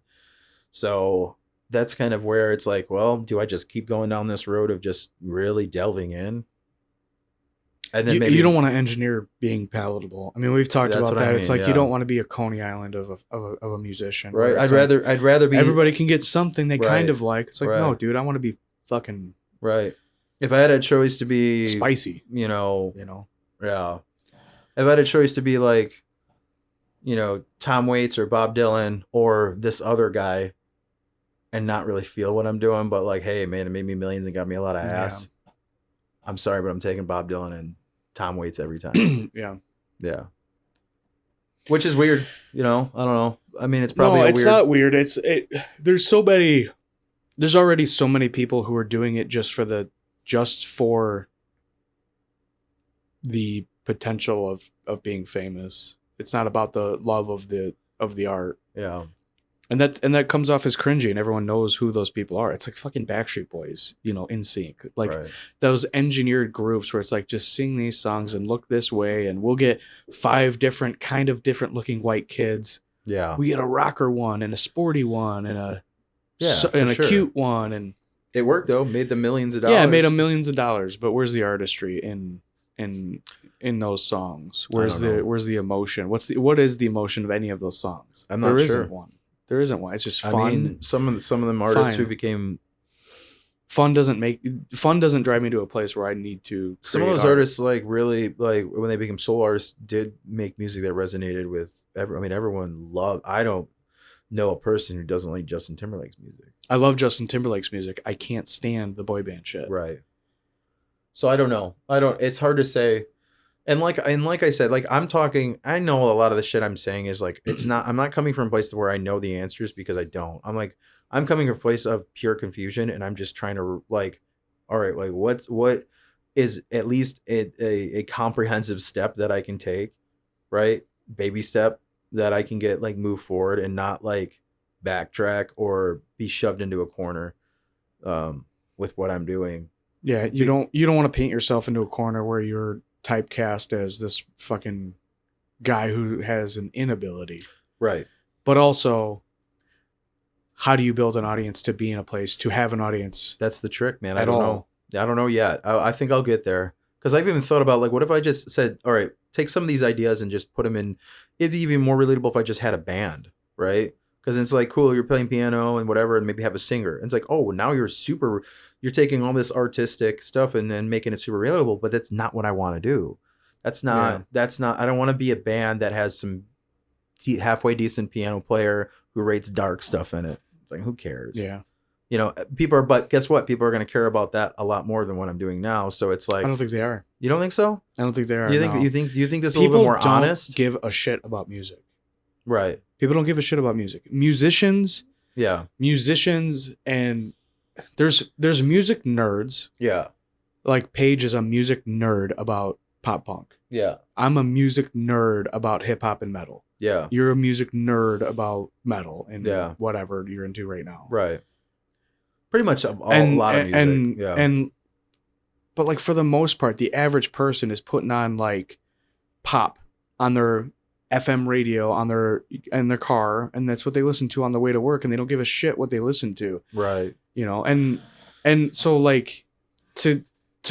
Speaker 3: So that's kind of where it's like, well, do I just keep going down this road of just really delving in? And then maybe
Speaker 2: you don't want to engineer being palatable. I mean, we've talked about that. It's like you don't want to be a Coney Island of a musician.
Speaker 3: Right. I'd rather be.
Speaker 2: Everybody can get something they kind of like. It's like, no, dude, I want to be fucking
Speaker 3: right. If I had a choice to be
Speaker 2: spicy,
Speaker 3: you know,
Speaker 2: yeah.
Speaker 3: If I had a choice to be like, you know, Tom Waits or Bob Dylan or this other guy, and not really feel what I'm doing, but like, hey, man, it made me millions and got me a lot of ass. Yeah. I'm sorry, but I'm taking Bob Dylan and Tom Waits every time. Yeah. Which is weird, you know. I don't know. I mean, it's probably
Speaker 2: it's not weird. There's already so many people who are doing it just for the potential of being famous. It's not about the love of the art.
Speaker 3: Yeah.
Speaker 2: And that comes off as cringy, and everyone knows who those people are. It's like fucking Backstreet Boys, you know, NSYNC. Like those engineered groups where it's like, just sing these songs and look this way, and we'll get 5 different looking white kids.
Speaker 3: Yeah.
Speaker 2: We get a rocker one and a sporty one and a cute one, and
Speaker 3: it worked though. Made them millions of dollars.
Speaker 2: Yeah, it made them millions of dollars. But where's the artistry in in those songs?
Speaker 3: I don't know.
Speaker 2: Where's the emotion? What is the emotion of any of those songs?
Speaker 3: I'm not
Speaker 2: There
Speaker 3: sure.
Speaker 2: isn't one. There isn't one. It's just fun.
Speaker 3: I mean, some of them artists who
Speaker 2: Fine.
Speaker 3: became
Speaker 2: Fun doesn't drive me to a place where I need to.
Speaker 3: some of
Speaker 2: create
Speaker 3: those
Speaker 2: art.
Speaker 3: artists, like really, like when they became solo artists, did make music that resonated with everyone loved. I don't know a person who doesn't like Justin Timberlake's music.
Speaker 2: I love Justin Timberlake's music. I can't stand the boy band shit.
Speaker 3: Right. So I don't know. It's hard to say. And like I said, like I know a lot of the shit I'm saying is like I'm not coming from a place where I know the answers, because I don't. I'm coming from a place of pure confusion, and I'm just trying to like, all right, like what is at least a comprehensive step that I can take, right? Baby step that I can get, like, move forward and not like backtrack or be shoved into a corner with what I'm doing.
Speaker 2: Yeah, you don't want to paint yourself into a corner where you're typecast as this fucking guy who has an inability.
Speaker 3: Right.
Speaker 2: But also, how do you build an audience to be in a place, to have an audience?
Speaker 3: That's the trick, man. I
Speaker 2: At
Speaker 3: don't
Speaker 2: all.
Speaker 3: know. I don't know yet. I think I'll get there. Because I've even thought about, like, what if I just said, all right, take some of these ideas and just put them in. It'd be even more relatable if I just had a band, right? Because it's like, cool, you're playing piano and whatever, and maybe have a singer. And it's like, oh, now you're taking all this artistic stuff and then making it super relatable, but that's not what I want to do. That's not, I don't want to be a band that has some halfway decent piano player who writes dark stuff in it. It's like, who cares?
Speaker 2: Yeah.
Speaker 3: You know, but guess what? People are going to care about that a lot more than what I'm doing now. So it's like,
Speaker 2: I don't think they are.
Speaker 3: you don't think so?
Speaker 2: I don't think they are.
Speaker 3: You think,
Speaker 2: no.
Speaker 3: do you think this is a
Speaker 2: People
Speaker 3: little bit more
Speaker 2: don't
Speaker 3: honest?
Speaker 2: give a shit about music.
Speaker 3: Right.
Speaker 2: People don't give a shit about music. Musicians and there's music nerds.
Speaker 3: Yeah.
Speaker 2: Like Paige is a music nerd about pop punk.
Speaker 3: Yeah.
Speaker 2: I'm a music nerd about hip hop and metal.
Speaker 3: Yeah.
Speaker 2: You're a music nerd about metal and
Speaker 3: Yeah.
Speaker 2: whatever you're into right now.
Speaker 3: Right. Pretty much a lot of music.
Speaker 2: But like for the most part, the average person is putting on like pop on their FM radio in their car, and that's what they listen to on the way to work, and they don't give a shit what they listen to.
Speaker 3: Right.
Speaker 2: You know, and so like to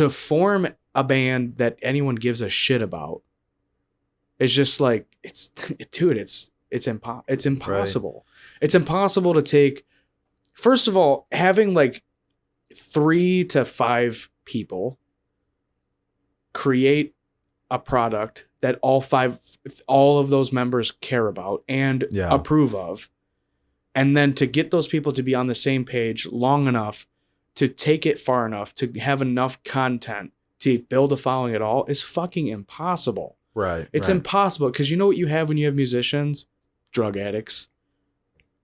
Speaker 2: form a band that anyone gives a shit about, it's just like it's impossible. Right. It's impossible to take. First of all, having like 3 to 5 people create a product that all of those members care about and approve of, and then to get those people to be on the same page long enough to take it far enough to have enough content to build a following at all is fucking impossible.
Speaker 3: Right.
Speaker 2: It's impossible, because you know what you have when you have musicians? Drug addicts,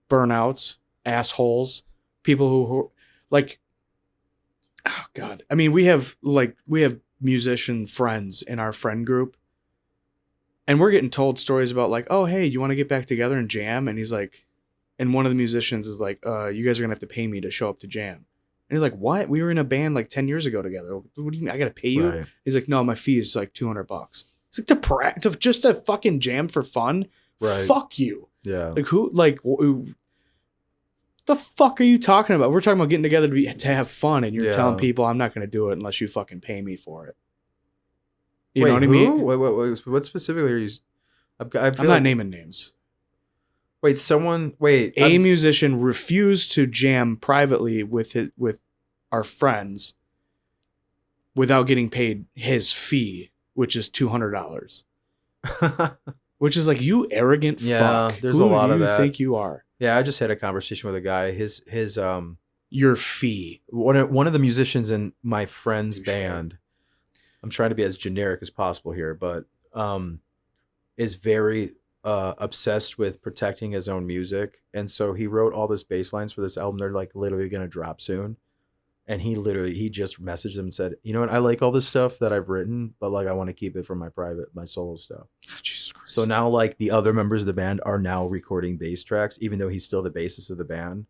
Speaker 2: burnouts, assholes, people who like, oh God. I mean, we have musician friends in our friend group, and we're getting told stories about like, oh, hey, you want to get back together and jam? And he's like, and one of the musicians is like, you guys are gonna have to pay me to show up to jam. And he's like, what? We were in a band like 10 years ago together. What do you mean? I got to pay you? Right. He's like, no, my fee is like $200. It's like to just a fucking jam for fun. Right. Fuck you.
Speaker 3: Yeah.
Speaker 2: Like the fuck are you talking about? We're talking about getting together to have fun, and you're telling people I'm not going to do it unless you fucking pay me for it. You know what I mean?
Speaker 3: Wait, what specifically are you?
Speaker 2: I'm not naming names.
Speaker 3: A
Speaker 2: musician refused to jam privately with our friends without getting paid his fee, which is $200. Which is like, you arrogant fuck.
Speaker 3: There's a lot of that.
Speaker 2: Who do you think you are?
Speaker 3: Yeah, I just had a conversation with a guy. His
Speaker 2: your fee.
Speaker 3: One of the musicians in my friend's band. I'm trying to be as generic as possible here, but is very obsessed with protecting his own music, and so he wrote all this bass lines for this album. They're like literally gonna drop soon, and he just messaged them and said, you know what, I like all this stuff that I've written, but like I want to keep it for my solo stuff.
Speaker 2: Jesus Christ.
Speaker 3: So now like the other members of the band are now recording bass tracks, even though he's still the bassist of the band,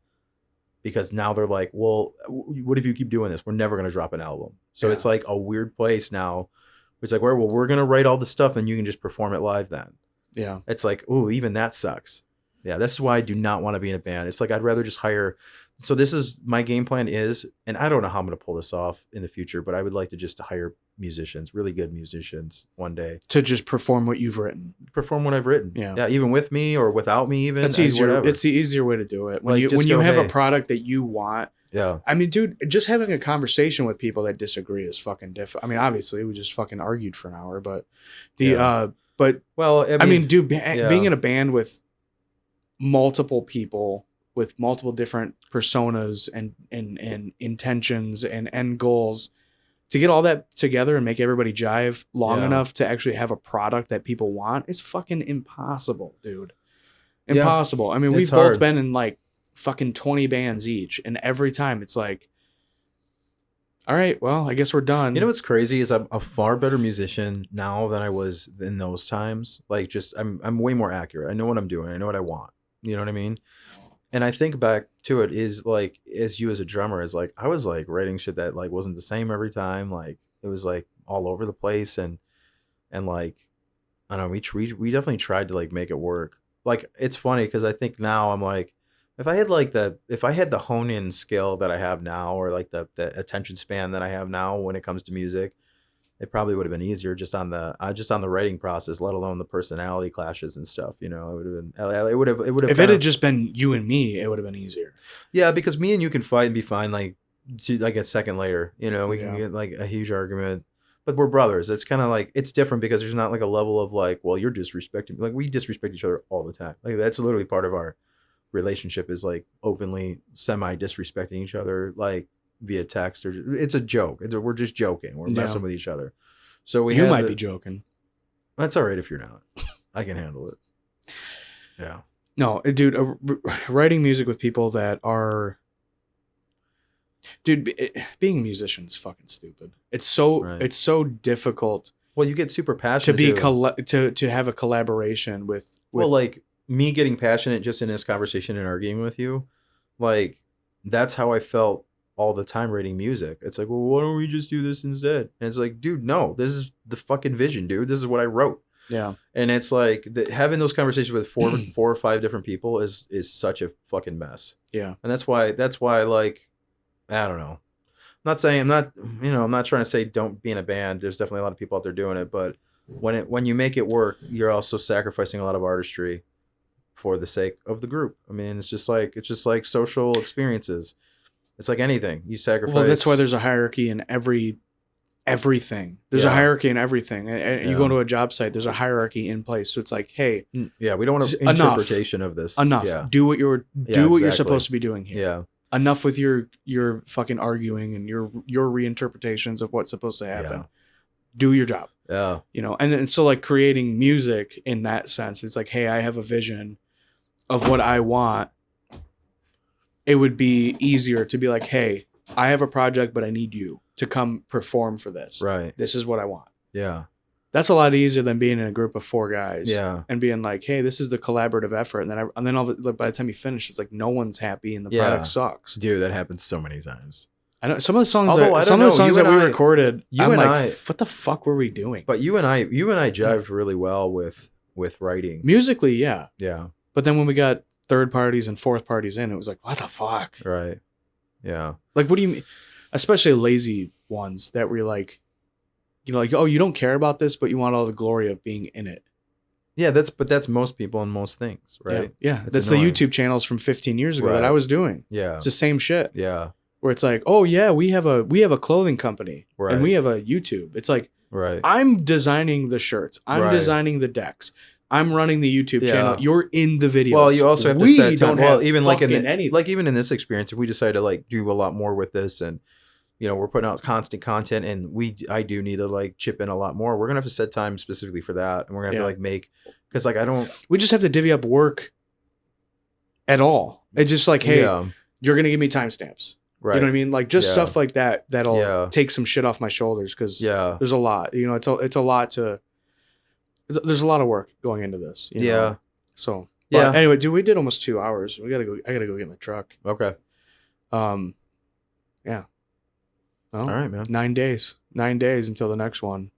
Speaker 3: because now they're like, well, what if you keep doing this? We're never gonna drop an album. So it's like a weird place now. It's like, we're gonna write all the stuff and you can just perform it live then.
Speaker 2: Yeah.
Speaker 3: It's like, ooh, even that sucks. Yeah, that's why I do not want to be in a band. It's like, I'd rather just hire. So this is my game plan is, and I don't know how I'm going to pull this off in the future, but I would like to just hire musicians, really good musicians one day.
Speaker 2: To just perform what you've written.
Speaker 3: Perform what I've written.
Speaker 2: Yeah.
Speaker 3: Even with me or without me even.
Speaker 2: It's easier.
Speaker 3: Whatever.
Speaker 2: It's the easier way to do it. When
Speaker 3: Like,
Speaker 2: you have
Speaker 3: hey.
Speaker 2: a product that you want.
Speaker 3: Yeah.
Speaker 2: I mean, dude, just having a conversation with people that disagree is fucking different. I mean, obviously we just fucking argued for an hour, but
Speaker 3: Well,
Speaker 2: I mean, dude, being in a band with multiple people with multiple different personas and intentions and end goals, to get all that together and make everybody jive long enough to actually have a product that people want is fucking impossible, dude. Impossible. I mean, we've both been in like fucking 20 bands each, and every time it's like, all right, well, I guess we're done.
Speaker 3: You know what's crazy is I'm a far better musician now than I was in those times. Like, just I'm way more accurate. I know what I'm doing. I know what I want. You know what I mean? And I think back to it is like, as you as a drummer, is like I was like writing shit that like wasn't the same every time. Like it was like all over the place, and like I don't know. We definitely tried to like make it work. Like it's funny because I think now I'm like, if I had the hone in skill that I have now, or like the attention span that I have now when it comes to music, it probably would have been easier just on the writing process, let alone the personality clashes and stuff. You know, it would have.
Speaker 2: If it had just been you and me, it would have been easier.
Speaker 3: Yeah, because me and you can fight and be fine like a second later. You know, we can get like a huge argument, but we're brothers. It's kind of like it's different because there's not like a level of like, well, you're disrespecting me. Like we disrespect each other all the time. Like that's literally part of our relationship is like openly semi disrespecting each other like via text, or it's a joke. We're just joking. We're messing with each other. So
Speaker 2: you might be joking.
Speaker 3: That's all right if you're not. I can handle it. Yeah.
Speaker 2: No, dude, writing music with people that are, dude, being a musician is fucking stupid. It's so difficult.
Speaker 3: Well, you get super passionate
Speaker 2: to have a collaboration with.
Speaker 3: Well, like me getting passionate just in this conversation and arguing with you, like that's how I felt all the time writing music. It's like, well, why don't we just do this instead? And it's like, dude, no, this is the fucking vision, dude. This is what I wrote. Yeah. And it's like having those conversations with four or five different people is such a fucking mess. Yeah. And that's why like, I don't know. I'm not trying to say don't be in a band. There's definitely a lot of people out there doing it, but when you make it work, you're also sacrificing a lot of artistry for the sake of the group. I mean, it's just like social experiences. It's like anything you sacrifice. Well,
Speaker 2: that's why there's a hierarchy in everything. There's a hierarchy in everything. And you go to a job site, there's a hierarchy in place. So it's like, hey,
Speaker 3: we don't want an interpretation of this.
Speaker 2: Enough. Yeah. Do what you're supposed to be doing here. Yeah. Enough with your fucking arguing and your reinterpretations of what's supposed to happen. Yeah. Do your job. Yeah. You know, and so like creating music in that sense, it's like, hey, I have a vision of what I want. It would be easier to be like, hey, I have a project, but I need you to come perform for this. Right. This is what I want. Yeah. That's a lot easier than being in a group of 4 guys. Yeah. And being like, hey, this is the collaborative effort. And then by the time you finish, it's like no one's happy and the product sucks.
Speaker 3: Dude, that happens so many times.
Speaker 2: I know some of the songs that we recorded, I'm like, what the fuck were we doing?
Speaker 3: But you and I jived really well with writing.
Speaker 2: Musically, yeah. Yeah. But then when we got third parties and fourth parties in, it was like, what the fuck? Right. Yeah. Like, what do you mean? Especially lazy ones that were like, you know, like, oh, you don't care about this, but you want all the glory of being in it.
Speaker 3: Yeah, that's most people and most things, right?
Speaker 2: Yeah. That's annoying. The YouTube channels from 15 years ago that I was doing. Yeah. It's the same shit. Yeah. Where it's like, oh yeah, we have a clothing company and we have a YouTube. It's like, right. I'm designing the shirts. I'm designing the decks. I'm running the YouTube channel. You're in the videos.
Speaker 3: Well, you also have to set time. Well, even like even in this experience, if we decide to like do a lot more with this, and you know we're putting out constant content, and I do need to like chip in a lot more. We're gonna have to set time specifically for that, and we're gonna have to like make because like I don't.
Speaker 2: We just have to divvy up work. At all, it's just like, hey, you're gonna give me timestamps. Right. You know what I mean? Like just stuff like that that'll take some shit off my shoulders because there's a lot. You know, it's a lot to. There's a lot of work going into this. You know? So anyway, dude, we did almost 2 hours. I gotta go get in the truck. Okay. Yeah. Well, all right, man. 9 days. 9 days until the next one.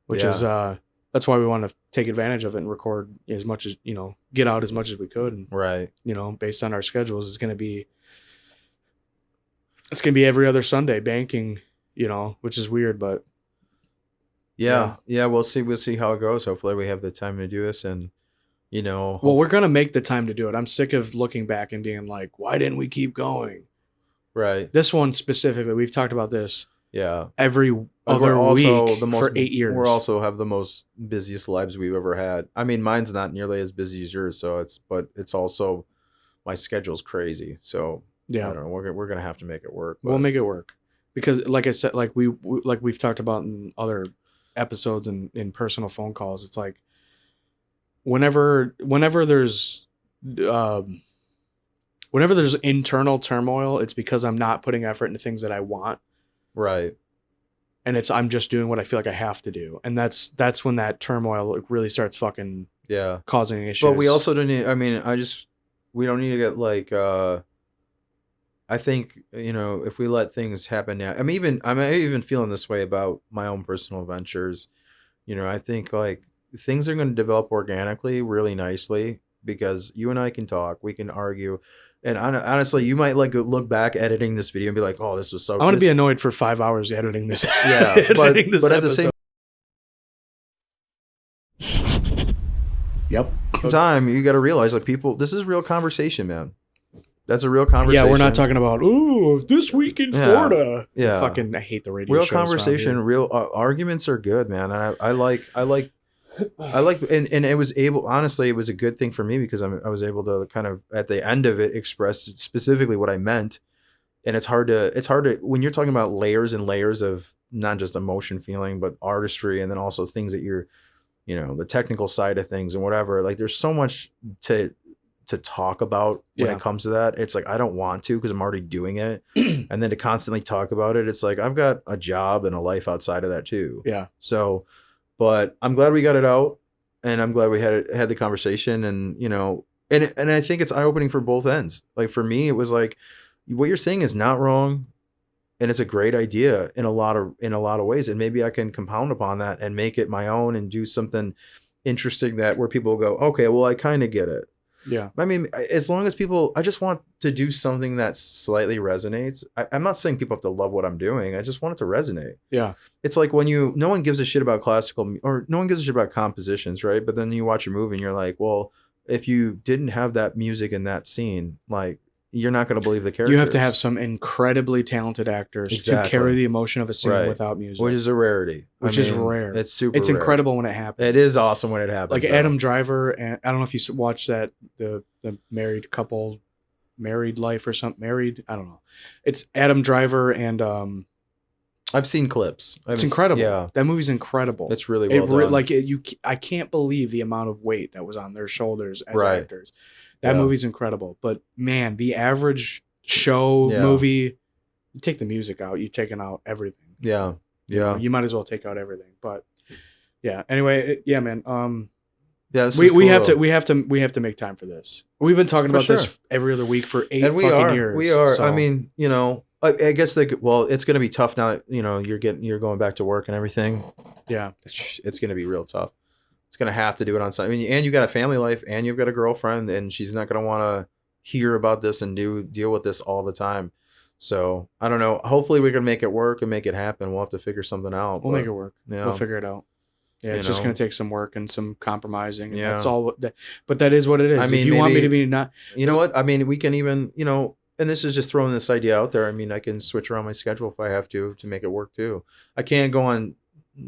Speaker 2: Which is that's why we want to take advantage of it and record as much as get out as much as we could. And, right. You know, based on our schedules, it's gonna be every other Sunday banking. which is weird, but
Speaker 3: Yeah. We'll see how it goes. Hopefully we have the time to do this, and
Speaker 2: well, we're going to make the time to do it. I'm sick of looking back and being like, why didn't we keep going?
Speaker 3: right.
Speaker 2: This one specifically, we've talked about this
Speaker 3: Yeah.
Speaker 2: every other week for 8 years.
Speaker 3: We're also have the most busiest lives we've ever had. I mean, mine's not nearly as busy as yours, but it's also, my schedule's crazy. So I don't know. We're gonna have to make it work.
Speaker 2: We'll make it work, because like I said, like we've talked about in other episodes and in personal phone calls, it's like whenever there's internal turmoil, it's because I'm not putting effort into things that I want.
Speaker 3: Right.
Speaker 2: And I'm just doing what I feel like I have to do. And that's when that turmoil really starts fucking causing issues.
Speaker 3: But we also don't need, I mean, we don't need to get like, I think, if we let things happen now, I'm even feeling this way about my own personal ventures. I think like things are going to develop organically really nicely, because you and I can talk, we can argue. And honestly, you might like look back editing this video and be like, "Oh, this was so."
Speaker 2: I'm gonna be annoyed for 5 hours editing this.
Speaker 3: Yeah, but at the same time, you got to realize like people, this is real conversation, man. That's a real conversation.
Speaker 2: Yeah, we're not talking about this week in Florida.
Speaker 3: Yeah,
Speaker 2: fucking, I hate the radio.
Speaker 3: Real
Speaker 2: shows
Speaker 3: conversation, real arguments are good, man. I like. And it was honestly, it was a good thing for me, because I was able to kind of at the end of it express specifically what I meant. And it's hard to, when you're talking about layers and layers of not just emotion feeling, but artistry, and then also things that you're, the technical side of things and whatever, like there's so much to talk about when it comes to that. It's like, I don't want to, because I'm already doing it. And then to constantly talk about it, it's like, I've got a job and a life outside of that too.
Speaker 2: Yeah.
Speaker 3: So, but I'm glad we got it out, and I'm glad we had the conversation, and and I think it's eye opening for both ends. Like for me, it was like, what you're saying is not wrong, and it's a great idea in a lot of ways, and maybe I can compound upon that and make it my own and do something interesting where people go, okay, well, I kind of get it.
Speaker 2: Yeah.
Speaker 3: I mean, as long as I just want to do something that slightly resonates. I'm not saying people have to love what I'm doing. I just want it to resonate. Yeah. It's like when no one gives a shit about classical, or no one gives a shit about compositions, right? But then you watch a movie and you're like, well, if you didn't have that music in that scene, like, you're not going to believe the characters.
Speaker 2: You have to have some incredibly talented actors to carry the emotion of a scene without music.
Speaker 3: Which is a rarity.
Speaker 2: Which is rare.
Speaker 3: It's super
Speaker 2: It's
Speaker 3: rare.
Speaker 2: incredible when it happens.
Speaker 3: It is awesome when it happens.
Speaker 2: Like Adam Driver, and I don't know if you watched that, the married couple, Married Life or something. Married, I don't know. It's Adam Driver and...
Speaker 3: I've seen clips.
Speaker 2: It's incredible. Yeah. That movie's incredible.
Speaker 3: It's really well done.
Speaker 2: I can't believe the amount of weight that was on their shoulders as actors. That movie's incredible. But man, the average show movie, you take the music out, you've taken out everything. Yeah. Yeah. You might as well take out everything. But yeah. Anyway, man. We have to make time for this. We've been talking about this every other week for 8 fucking years.
Speaker 3: We are. So. I mean, I guess it's going to be tough now. You're going back to work and everything. Yeah. It's going to be real tough. It's going to have to do it on Sunday. I mean, and you got a family life, and you've got a girlfriend, and she's not going to want to hear about this and deal with this all the time. So I don't know. Hopefully we can make it work and make it happen. We'll have to figure something out.
Speaker 2: We'll make it work. Yeah. We'll figure it out. Yeah, it's just going to take some work and some compromising. And that's all. But that is what it is. I mean, if you want me to be not...
Speaker 3: You know what? I mean, we can even, and this is just throwing this idea out there. I mean, I can switch around my schedule if I have to make it work too. I can't go on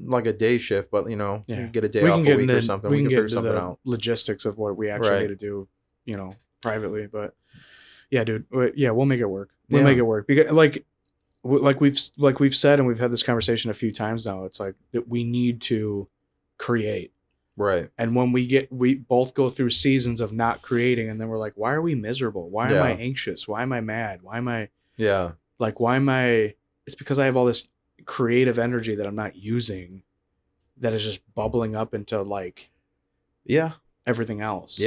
Speaker 3: like a day shift, but get a day off a week or something. We can figure something out.
Speaker 2: Logistics of what we actually need to do, privately. But yeah, dude, we'll make it work. We'll make it work, because like we've said, and we've had this conversation a few times now. It's like that we need to create, right? And when we both go through seasons of not creating, and then we're like, why are we miserable? Why am I anxious? Why am I mad? Why am I it's because I have all this creative energy that I'm not using, that is just bubbling up into everything else.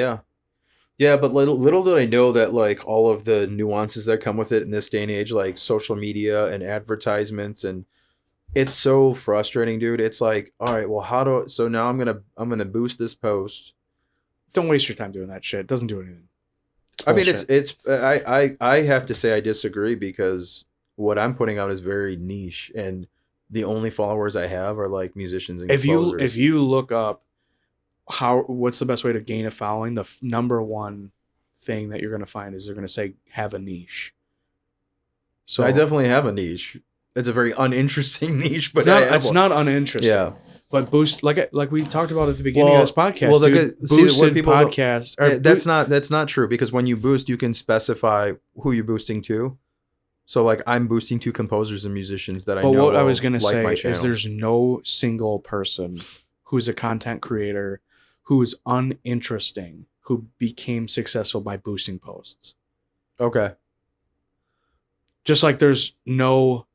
Speaker 2: But little did I know that like all of the nuances that come with it in this day and age, like social media and advertisements, and it's so frustrating, dude. It's like, all right, well, so now I'm gonna boost this post. Don't waste your time doing that shit. It doesn't do anything.
Speaker 3: I mean, I have to say I disagree, because what I'm putting out is very niche, and the only followers I have are like musicians and composers.
Speaker 2: If you look up what's the best way to gain a following, the number one thing that you're going to find is they're going to say have a niche. So
Speaker 3: I definitely have a niche. It's a very uninteresting niche, but
Speaker 2: it's not uninteresting.
Speaker 3: Yeah.
Speaker 2: But boost like we talked about at the beginning of this podcast.
Speaker 3: Well,
Speaker 2: boosted podcast.
Speaker 3: That's not true, because when you boost, you can specify who you're boosting to. So like I'm boosting to composers and musicians that I know.
Speaker 2: But what I was going to
Speaker 3: like
Speaker 2: say is there's no single person who's a content creator who is uninteresting who became successful by boosting posts.
Speaker 3: Okay.
Speaker 2: Just like there's no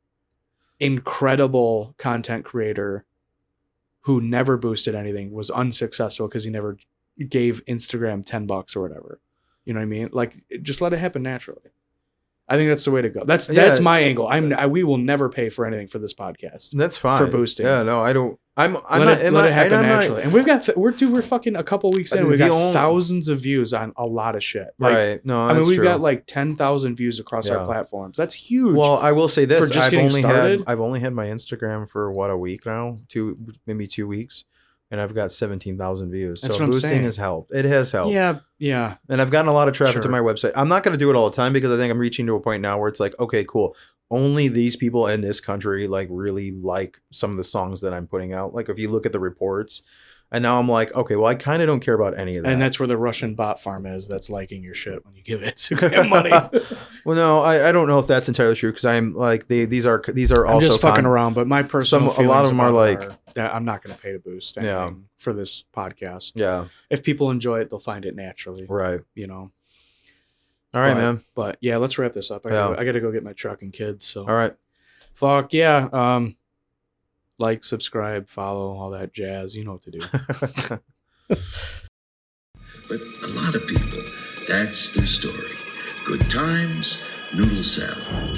Speaker 2: incredible content creator who never boosted anything, was unsuccessful because he never gave Instagram $10 or whatever. You know what I mean? Like, just let it happen naturally. I think that's the way to go. That's my angle. We will never pay for anything for this podcast.
Speaker 3: That's fine
Speaker 2: for boosting.
Speaker 3: Yeah, no, I don't.
Speaker 2: Let it happen naturally. And we've got we're fucking a couple weeks in. We've got thousands of views on a lot of shit. Like,
Speaker 3: right? No,
Speaker 2: I mean we've got like 10,000 views across our platforms. That's huge.
Speaker 3: Well, I will say this:
Speaker 2: for just getting started.
Speaker 3: I've only had my Instagram for what, a week now, maybe 2 weeks, and I've got 17,000 views.
Speaker 2: That's
Speaker 3: so
Speaker 2: what I'm
Speaker 3: boosting
Speaker 2: saying.
Speaker 3: has helped. It has helped.
Speaker 2: Yeah.
Speaker 3: And I've gotten a lot of traffic to
Speaker 2: Sure.
Speaker 3: my website. I'm not going to do it all the time, because I think I'm reaching to a point now where it's like, okay, cool. Only these people in this country like really like some of the songs that I'm putting out. Like if you look at the reports, and now I'm like, okay, well, I kind of don't care about any of that.
Speaker 2: And that's where the Russian bot farm is that's liking your shit when you give Instagram money.
Speaker 3: Well, no, I don't know if that's entirely true, because I'm like these are
Speaker 2: I'm
Speaker 3: also
Speaker 2: just fucking around, but my personal
Speaker 3: a lot of them are like
Speaker 2: that I'm not going to pay to boost anything for this podcast.
Speaker 3: Yeah.
Speaker 2: If people enjoy it, they'll find it naturally.
Speaker 3: Right.
Speaker 2: You know.
Speaker 3: All right, man.
Speaker 2: But yeah, let's wrap this up. I gotta go get my truck and kids. So
Speaker 3: all right.
Speaker 2: Fuck yeah. Like, subscribe, follow, all that jazz. You know what to do.
Speaker 1: But a lot of people, that's their story. Good times, noodle salad.